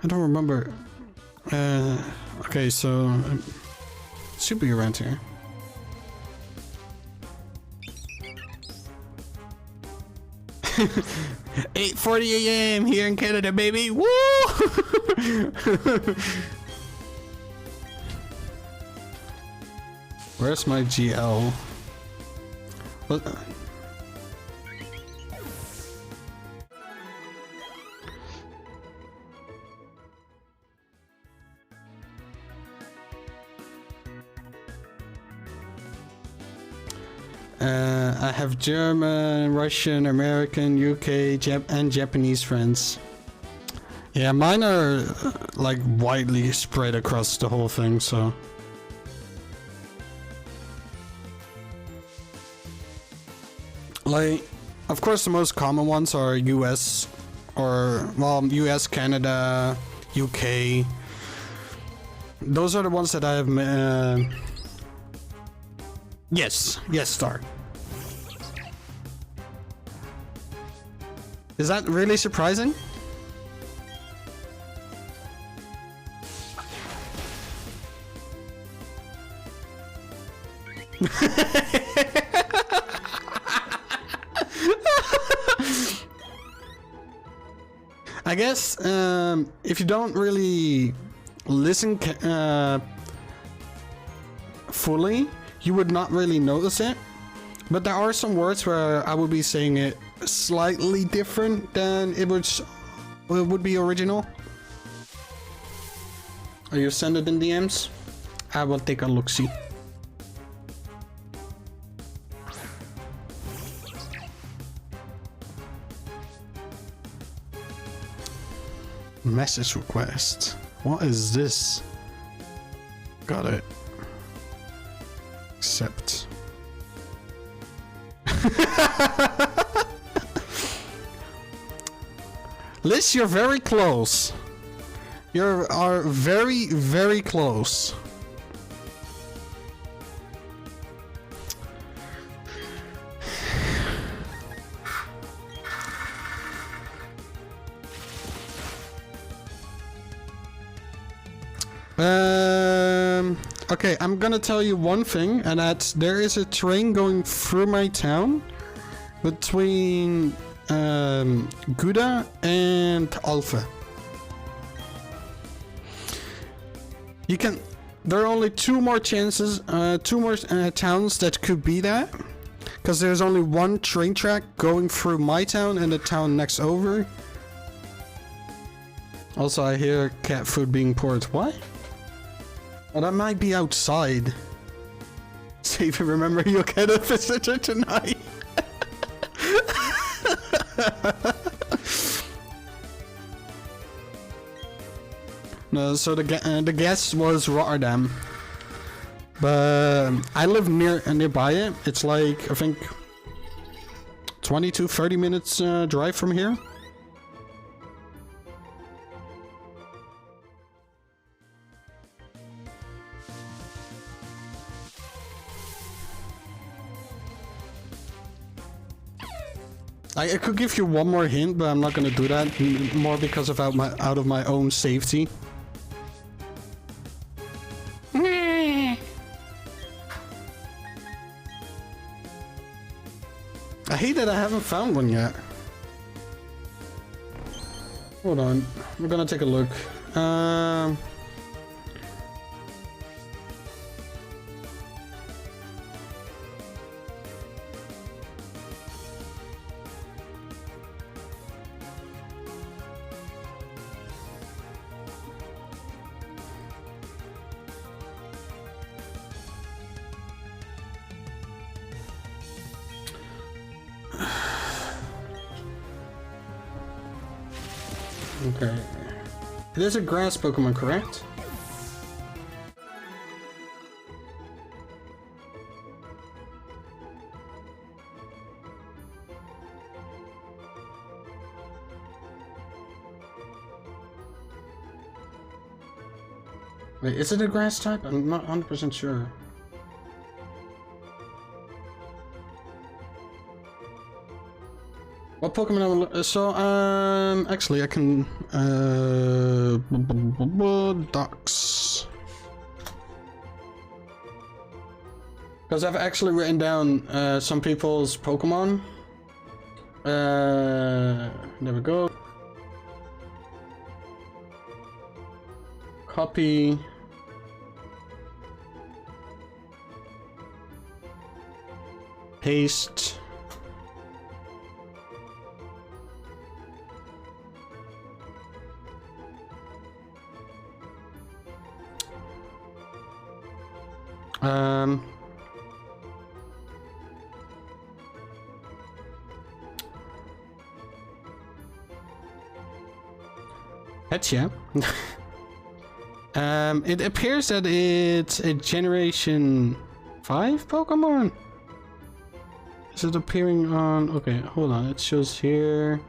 I don't remember. Okay, so... should be around here. $8:40 a.m. here in Canada, baby. Woo! Where's my GL? What? I have German, Russian, American, UK, and Japanese friends. Yeah, mine are like widely spread across the whole thing, so. Like, of course, the most common ones are US, or, well, US, Canada, UK. Those are the ones that I have. Yes, Star. Is that really surprising? I guess if you don't really listen fully, you would not really notice it. But there are some words where I would be saying it slightly different than it would be original. Are you send it in DMs? I will take a look-see. Message request. What is this? Got it. Accept. Liz, you're very close. You are very, very close. Okay, I'm gonna tell you one thing, and that's there is a train going through my town between Gouda and Alphen. You can. There are only two more chances, two more towns that could be that, because there's only one train track going through my town and the town next over. Also, I hear cat food being poured. What? Well, that might be outside. Save and remember, you'll get a visitor tonight. No, so the guess was Rotterdam, but I live nearby it. It's like I think 20 to 30 minutes drive from here. I could give you one more hint, but I'm not gonna do that. More because of out of my own safety. I hate that I haven't found one yet. Hold on, we're gonna take a look. Okay. It is a grass Pokemon, correct? Wait, is it a grass type? I'm not 100% sure. What Pokemon? So, actually, I can. Docs. Because I've actually written down some people's Pokemon. There we go. Copy. Paste. Petya. It appears that it's a Generation 5 Pokemon. Is it appearing on... Okay, hold on. It shows here.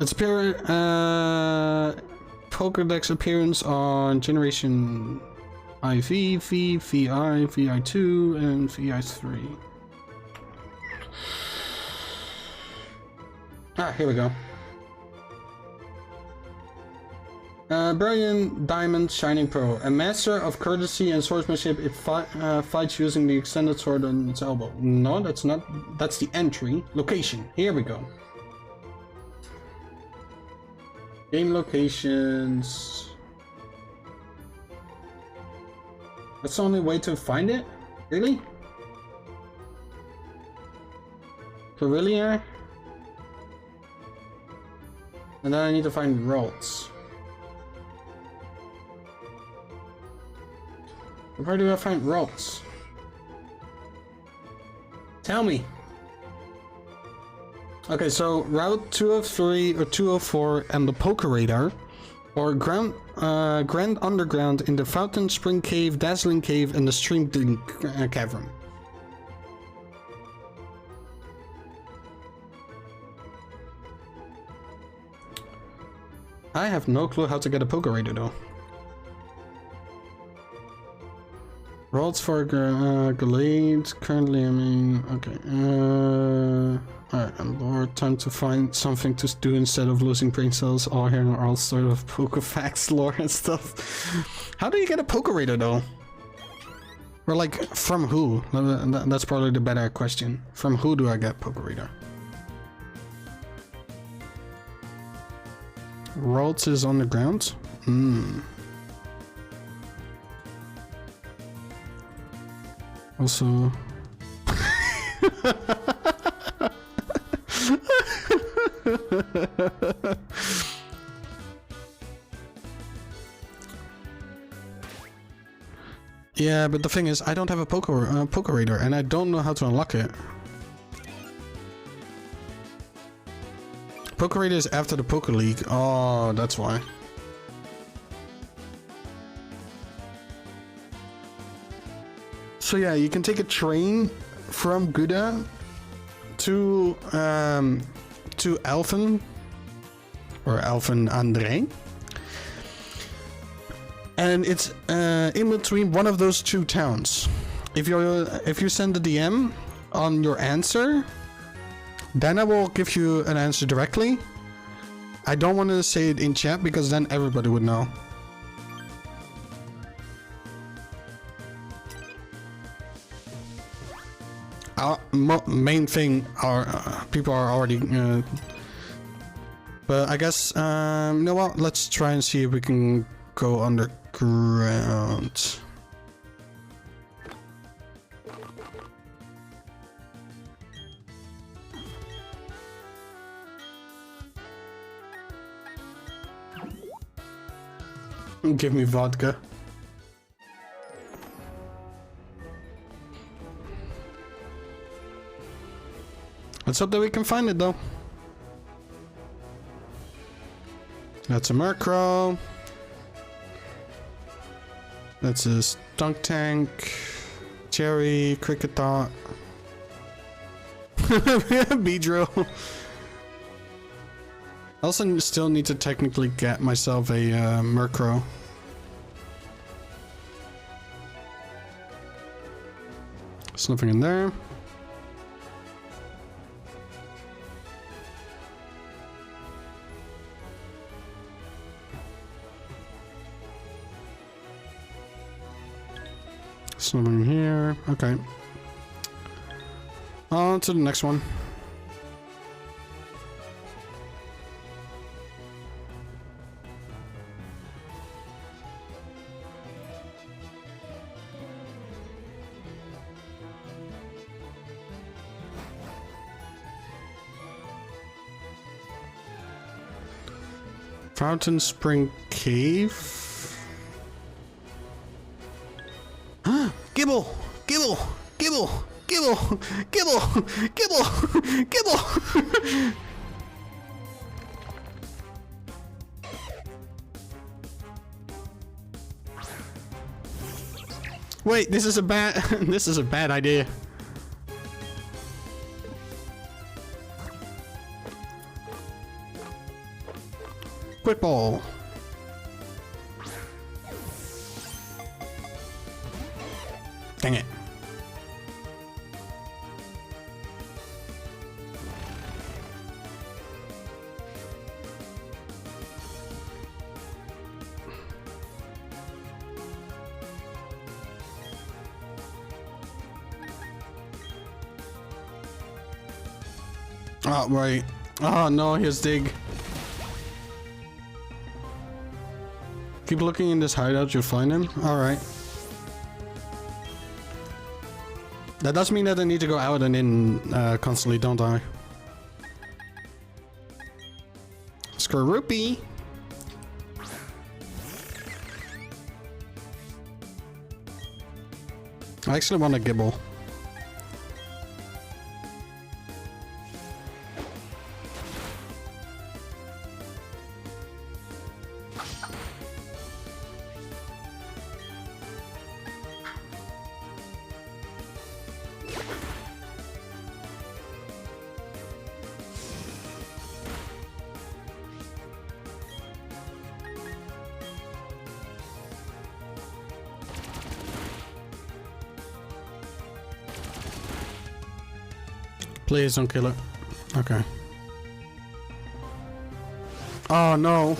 It's appearing... Pokedex appearance on Generation IV, V, VI, VI2, and VI3. Ah, here we go. Brilliant Diamond Shining Pearl. A master of courtesy and swordsmanship, it fights using the extended sword on its elbow. No, that's not. That's the entry. Location. Here we go. Game locations. That's the only way to find it? Really? Carillier? And then I need to find Ralts. Where do I find Ralts? Tell me. Okay, so Route 203 or 204 and the Pokeradar, or Grand Underground in the Fountain Spring Cave, Dazzling Cave, and the Stream Cavern. I have no clue how to get a Pokeradar though. Rolls for Glade, currently, I mean, okay. Alright, and Lord, time to find something to do instead of losing brain cells, all here and all sort of Pokefax lore and stuff. How do you get a Pokeradar though? Or like, from who? That's probably the better question. From who do I get Pokeradar? Ralts is on the ground? Also... Yeah, but the thing is, I don't have a Pokeradar, and I don't know how to unlock it. Pokeradar is after the Poke League. Oh, that's why. So yeah, you can take a train from Gouda to Alphen or Alphen André, and it's in between one of those two towns. If you send a DM on your answer, then I will give you an answer directly. I don't want to say it in chat because then everybody would know. Our main thing are people are already but I guess you know what, let's try and see if we can go underground. Give me vodka. Let's hope that we can find it though. That's a Murkrow. That's a Stunk Tank. Cherry, Kricketot. Beedrill. I also still need to technically get myself a Murkrow. There's nothing in there. Something here. Okay. On to the next one. Fountain Spring Cave. Gibble! Gibble! Gibble! Gibble! Gibble! Gibble! Gibble! Wait, this is a bad this is a bad idea. Quick ball. Dang it. Oh, right. Oh no, here's Dig. Keep looking in this hideout, you'll find him. Alright. That does mean that I need to go out and in constantly, don't I? Skorupi! I actually want a Gibble. Please don't kill it. Okay. Oh no.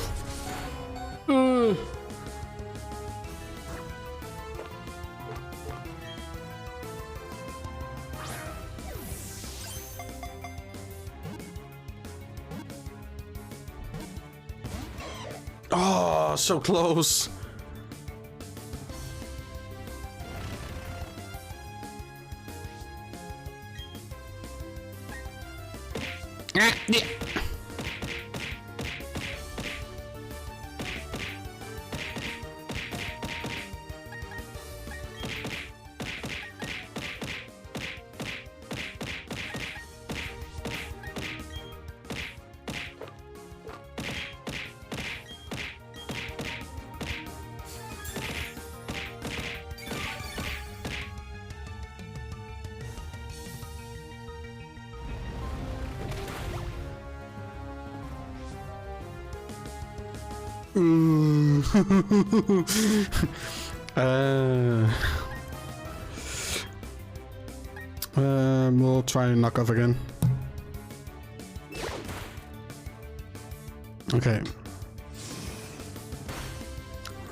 Oh, so close. Yeah. We'll try and knock off again. Okay.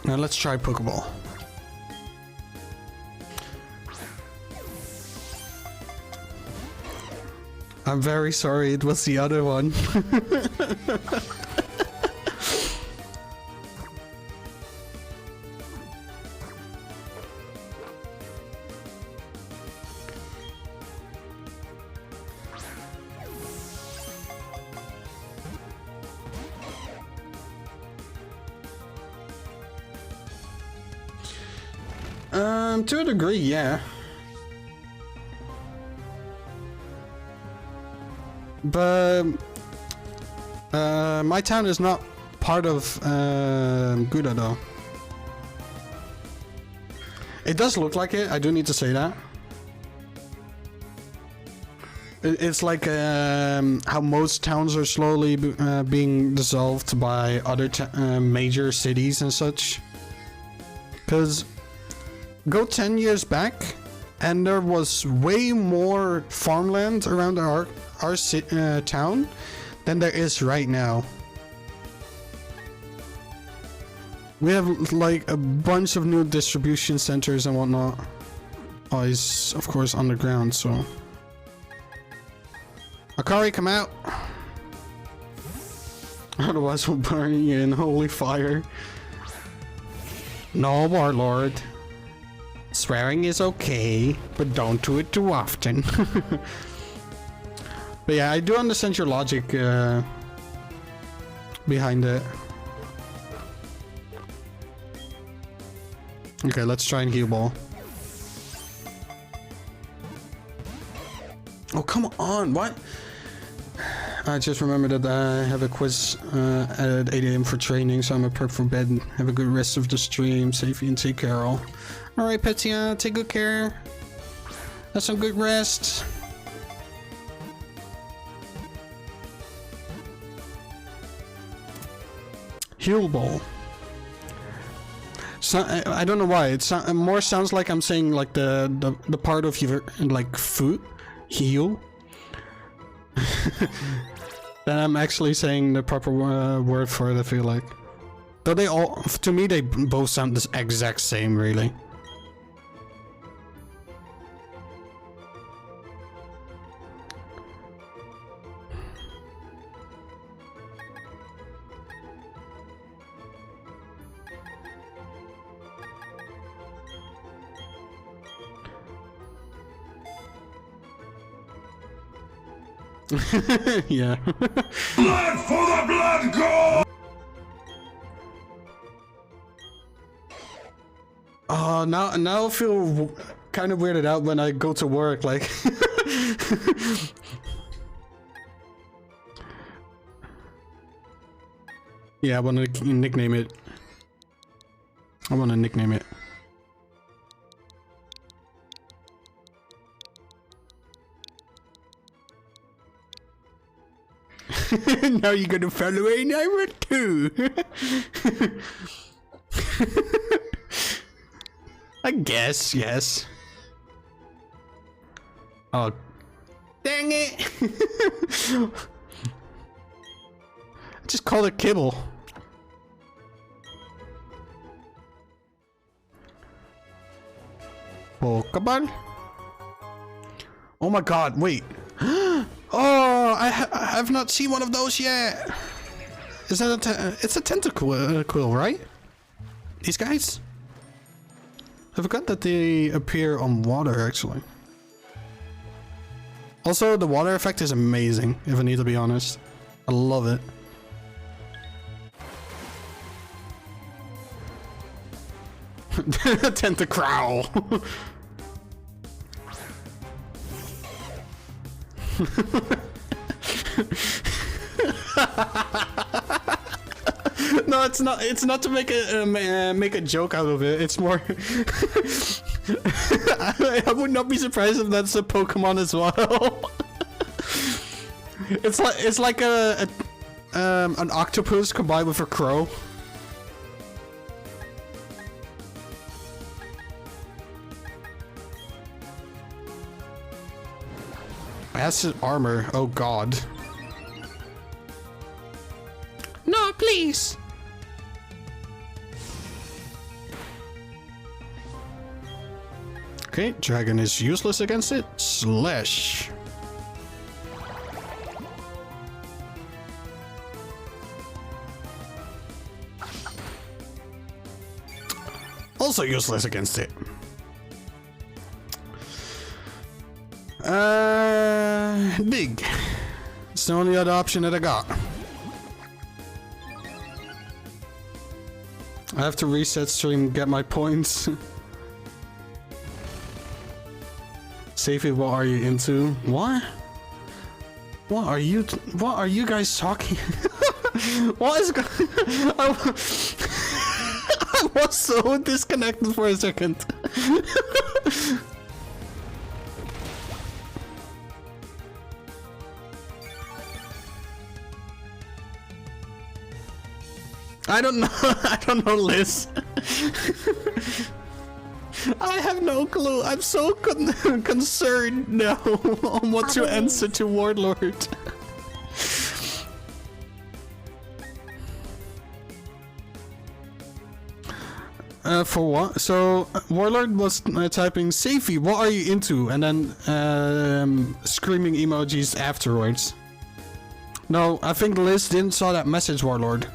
Now let's try Pokeball. I'm very sorry, it was the other one. To a degree, yeah. But my town is not part of Gouda though. It does look like it, I do need to say that. It's like how most towns are slowly being dissolved by other major cities and such. Because go 10 years back, and there was way more farmland around our town than there is right now. We have like a bunch of new distribution centers and whatnot. Oh, he's of course underground, so. Akari, come out! Otherwise we'll burn you in holy fire. No, Warlord. Swearing is okay, but don't do it too often. But yeah, I do understand your logic behind it. Okay, let's try and heal ball. Oh, come on, what? I just remembered that I have a quiz at 8 AM for training, so I'm a prep for bed. Have a good rest of the stream. Safety and take care all. Alright, Petia, take good care. Have some good rest. Heal ball. So, I don't know why. It more sounds like I'm saying like the part of your like foot heal. Then I'm actually saying the proper word for it. I feel like, though they all, to me, they both sound the exact same, really. Yeah. Blood for the blood god! Oh, now I feel kind of weirded out when I go to work, like. Yeah, I want to nickname it. I want to nickname it. Now you're gonna follow it, and I will too. I guess, yes. Oh, dang it! Just call it kibble. Pokeball? Oh my god, wait. Oh, I have not seen one of those yet. Is that it's a tentacle, right? These guys? I forgot that they appear on water, actually. Also, the water effect is amazing, if I need to be honest. I love it. Tentacrowl. No, it's not. It's not to make a joke out of it. It's more. I would not be surprised if that's a Pokemon as well. It's like an octopus combined with a crow. Acid armor. Oh god. No, please. Okay, dragon is useless against it. Slash. Also useless against it. Dig. It's the only other option that I got. I have to reset stream, get my points. Safety, what are you into? What? What are you guys talking? What is I was so disconnected for a second. I don't know. I don't know, Liz. I have no clue. I'm so concerned now on what to answer to Warlord. For what? So Warlord was typing Safey, what are you into? And then screaming emojis afterwards. No, I think Liz didn't saw that message, Warlord.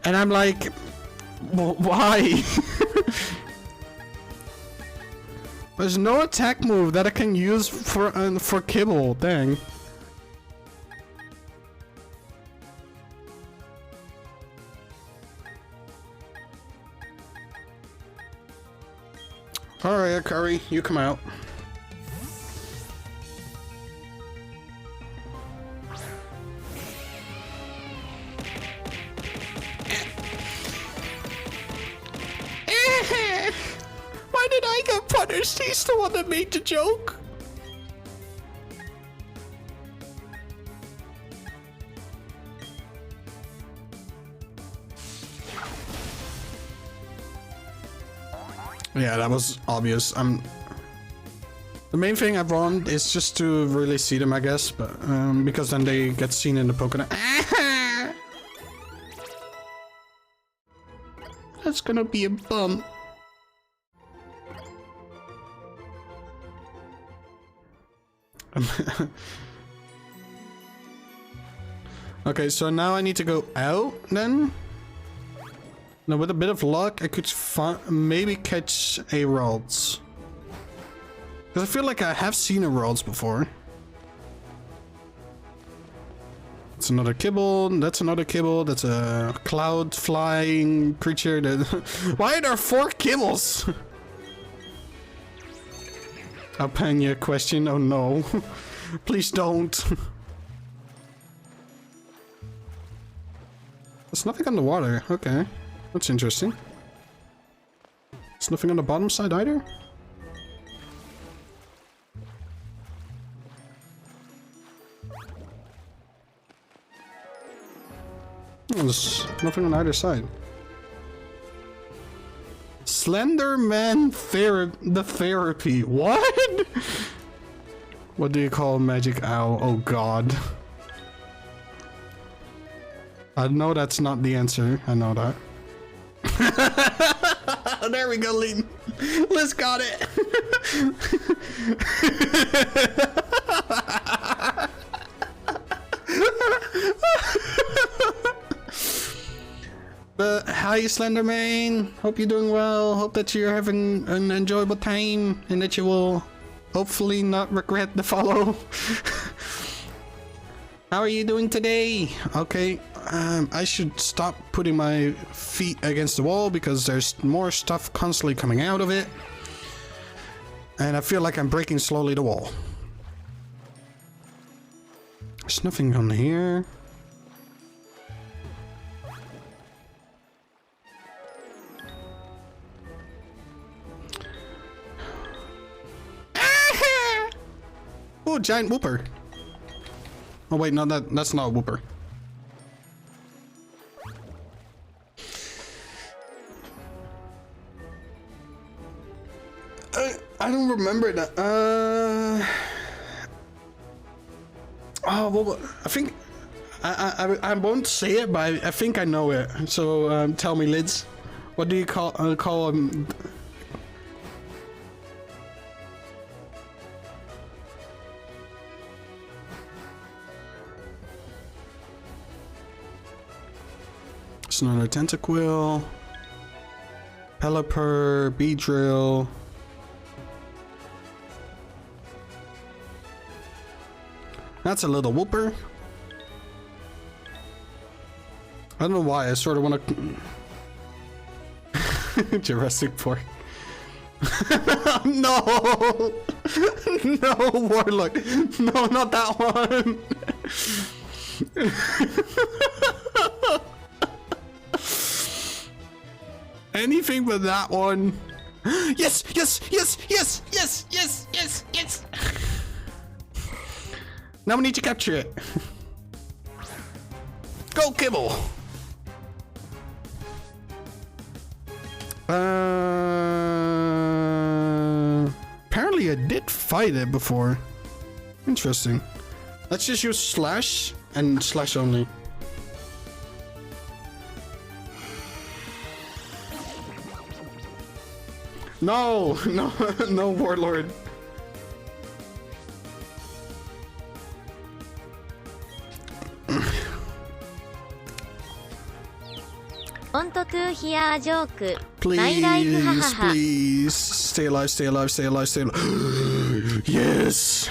And I'm like, why? There's no attack move that I can use for kibble. Dang. Alright, Curry, you come out. Why did I get punished? He's the one that made the joke. Yeah, that was obvious. The main thing I want is just to really see them, I guess, but because then they get seen in the Pokemon. That's gonna be a bump. Okay, so now I need to go out then. Now with a bit of luck, I could maybe catch a Ralts. Because I feel like I have seen a Ralts before. That's another kibble, that's another kibble, that's a cloud flying creature that... Why are there 4 kibbles? Alpania question, oh no. Please don't. There's nothing on the water, okay. That's interesting. There's nothing on the bottom side either? Oh, there's nothing on either side. Slenderman the therapy. What? What do you call magic owl? Oh god. I know that's not the answer. I know that. There we go, Lee. Liz got it. But hi, Slenderman. Hope you're doing well. Hope that you're having an enjoyable time and that you will hopefully not regret the follow. How are you doing today? Okay, I should stop putting my feet against the wall because there's more stuff constantly coming out of it. And I feel like I'm breaking slowly the wall. There's nothing on here. Oh, giant whooper. Oh wait, no, that's not a whooper. I don't remember that. Oh, well, I think I won't say it, but I think I know it. So tell me, Lids, what do you call him? It's another Tentaquill, Pelipper, Beedrill. That's a little whooper. I don't know why, I sort of want to... Jurassic Park. No! No, Warlock. No, not that one. Anything but that one. Yes, yes, yes, yes, yes, yes, yes, yes. Now we need to capture it. go, Kibble! Apparently I did fight it before. Interesting. Let's just use slash and slash only. No, no, no, Warlord. Want to hear a joke? My life, Please, hahaha. please. Stay alive, stay alive, stay alive, stay alive. Yes!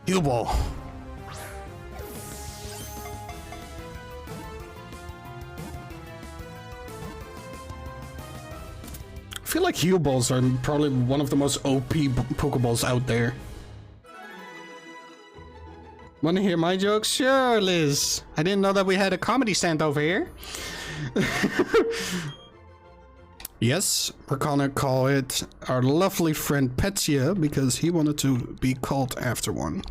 Heal ball. I feel like heal balls are probably one of the most OP Pokeballs out there. Wanna hear my jokes? Sure, Liz. I didn't know that we had a comedy stand over here. Yes, we're gonna call it our lovely friend Petsia because he wanted to be called after one.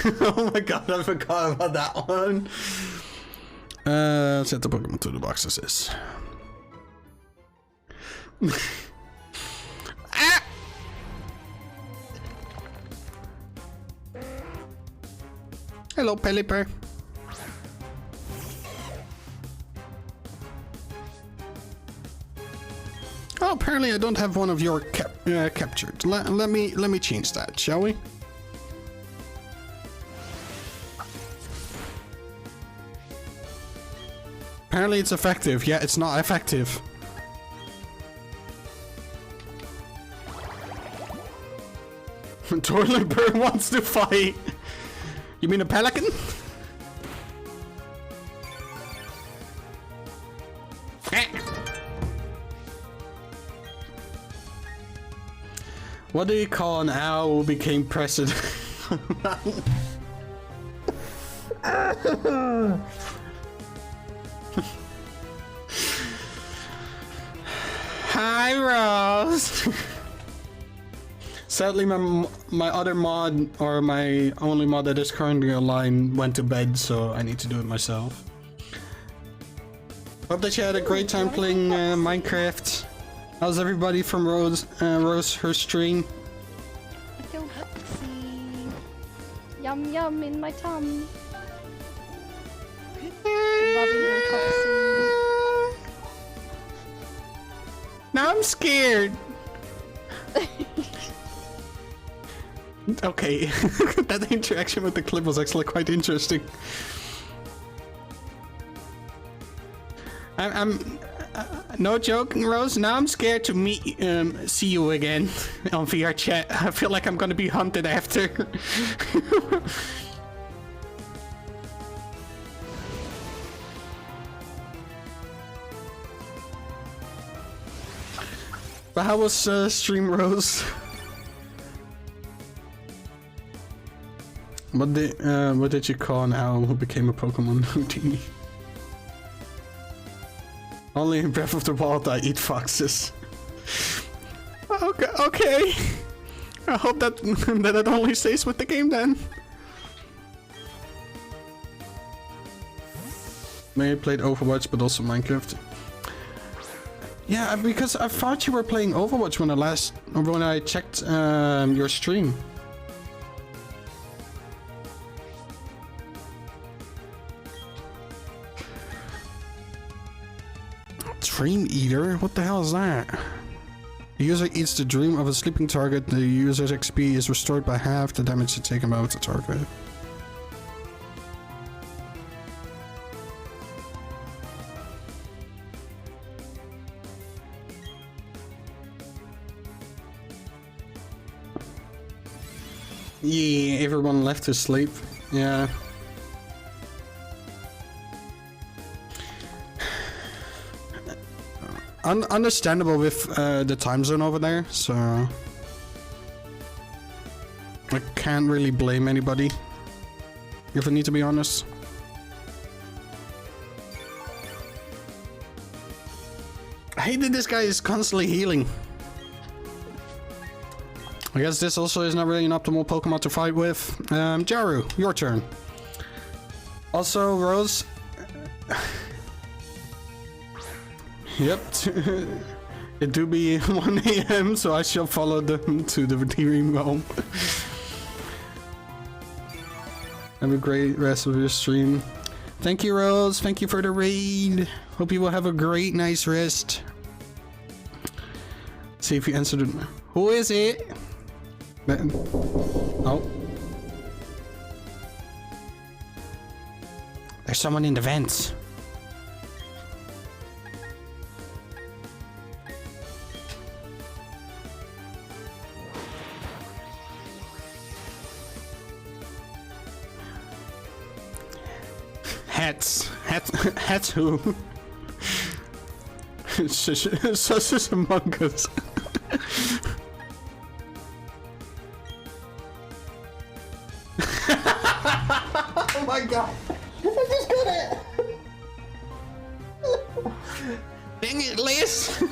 Oh my god, I forgot about that one. Set the Pokemon to the boxes. Ah! Hello, Pelipper. Oh, apparently I don't have one of your captured. Let me change that, shall we? Apparently it's effective. Yeah, it's not effective. Toilet Bird wants to fight. You mean a pelican? What do you call an owl who became president? Hi, Rose. Sadly, my other mod, or my only mod that is currently online, went to bed, so I need to do it myself. Hope that you had a great time playing Minecraft. How's everybody from Rose, her stream? I feel foxy. Yum yum in my tum. Loving you, foxy. Now I'm scared. Okay, that interaction with the clip was actually quite interesting. I'm no joke, Rose. Now I'm scared to see you again on VR chat. I feel like I'm gonna be hunted after. But how was stream, Rose? What did you call an owl who became a Pokemon Houdini? Only in Breath of the Wild I eat foxes. Okay. I hope that that only stays with the game then. Maybe played Overwatch, but also Minecraft. Yeah, because I thought you were playing Overwatch when I checked your stream. Dream Eater? What the hell is that? The user eats the dream of a sleeping target. The user's XP is restored by half the damage taken by the target. Yeah, everyone left to sleep. Yeah. understandable with the time zone over there, so I can't really blame anybody, if I need to be honest. I hate that this guy is constantly healing. I guess this also is not really an optimal Pokemon to fight with. Jaru, your turn. Also, Rose. Yep. It do be 1 AM, so I shall follow them to the dream home. Have a great rest of your stream. Thank you, Rose. Thank you for the raid. Hope you will have a great, nice rest. See if you answered it. Who is it? Oh. There's someone in the vents. Hats who? Such Among Us. Oh my god! I just got it! Dang it, Liz!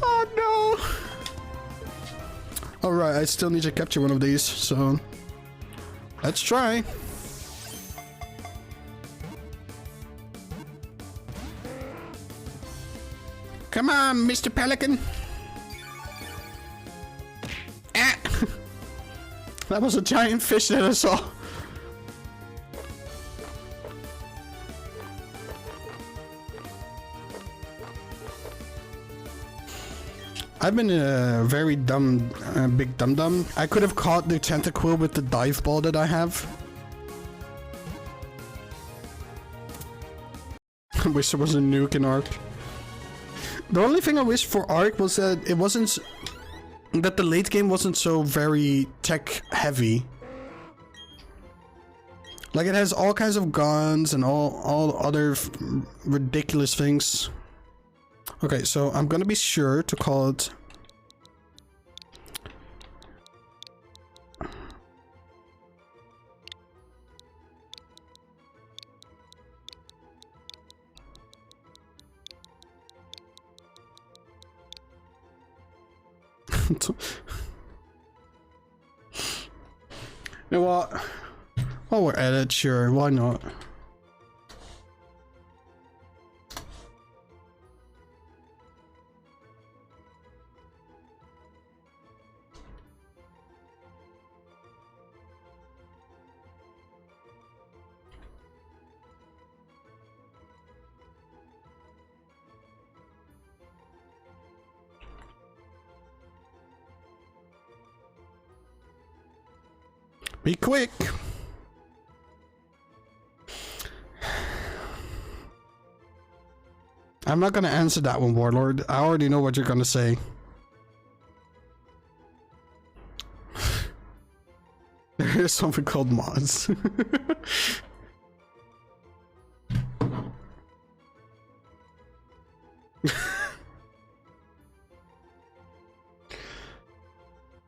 Oh no! Alright, I still need to capture one of these, so let's try. Come on, Mr. Pelican. Ah. That was a giant fish that I saw. I've been a very dumb, big dum-dum. I could have caught the Tentacool with the dive ball that I have. I wish there was a nuke in Arc. The only thing I wish for Arc was that it wasn't... that the late game wasn't so very tech heavy. Like it has all kinds of guns and all other ridiculous things. Okay, so I'm gonna be sure to call it... You know what? While we're at it, sure, why not? Be quick! I'm not gonna answer that one, Warlord. I already know what you're gonna say. There is something called mods.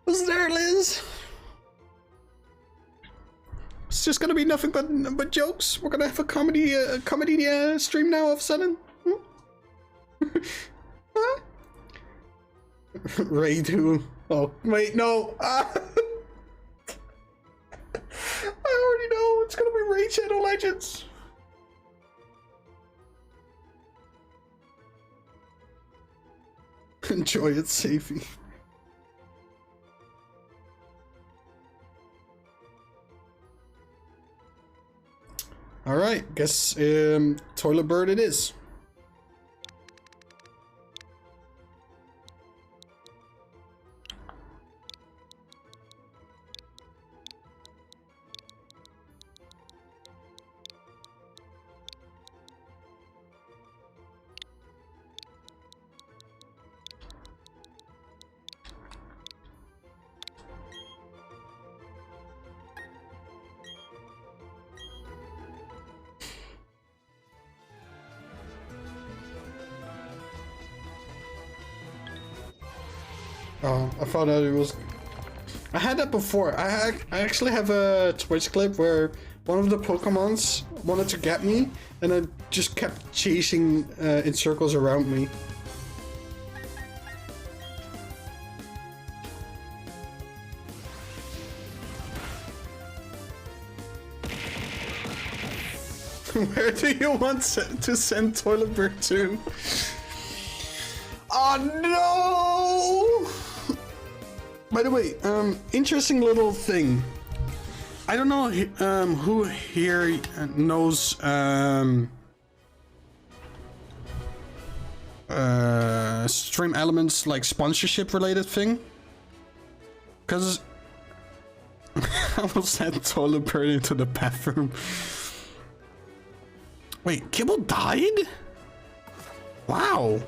What's there, Liz? It's just gonna be nothing but jokes. We're gonna have a comedy stream now all of a sudden. Huh? Raid who? Oh wait, no. I already know it's gonna be Raid Shadow Legends. Enjoy it, Safety. Alright, guess Toilet Bird it is. Oh, I thought that it was... I had that before. I actually have a Twitch clip where one of the Pokemons wanted to get me, and it just kept chasing in circles around me. Where do you want to send Toilet Bird to? Oh no! By the way, interesting little thing. I don't know who here knows Stream Elements like sponsorship related thing. Cause I will send Toilet Bird into the bathroom. Wait, Kibble died? Wow.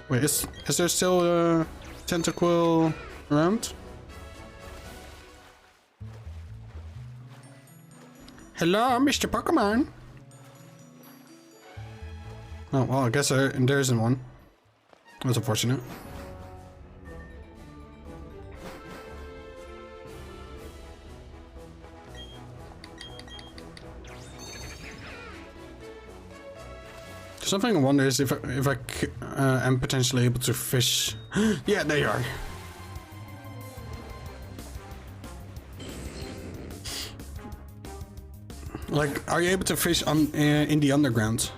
Wait, is there still a Tentaquill around? Hello, Mr. Pokemon. Oh, well, I guess there isn't one. That's unfortunate. Something I wonder is if I am potentially able to fish. Yeah, there you are. Like, are you able to fish on in the underground?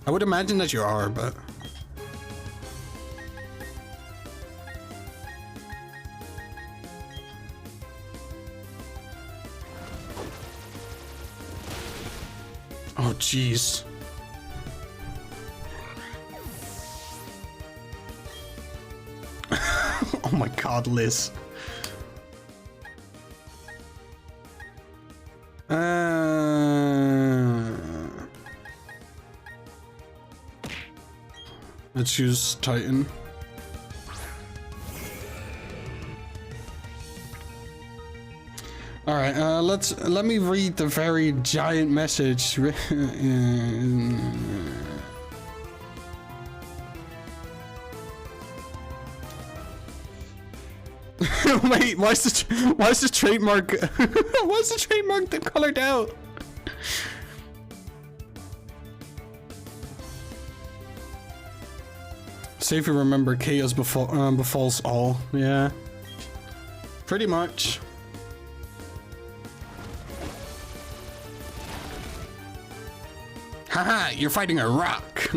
I would imagine that you are, but. Oh, jeez. Oh my god, Liz. Let's use Titan. All right, let me read the very giant message. Wait, why is the trademark why is the trademark colored out? Say if you remember, chaos befalls all. Yeah, pretty much. Haha, you're fighting a rock.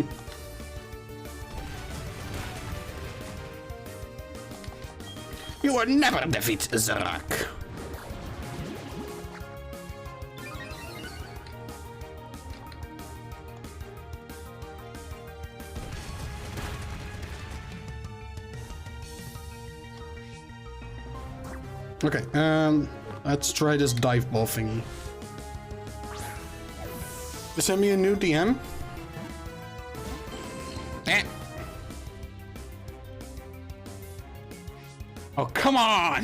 You will never defeat the rock. Okay, let's try this dive ball thingy. You send me a new DM? Eh. Oh, come on!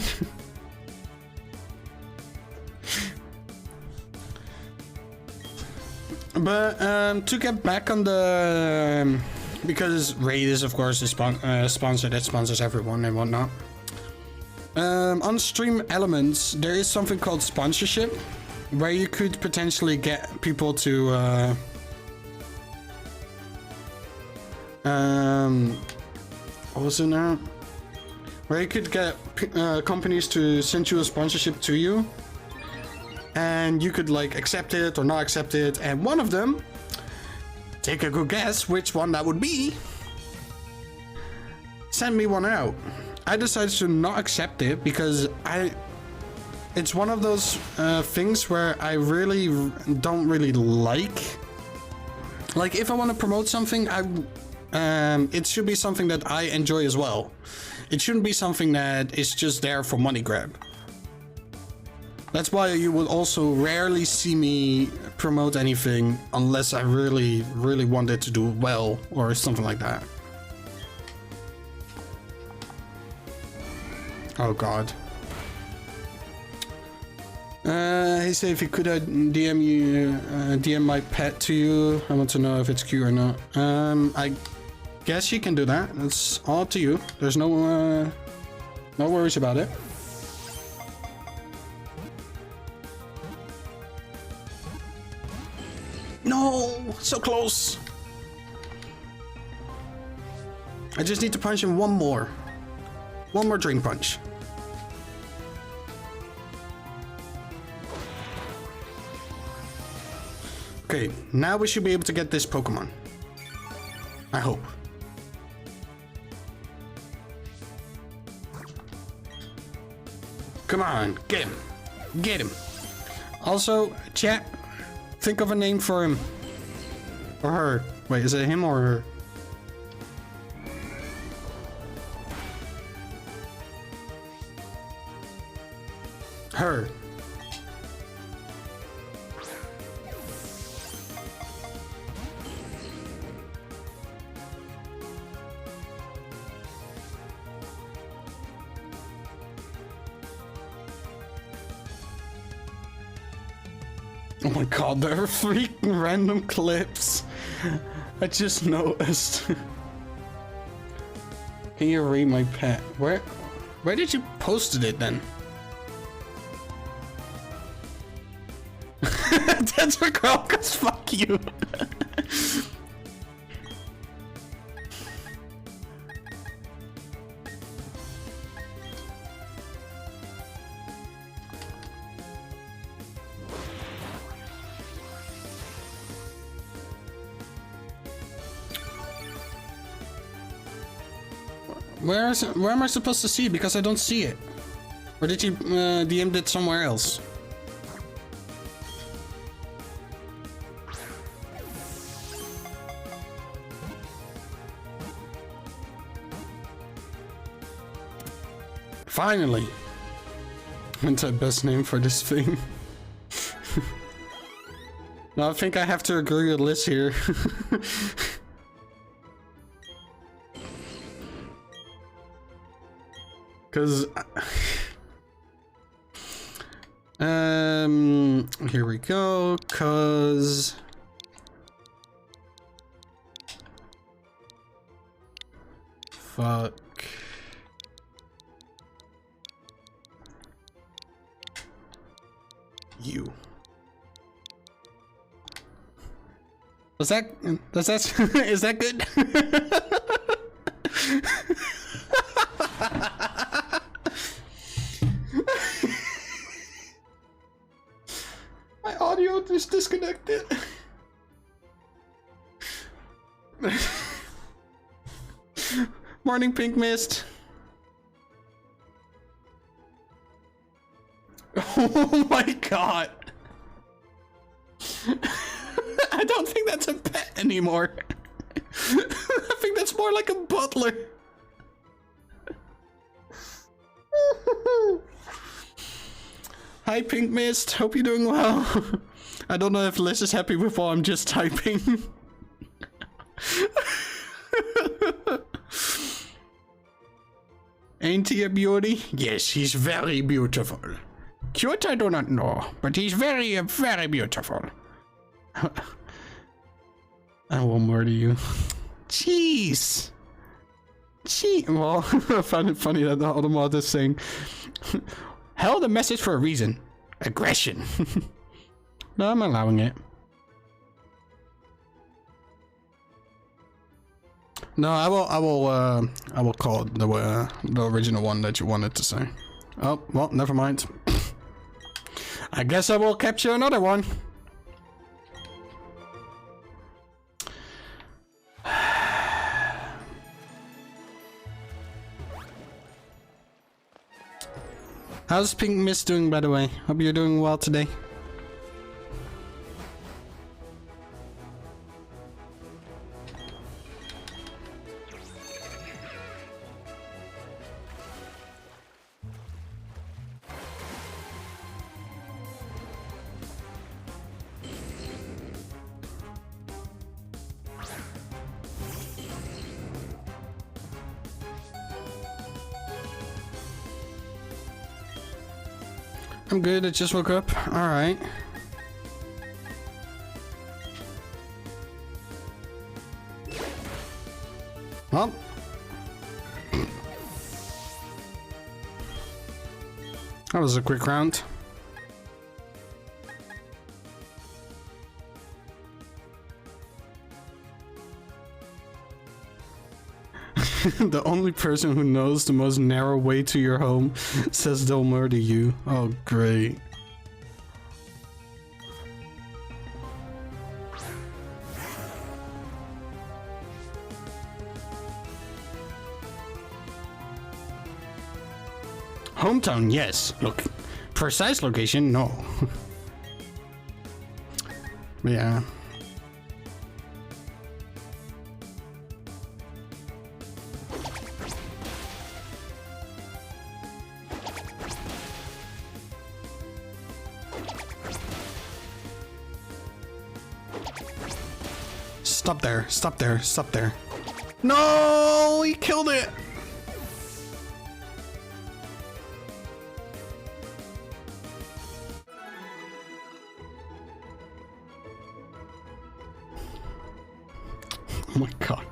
But to get back on the because Raid is of course a sponsor that sponsors everyone and whatnot. On Stream Elements, there is something called sponsorship, where you could potentially get people to what was it now? Where you could get companies to send you a sponsorship to you, and you could like accept it or not accept it, and one of them, take a good guess which one that would be, send me one out. I decided to not accept it because it's one of those things where I really don't really like. Like if I want to promote something, it should be something that I enjoy as well. It shouldn't be something that is just there for money grab. That's why you will also rarely see me promote anything unless I really, really want it to do well or something like that. Oh god. He said if he could DM you, DM my pet to you. I want to know if it's cute or not. I guess you can do that. It's all up to you. There's no worries about it. No, so close. I just need to punch him one more. One more Drain Punch. Okay, now we should be able to get this Pokemon. I hope. Come on, get him. Get him. Also, chat, think of a name for him. Or her. Wait, is it him or her? Her. Oh my god, there are freaking random clips. I just noticed. Can you read my pet? Where did you posted it then? That's for girl, cause fuck you. Where am I supposed to see it? Because I don't see it. Or did you DM it somewhere else? Finally! What's the best name for this thing? No, I think I have to agree with Liz here. Cause here we go, cause fuck you. Is that is that good? My audio is disconnected. Morning, Pink Mist. Oh my god. I don't think that's a pet anymore. I think that's more like a butler. Hi, Pink Mist. Hope you're doing well. I don't know if Liz is happy with what I'm just typing. Ain't he a beauty? Yes, he's very beautiful. Cute, I do not know, but he's very, very beautiful. I will murder you. Jeez. Gee, well, I found it funny that the Automod is saying, held a message for a reason. Aggression. No, I'm allowing it. No, I will call it the original one that you wanted to say. Oh, well, never mind. I guess I will capture another one. How's Pink Mist doing, by the way? Hope you're doing well today. I'm good, I just woke up. Alright. Well. That was a quick round. The only person who knows the most narrow way to your home says they'll murder you. Oh, great. Hometown, yes. Look, precise location, no. But yeah. Stop there, stop there, stop there. No, he killed it. Oh my god.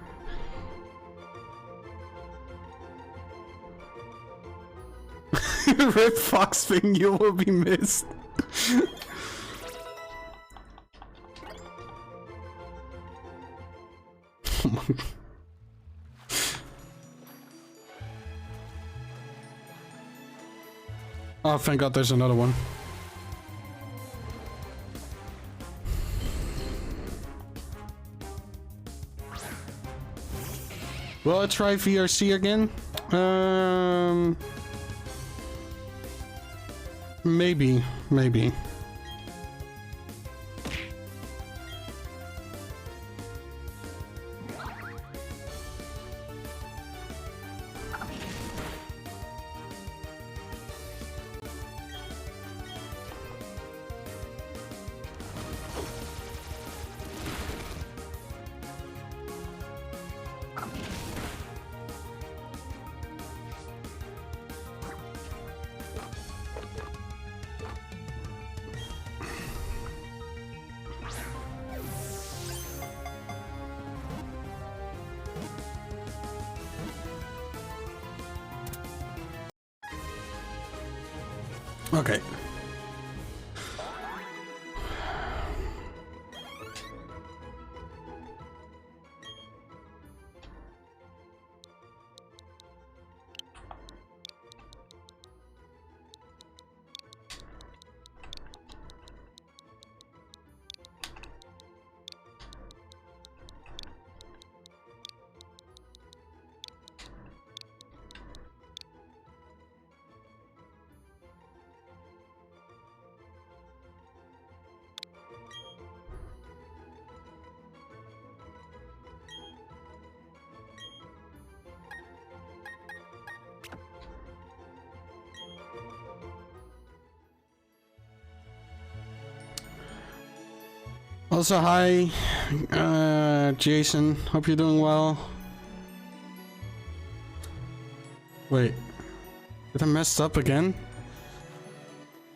Rip Fox thing, you will be missed. Oh my god. Oh, thank god there's another one. Will I try VRC again? Maybe. Okay. Also, hi, Jason. Hope you're doing well. Wait, did I mess up again?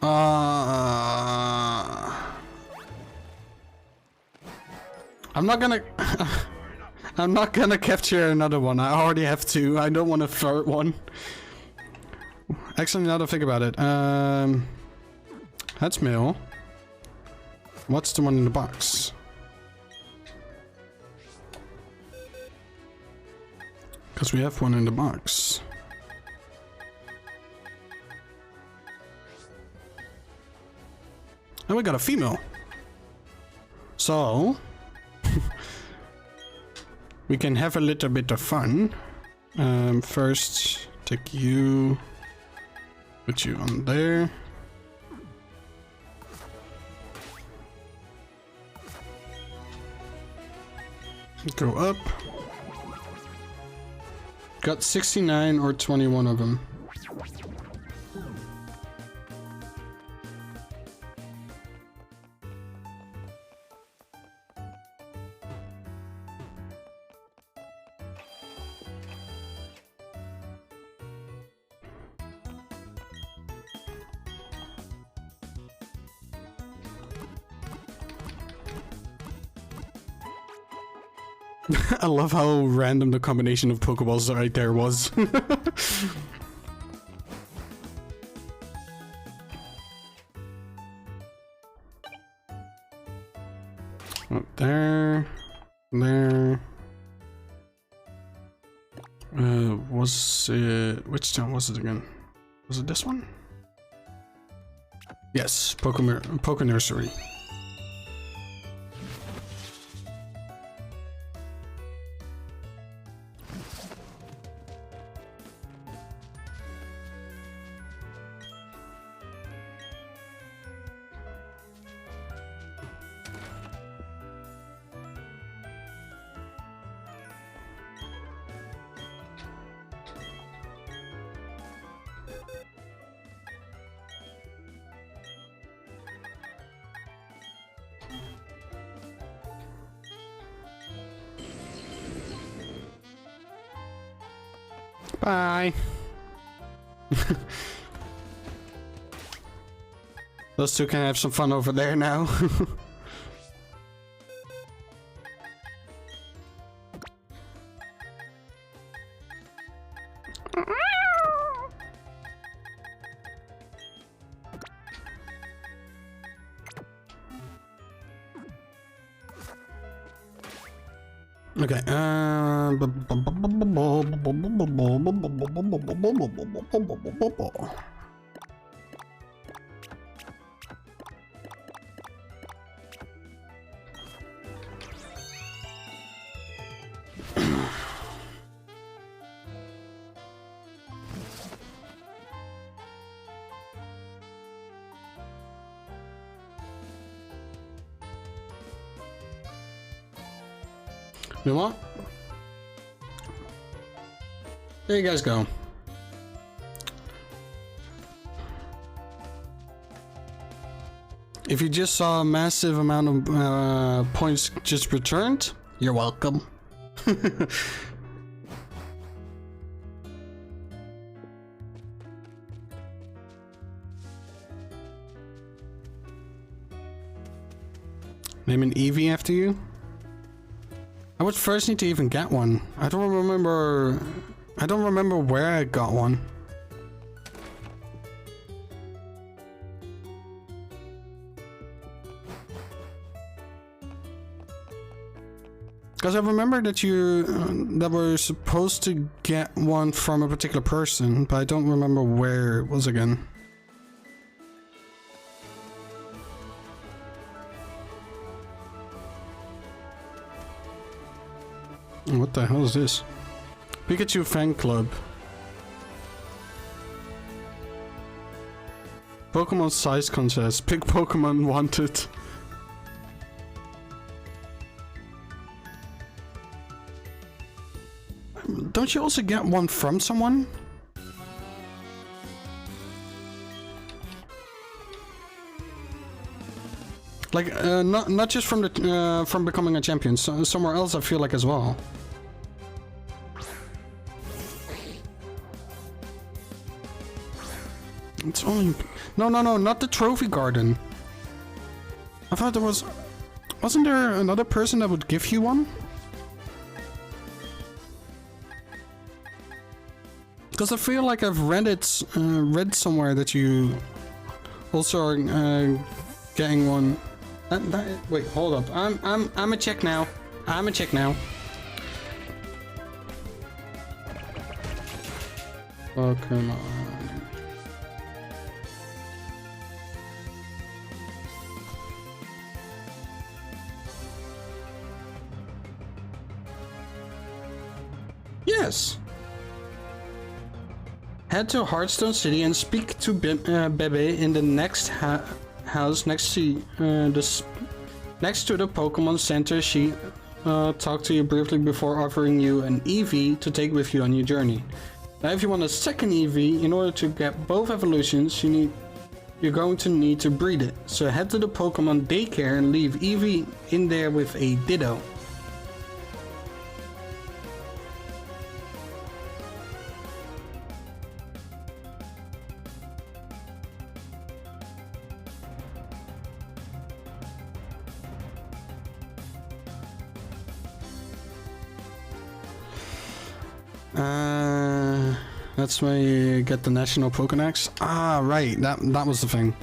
I'm not gonna. I'm not gonna capture another one. I already have two. I don't want a third one. Actually, now that I think about it, that's mail. What's the one in the box? Because we have one in the box. And we got a female. So we can have a little bit of fun. First, take you, put you on there. Go up. Got 69 or 21 of them. I love how random the combination of Pokeballs right there was. Oh, there. Was it... Which town was it again? Was it this one? Yes, Poke Nursery. Bye. Those two can have some fun over there now. Okay, you know what? There you guys go. If you just saw a massive amount of points just returned, you're welcome. Name an Eevee after you? I would first need to even get one. I don't remember where I got one. Because I remember that you that were supposed to get one from a particular person, but I don't remember where it was again. What the hell is this? Pikachu fan club. Pokemon size contest. Pick Pokemon wanted. Don't you also get one from someone? Like, not just from the from becoming a champion. Somewhere else, I feel like as well. It's only... No, not the trophy garden. I thought there was... Wasn't there another person that would give you one? Because I feel like I've read somewhere that you also are getting one. Wait, hold up. I'm a check now. I'm a check now. Oh, come on. Yes. Head to Hearthstone City and speak to Bebe in the next house next to the Pokemon Center. She talked to you briefly before offering you an Eevee to take with you on your journey. Now, if you want a second Eevee, in order to get both evolutions, you're going to need to breed it. So head to the Pokemon daycare and leave Eevee in there with a Ditto. That's where you get the national Pokédex. Ah, right. That was the thing.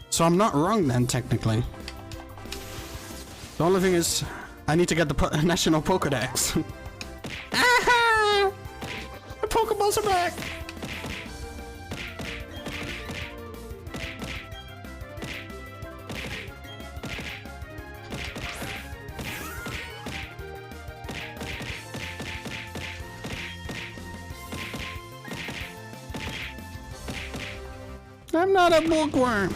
So I'm not wrong then, technically. The only thing is, I need to get the national Pokédex. Ah! The Pokeballs are back! I'm not a bookworm.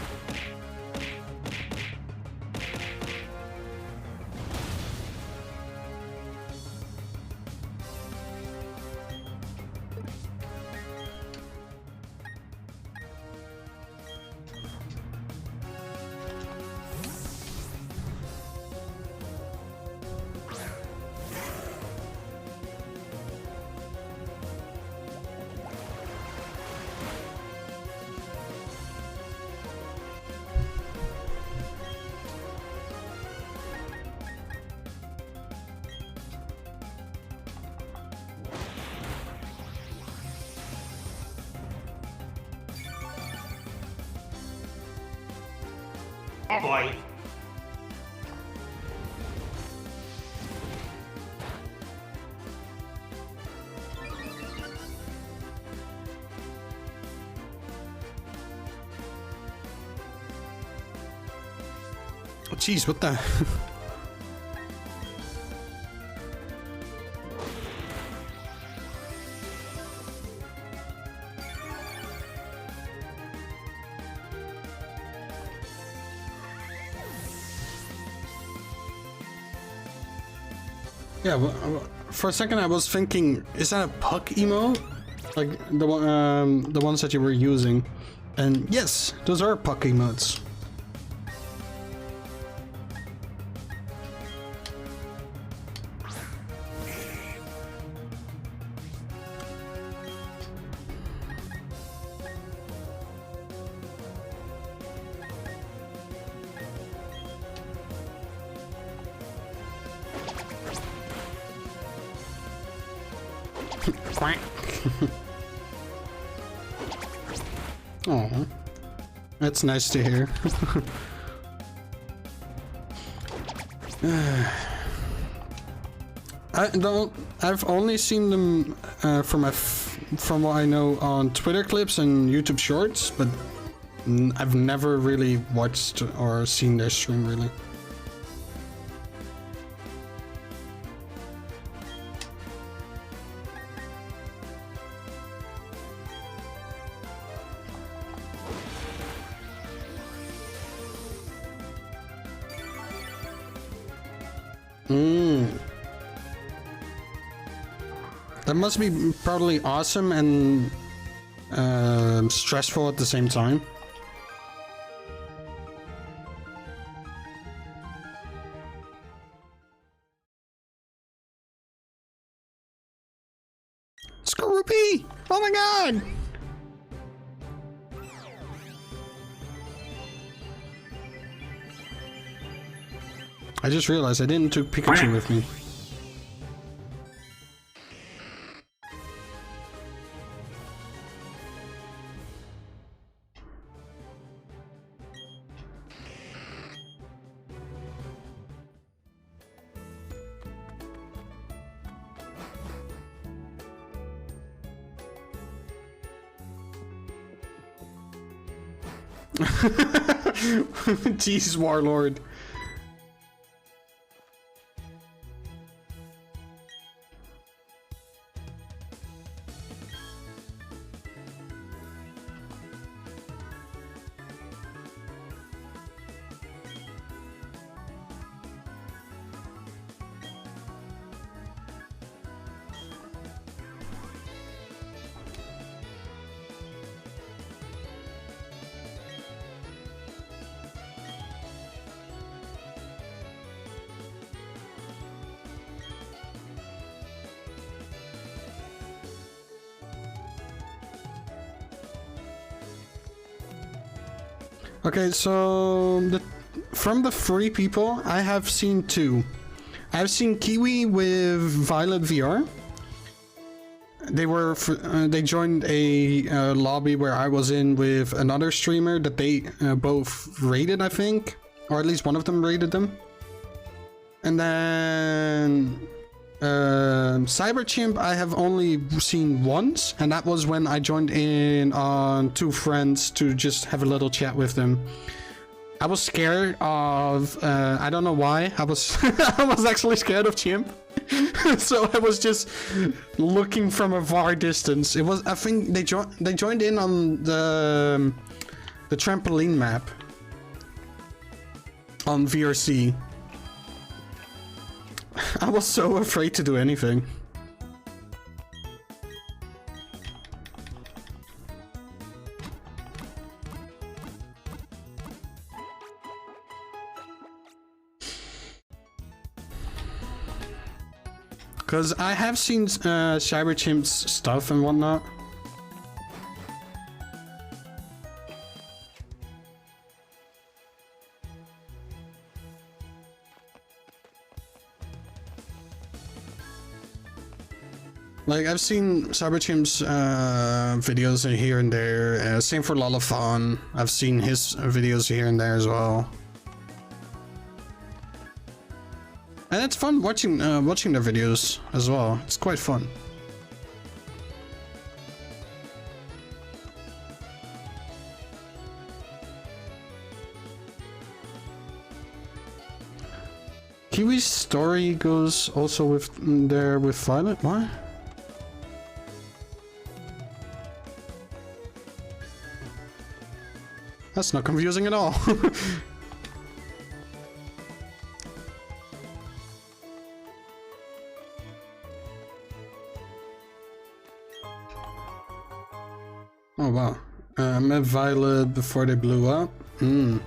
Oh boy. Oh, jeez, what the? Yeah, well, for a second I was thinking, is that a puck emote? Like the ones that you were using. And yes, those are puck emotes. Quack. Oh, that's nice to hear. I've only seen them from what I know on Twitter clips and YouTube Shorts, but I've never really watched or seen their stream really. That must be probably awesome and stressful at the same time. Skorupi! Oh my god! I just realized I didn't take Pikachu with me. Jesus, Warlord. Okay, so from the 3 people, I have seen 2. I've seen Kiwi with Violet VR, they joined a lobby where I was in with another streamer that they both raided, I think, or at least one of them raided them. And then Cyberchimp I have only seen once, and that was when I joined in on two friends to just have a little chat with them. I was scared of I don't know why. I was I was actually scared of Chimp. So I was just looking from a far distance. It was, I think they joined in on the trampoline map on VRC. I was so afraid to do anything. Because I have seen Cyberchimp's stuff and whatnot. Like, I've seen Cyberchimp's videos here and there. Same for Lolafon. I've seen his videos here and there as well. And it's fun watching watching their videos as well. It's quite fun. Kiwi's story goes also with there with Violet. What? That's not confusing at all. Oh wow. I met Violet before they blew up. Hmm.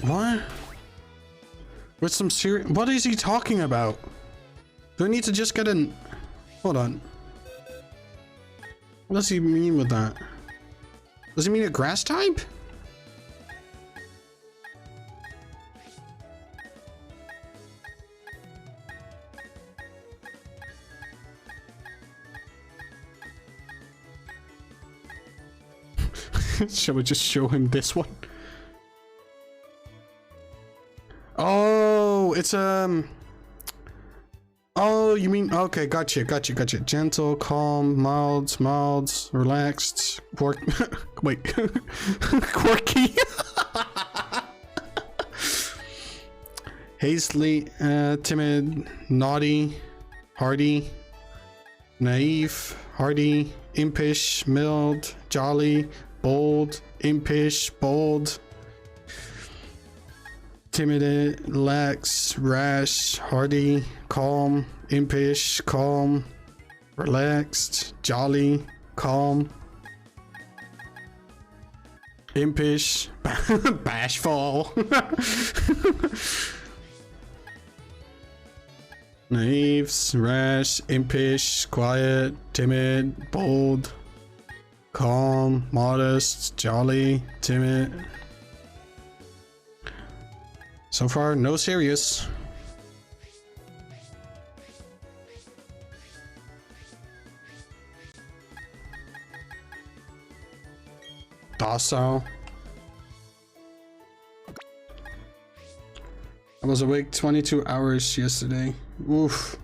What? With some serious... What is he talking about? Do I need to just get an... Hold on. What does he mean with that? Does he mean a grass type? Shall we just show him this one? Oh, it's oh, you mean, okay, gotcha. Gentle, calm, mild, relaxed, wait, quirky. Hastily, timid, naughty, hardy, naive, hardy, impish, mild, jolly, bold, impish, bold, timid, lax, rash, hardy, calm, impish, calm, relaxed, jolly, calm, impish, bashful, naive, rash, impish, quiet, timid, bold, calm, modest, jolly, timid. So far, no serious. Docile. I was awake 22 hours yesterday. Oof.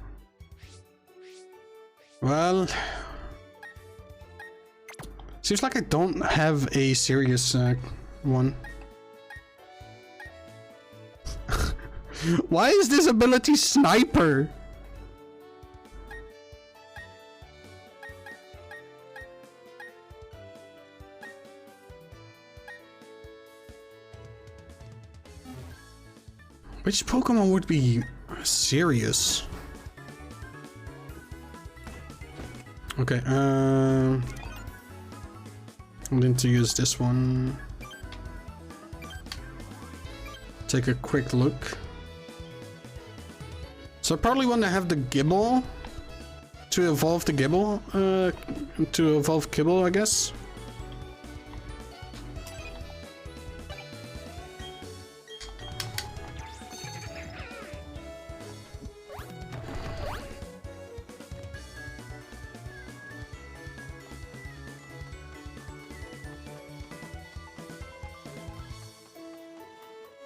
Well, seems like I don't have a serious one. Why is this ability sniper? Which Pokemon would be serious? Okay, I'm going to use this one. Take a quick look. So I probably want to have the Gible to evolve the Gible, to evolve Kibble, I guess.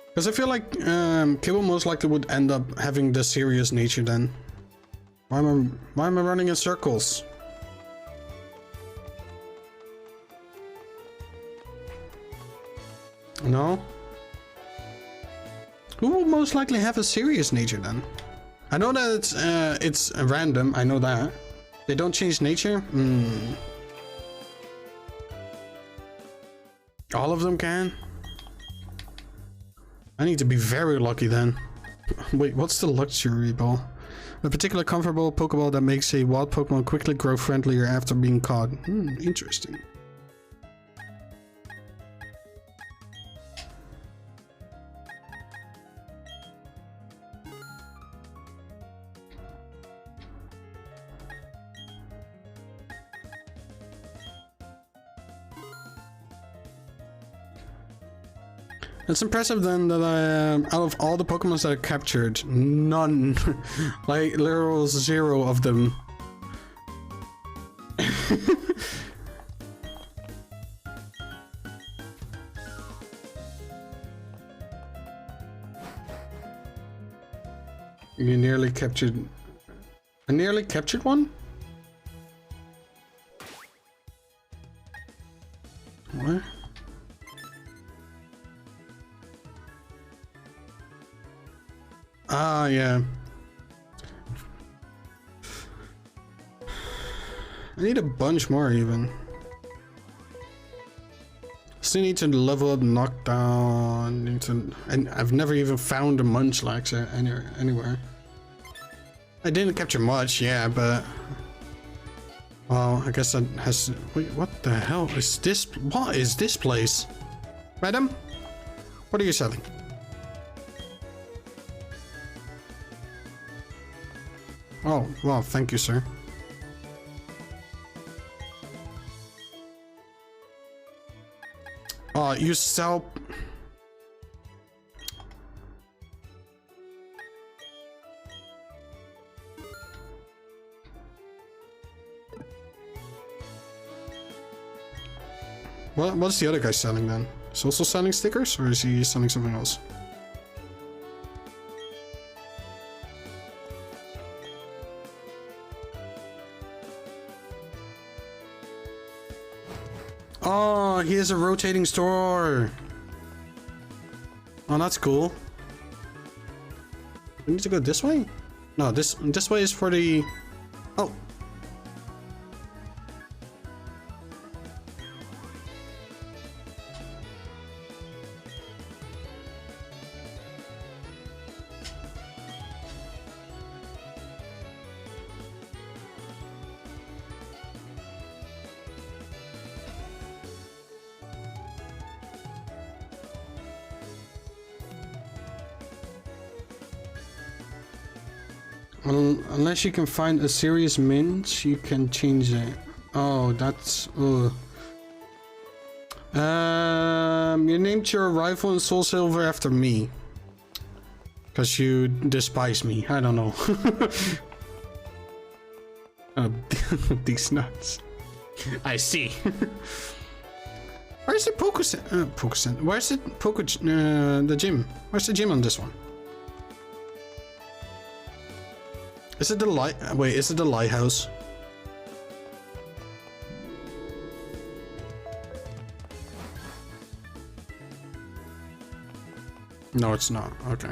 Because I feel like Kibble most likely would end up having the serious nature then. Why am I running in circles? No? Who will most likely have a serious nature then? I know that it's random, I know that. They don't change nature? All of them can? I need to be very lucky then. Wait, what's the luxury ball? A particular comfortable Pokeball that makes a wild Pokemon quickly grow friendlier after being caught. Interesting. It's impressive then that out of all the Pokemon that I captured, none, like literal 0 of them. You nearly captured... I nearly captured one? What? Ah, yeah. I need a bunch more even. Still need to level up Knockdown. Need to, and I've never even found a Munchlax anywhere. I didn't capture much, yeah, but well, I guess that has. Wait, what the hell is this? What is this place, madam? What are you selling? Oh, well, thank you, sir. You sell... What's the other guy selling then? Is he also selling stickers, or is he selling something else? Oh, he has a rotating store. Oh, that's cool. We need to go this way? No, this way is for the... Oh. Unless you can find a serious mint, you can change it. Oh, that's... you named your rival in Soul Silver after me. Because you despise me. I don't know. Oh, these nuts. I see. Where's the Pokecenter? Where's the the gym? Where's the gym on this one? Is it the light? Wait, is it the lighthouse? No, it's not. Okay.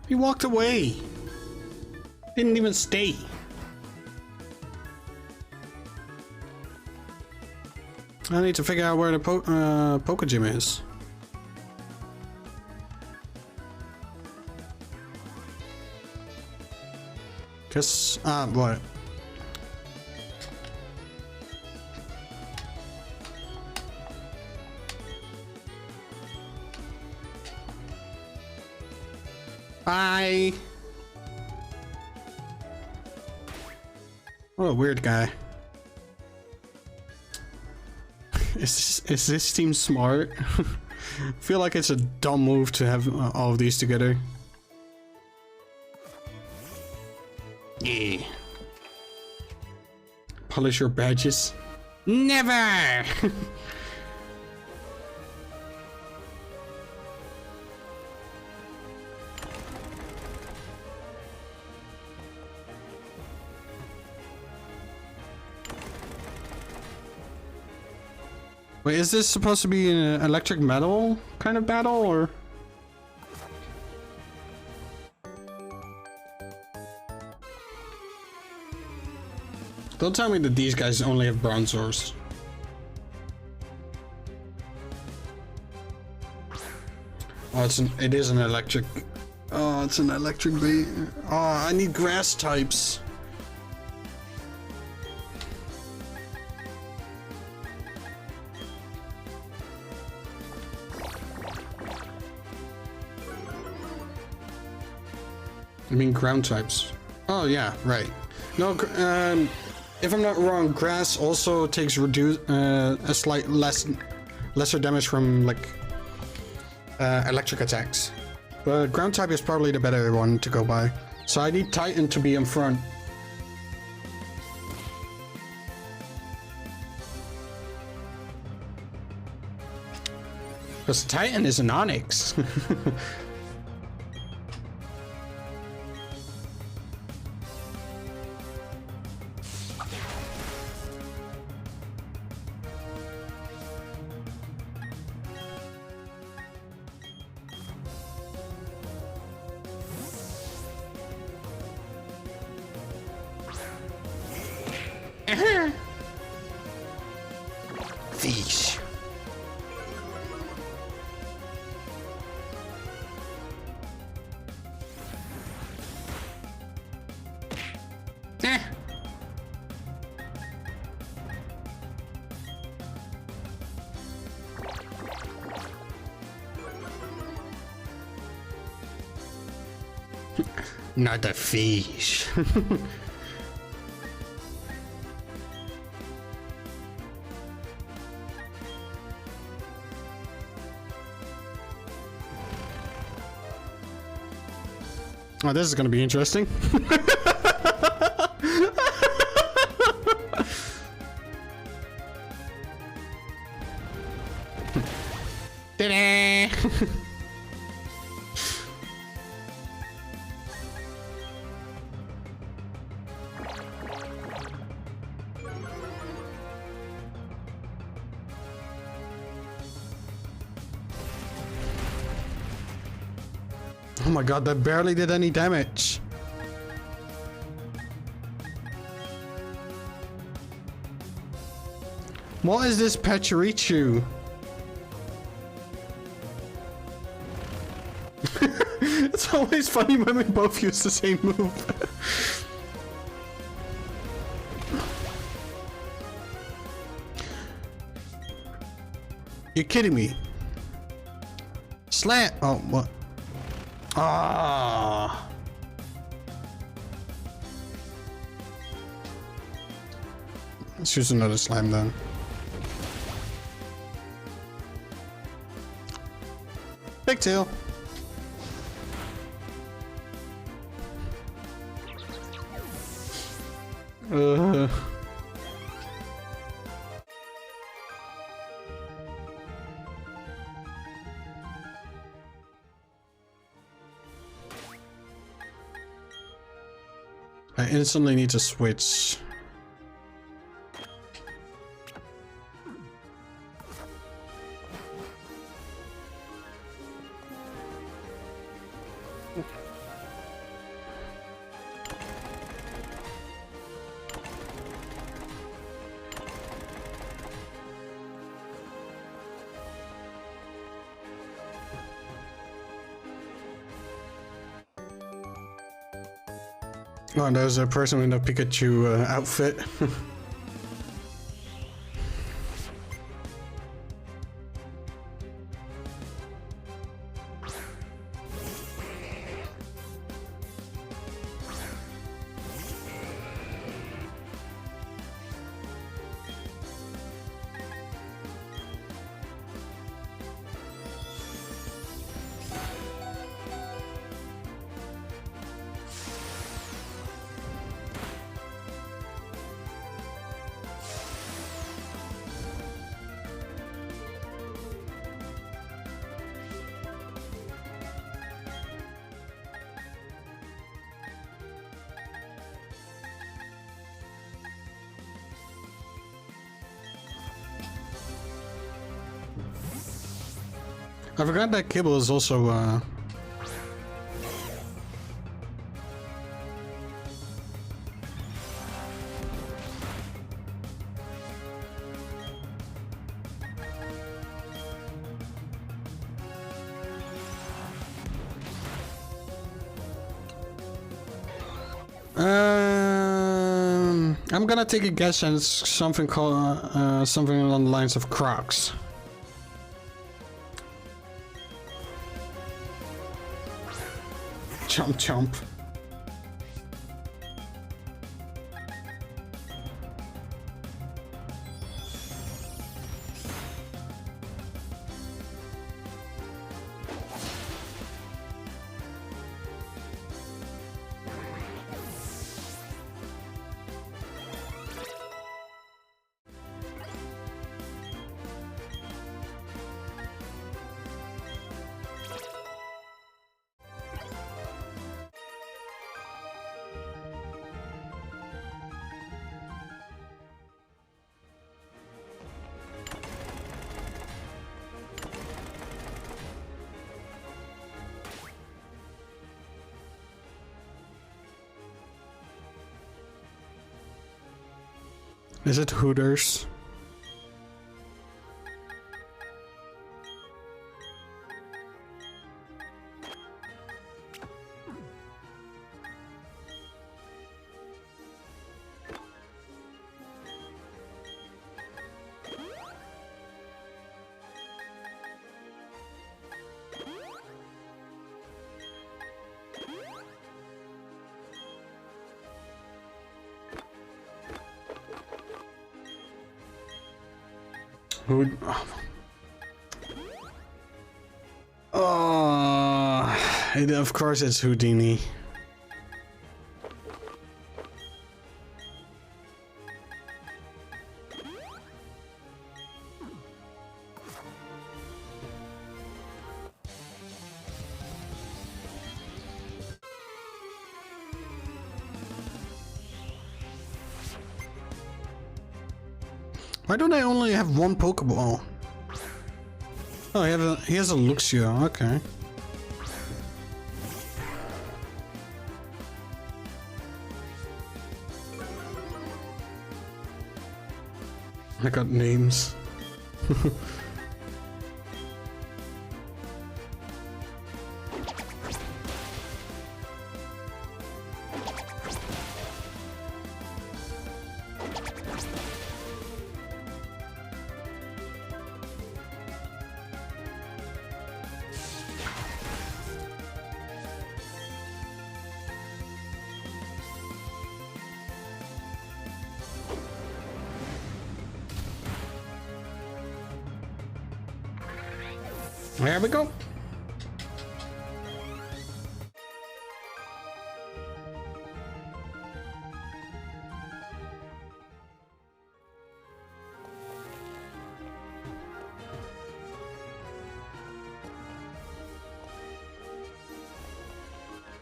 He walked away. Didn't even stay. I need to figure out where the Poke Gym is. Cause, what? Bye. What a weird guy. Is this team smart? I feel like it's a dumb move to have all of these together. Yeah. Polish your badges? Never! Wait, is this supposed to be an electric metal kind of battle, or? Don't tell me that these guys only have Bronzors. Oh, it is an electric. Oh, it's an electric bait. Oh, I need grass types. I mean ground types. Oh yeah, right. No, if I'm not wrong, grass also takes a slight lesser damage from like electric attacks. But ground type is probably the better one to go by. So I need Titan to be in front. Because Titan is an Onyx. Fish. Not a fish. Oh, this is gonna be interesting. Ta-da! Oh my god, that barely did any damage. What is this Pachirichu? It's always funny when we both use the same move. You're kidding me. Slant. Oh, what? Ah. Let's use another slime then. Big tail. I instantly need to switch. Oh, there's a person in a Pikachu outfit. I forgot that Kibble is also I'm gonna take a guess and it's something called something along the lines of Crocs. Chomp chomp. Is it Hooters? Of course it's Houdini. Why don't I only have one Pokeball? Oh, he has a Luxio, okay. I got names. There we go.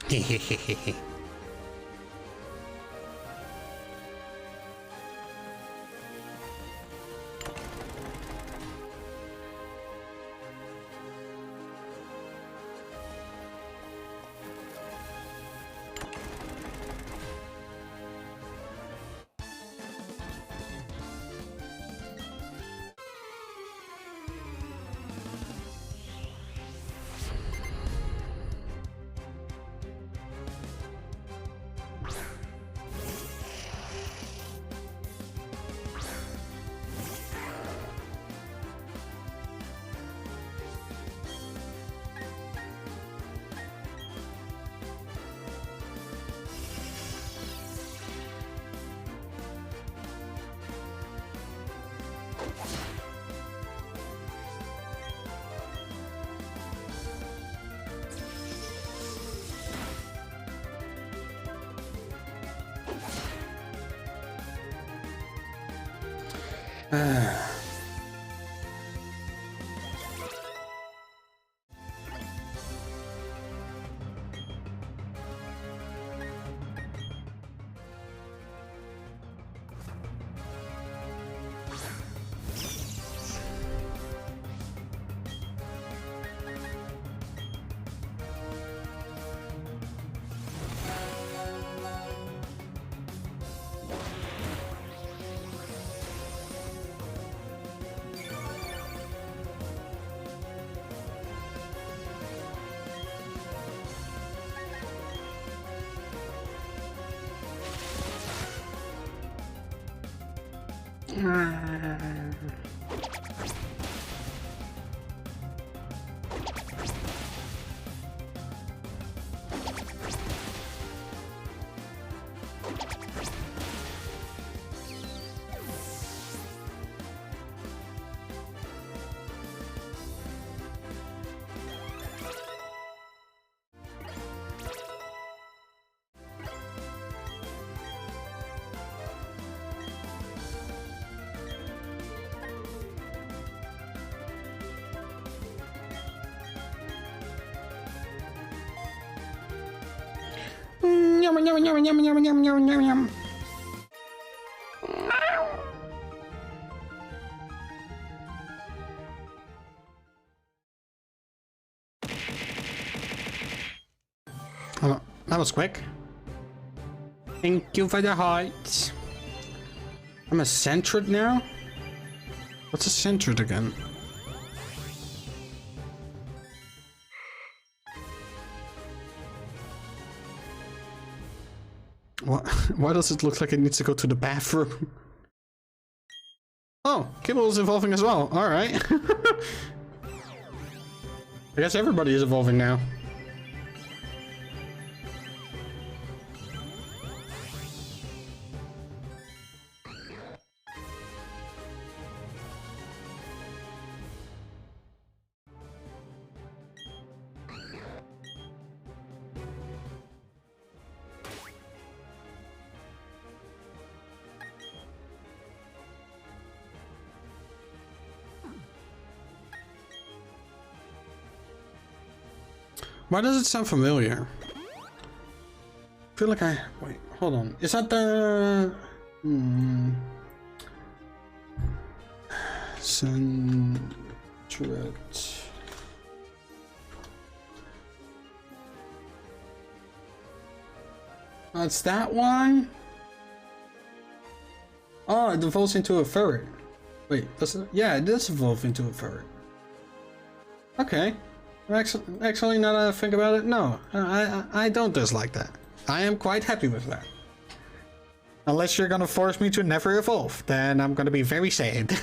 Hehehehe. Yum, yum, yum, yum, yum, yum, yum, yum, yum. Oh, that was quick. Thank you for the hearts. I'm a centrid now? What's a centrid again? What? Why does it look like it needs to go to the bathroom? Oh, Kibble is evolving as well. Alright. I guess everybody is evolving now. Why does it sound familiar? I feel like I... Wait, hold on. Is that the... Centret... Oh, it's that one? Oh, it evolves into a ferret. Wait, does it? Yeah, it does evolve into a ferret. Okay. Actually, now that I think about it, no. I don't dislike that. I am quite happy with that. Unless you're gonna force me to never evolve, then I'm gonna be very sad.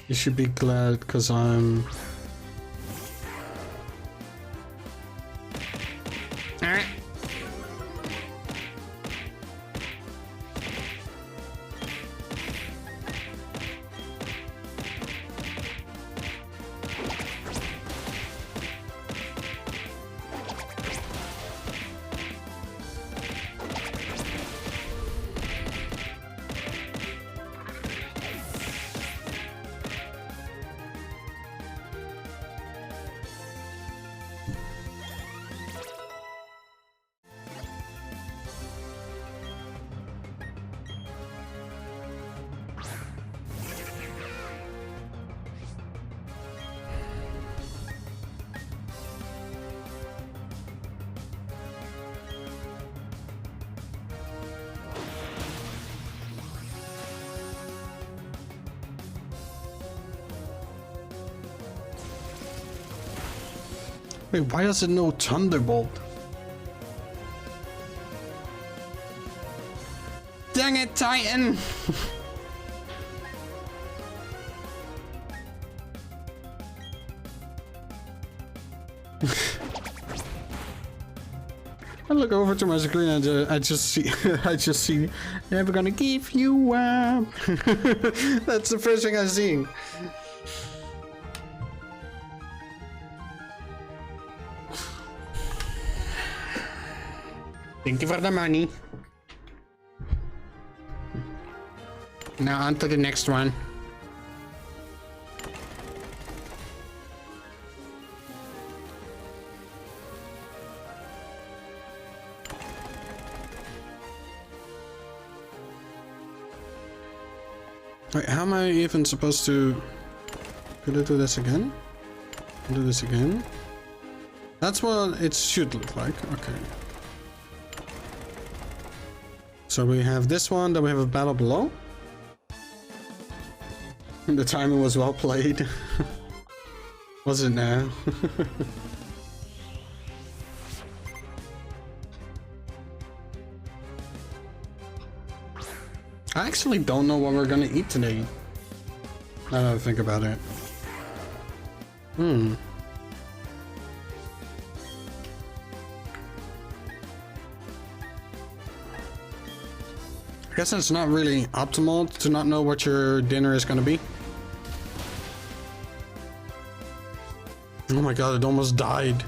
You should be glad, because I'm... Alright. Wait, why does it know Thunderbolt? Dang it, Titan! I look over to my screen and I just see, never gonna give you up. That's the first thing I see. Thank you for the money. Now on to the next one. Wait, how am I even supposed to... Could I do this again? Do this again? That's what it should look like. Okay. So we have this one, then we have a battle below. The timing was well played. Was it now? I actually don't know what we're gonna eat today. Now that I think about it. I guess it's not really optimal to not know what your dinner is gonna be. Oh my god, it almost died.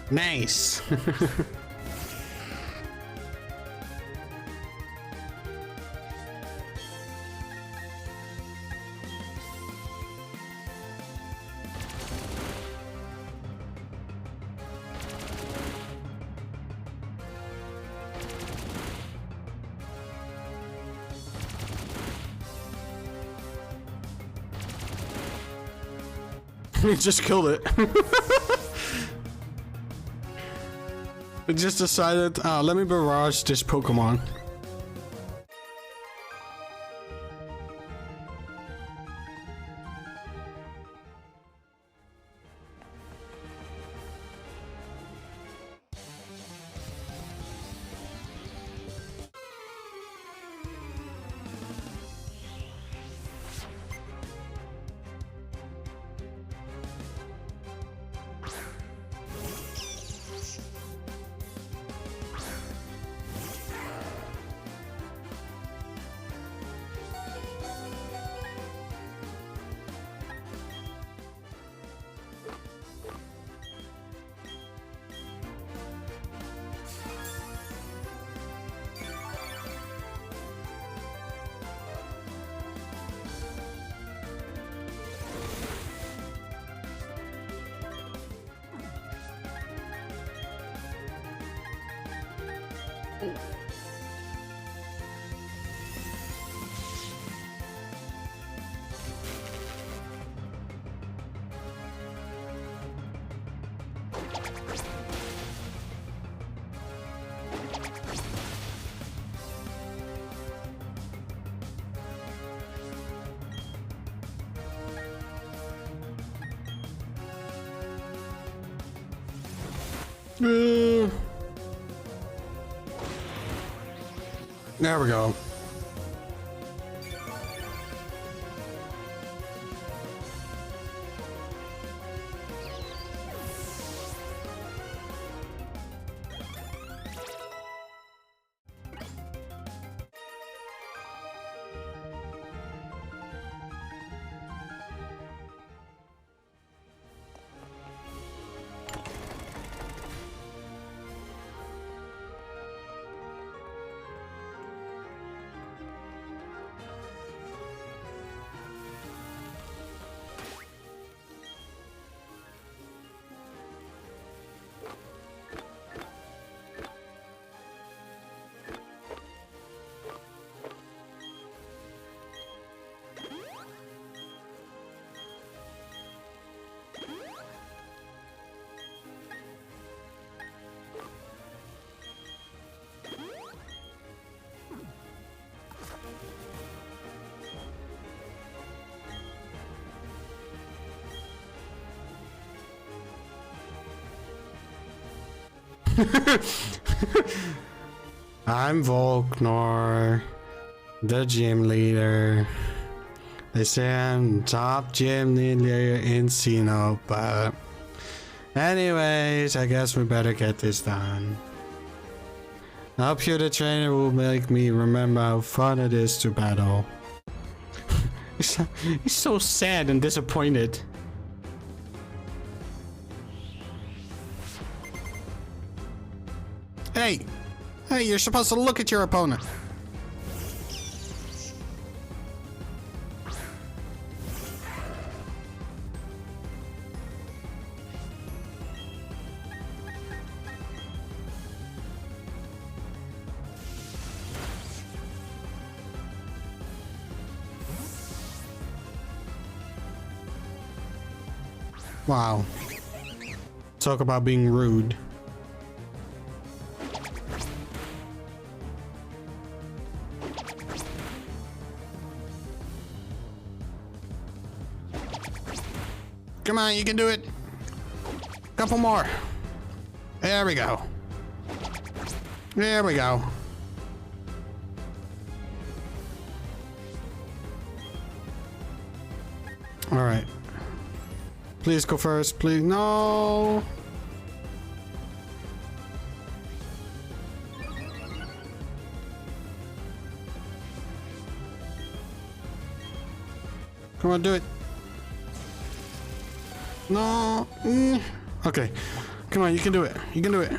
Nice. He just killed it. It just decided, let me barrage this Pokemon. There we go. I'm Volknor, the gym leader. They say I'm top gym leader in Sinnoh, but anyways, I guess we better get this done. I hope you, the trainer, will make me remember how fun it is to battle. He's so sad and disappointed. Hey! Hey, you're supposed to look at your opponent. Wow. Talk about being rude. Come on, you can do it. Couple more. There we go. There we go. All right. Please go first, please. No. Come on, do it. No. Okay. Come on, you can do it. You can do it.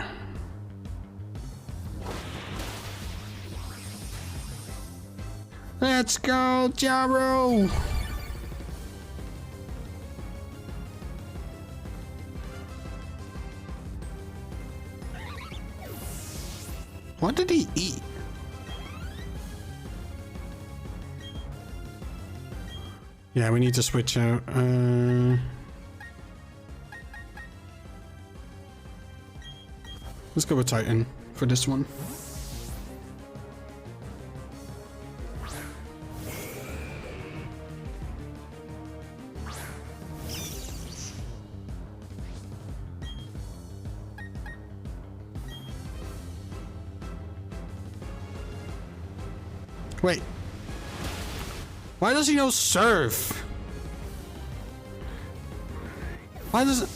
Let's go, Jaro. What did he eat? Yeah, we need to switch out. Let's go with Titan for this one. Wait. Why does he know surf? Why does it...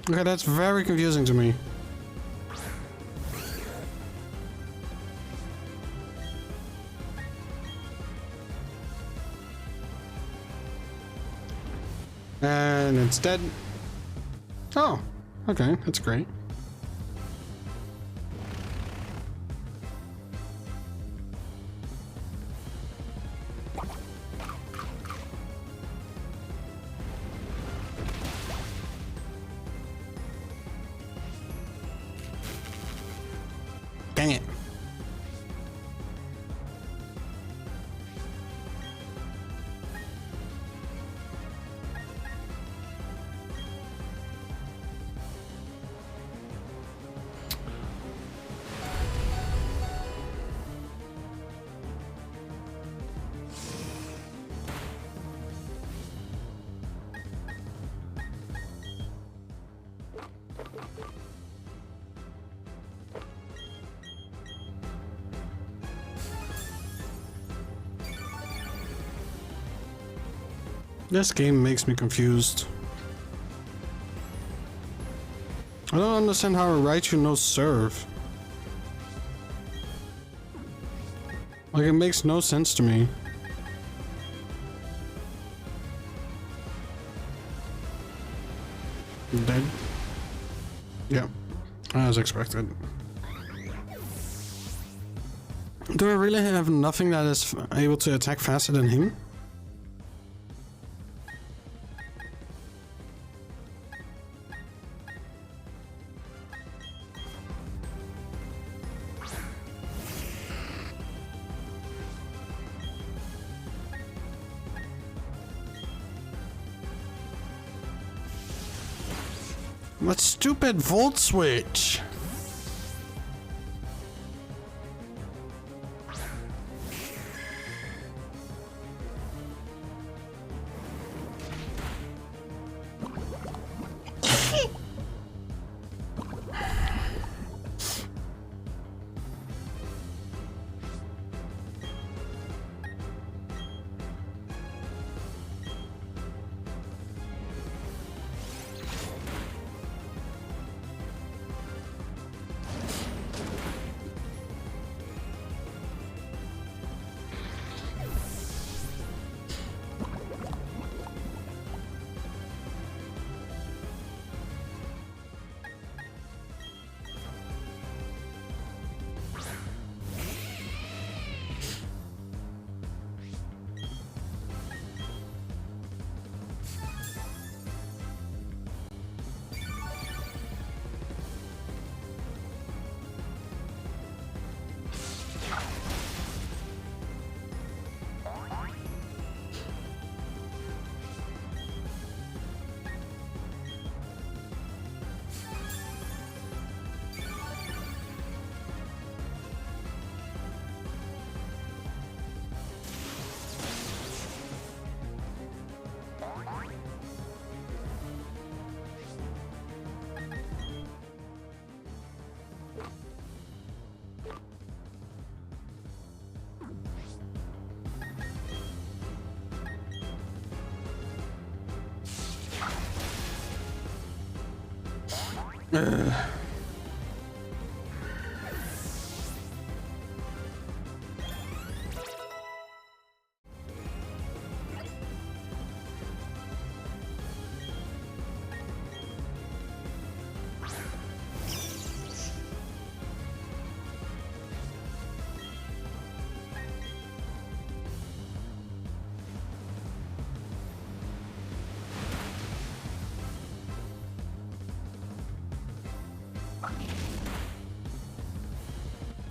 Okay, that's very confusing to me. And it's dead. Oh, okay, that's great. Dang it. This game makes me confused. I don't understand how a Raichu knows Serve. Like, it makes no sense to me. Dead? Yeah, as expected. Do I really have nothing that is able to attack faster than him? What stupid volt switch?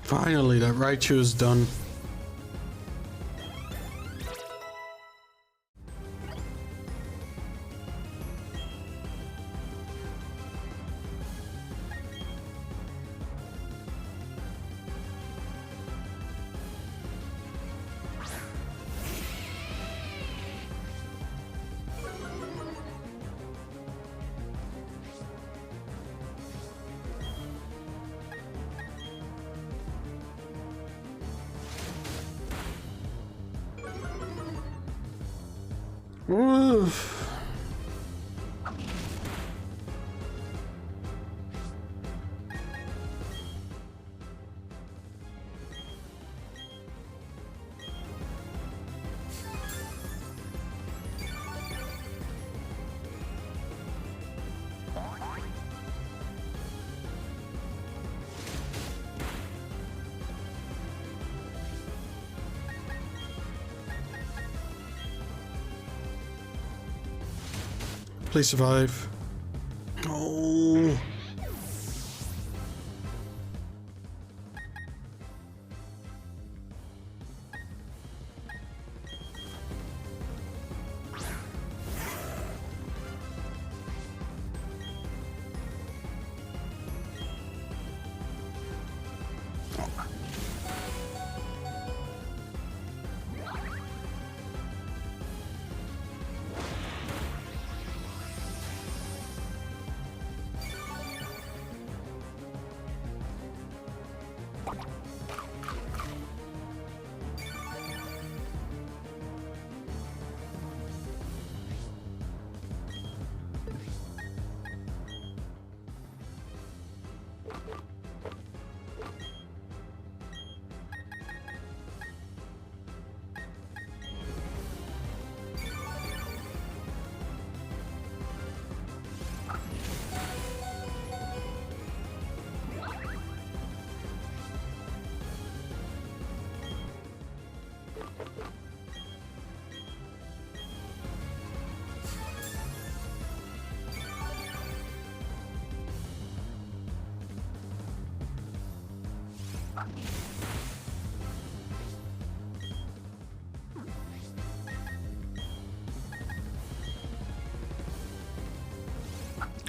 Finally, that Raichu is done. Oof. Please survive. Oh.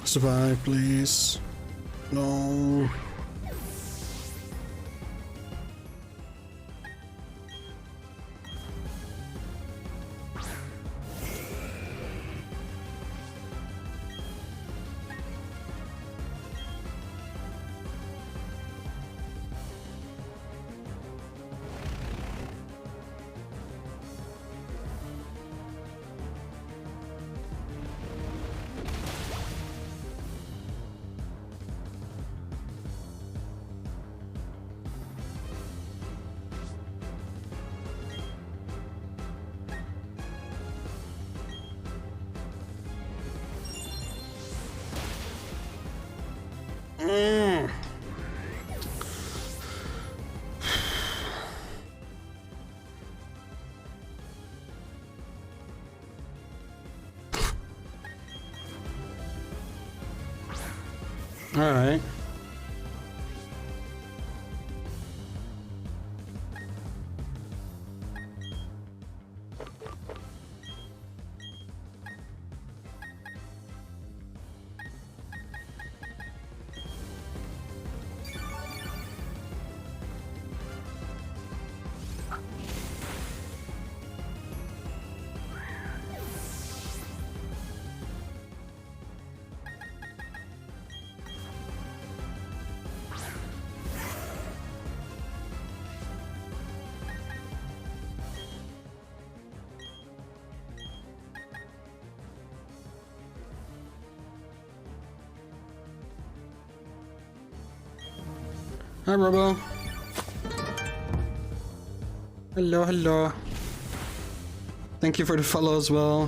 Survive, please. No. All right. Hi, Robo. Hello, hello. Thank you for the follow as well.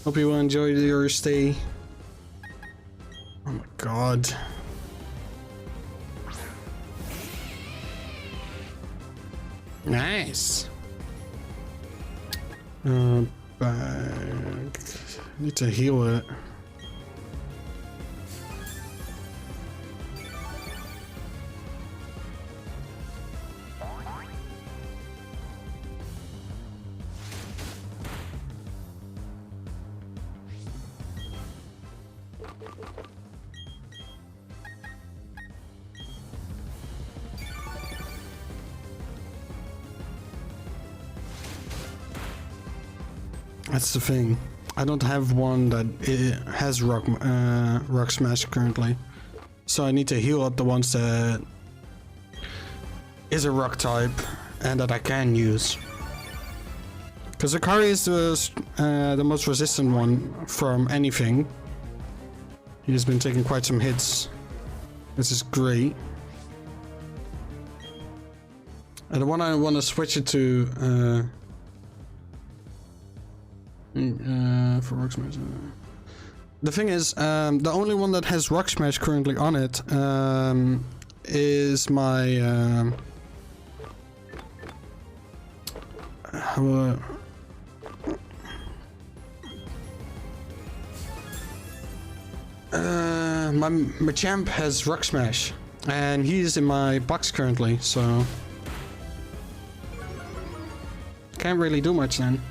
Hope you will enjoy your stay. Oh my god. Nice. Back. Need to heal it. That's the thing. I don't have one that has rock smash currently, so I need to heal up the ones that is a rock type and that I can use. Because Akari is the most resistant one from anything. He's been taking quite some hits. This is great. And the one I want to switch it to. For Rock Smash. The thing is, the only one that has Rock Smash currently on it is my my Machamp has Rock Smash, and he's in my box currently, so can't really do much then.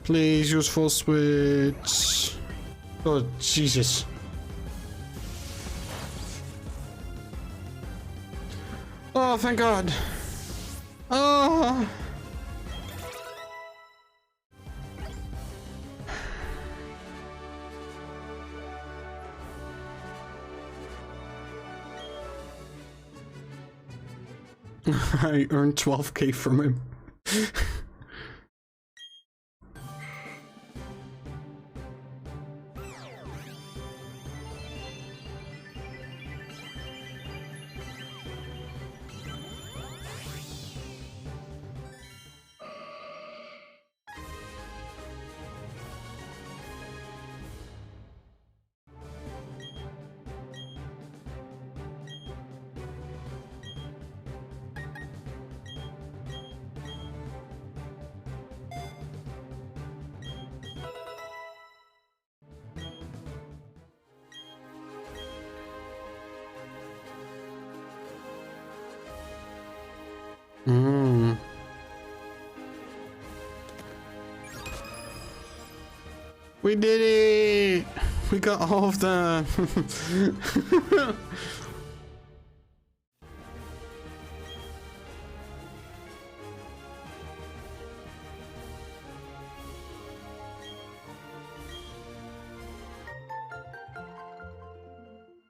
Please use full switch. Oh, Jesus. Oh, thank God. Oh. I earned 12k from him. Mm. We did it! We got all of them!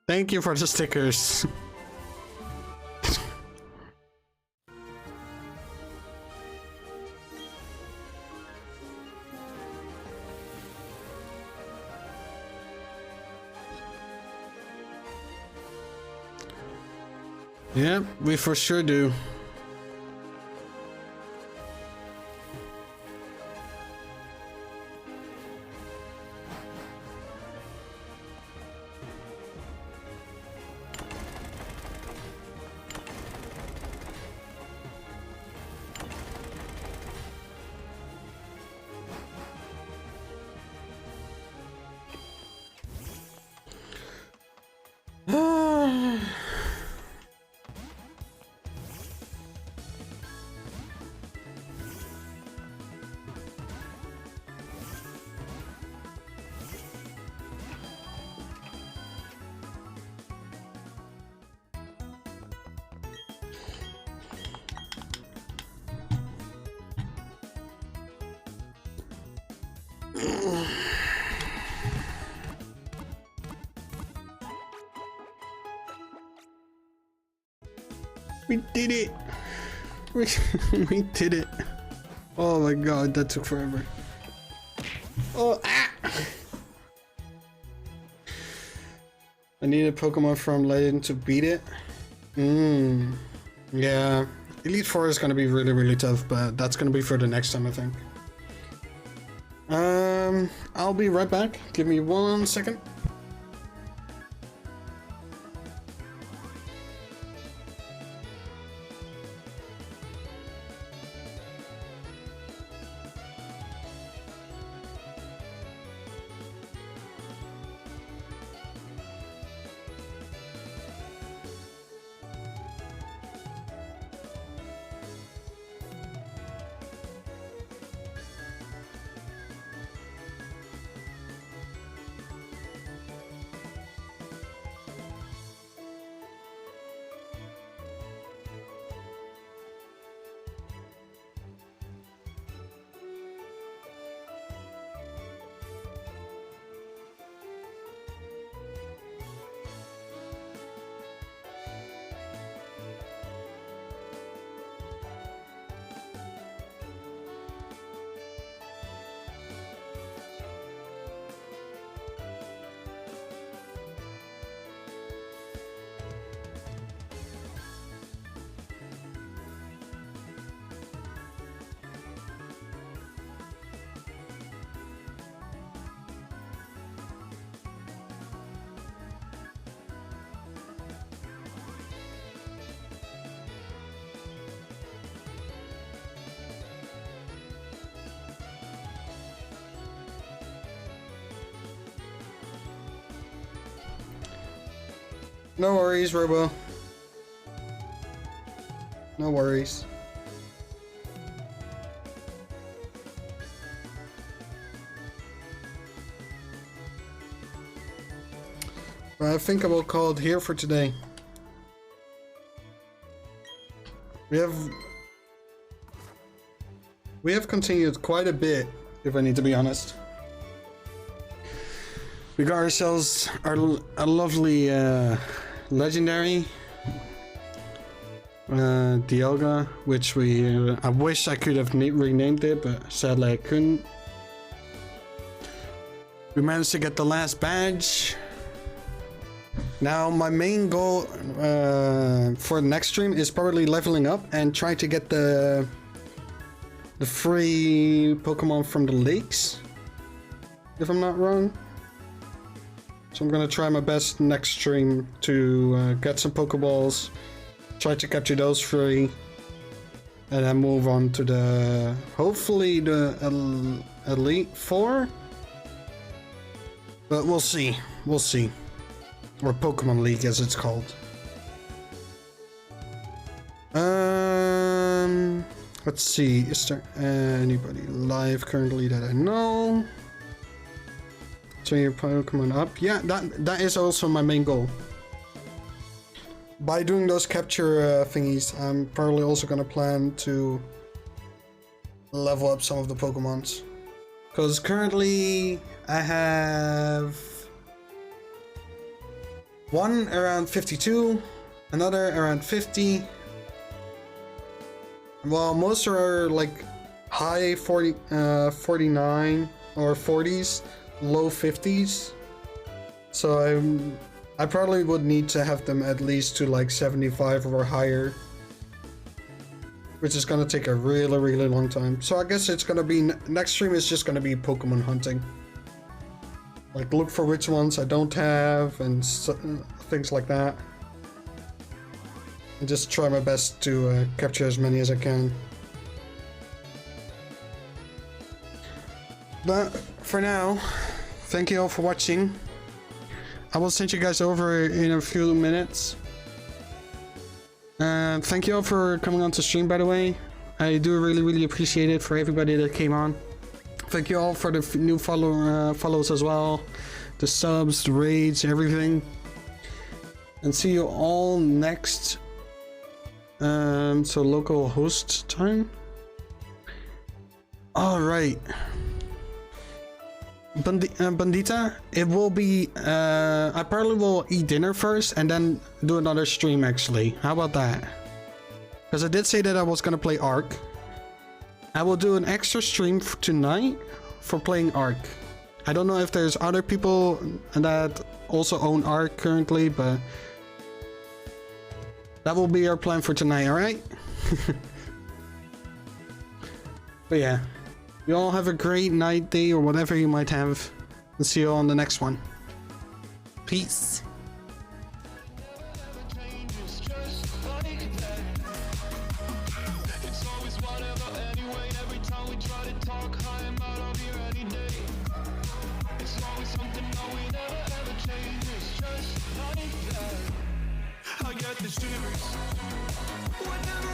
Thank you for the stickers. Yeah, we for sure do. We did it! We did it! Oh my god, that took forever. Oh, ah! I need a Pokemon from Legend to beat it. Yeah. Elite Four is gonna be really, really tough, but that's gonna be for the next time, I think. I'll be right back. Give me 1 second. No worries, Robo. No worries. But I think I will call it here for today. We have continued quite a bit, if I need to be honest. We got ourselves a lovely legendary Dialga, which I wish I could have renamed it, but sadly I couldn't. We managed to get the last badge. Now my main goal for the next stream is probably leveling up and trying to get the free Pokemon from the lakes, if I'm not wrong. So I'm gonna try my best next stream to get some Pokeballs, try to capture those free, and then move on to the hopefully the Elite Four. But we'll see, or Pokemon League as it's called. Let's see, is there anybody live currently that I know? Train your Pokemon up. Yeah, that is also my main goal. By doing those capture thingies, I'm probably also gonna plan to level up some of the Pokemons. Because currently I have one around 52, another around 50. Well, most are like high 49 or 40s, low 50s. So I probably would need to have them at least to like 75 or higher, which is gonna take a really long time. So I guess it's gonna be next stream is just gonna be Pokemon hunting. Like look for which ones I don't have and things like that. And just try my best to capture as many as I can. But for now, thank you all for watching. I will send you guys over in a few minutes. Thank you all for coming on to stream, by the way. I do really appreciate it for everybody that came on. Thank you all for the new follows as well. The subs, the raids, everything. And see you all next. So local host time. All right. Bandita, it will be, I probably will eat dinner first and then do another stream actually. How about that? Because I did say that I was gonna play Ark. I will do an extra stream tonight for playing Ark. I don't know if there's other people that also own Ark currently, but that will be our plan for tonight, alright? But yeah. You all have a great night, day, or whatever you might have. And see you all on the next one. Peace. I get the shivers whenever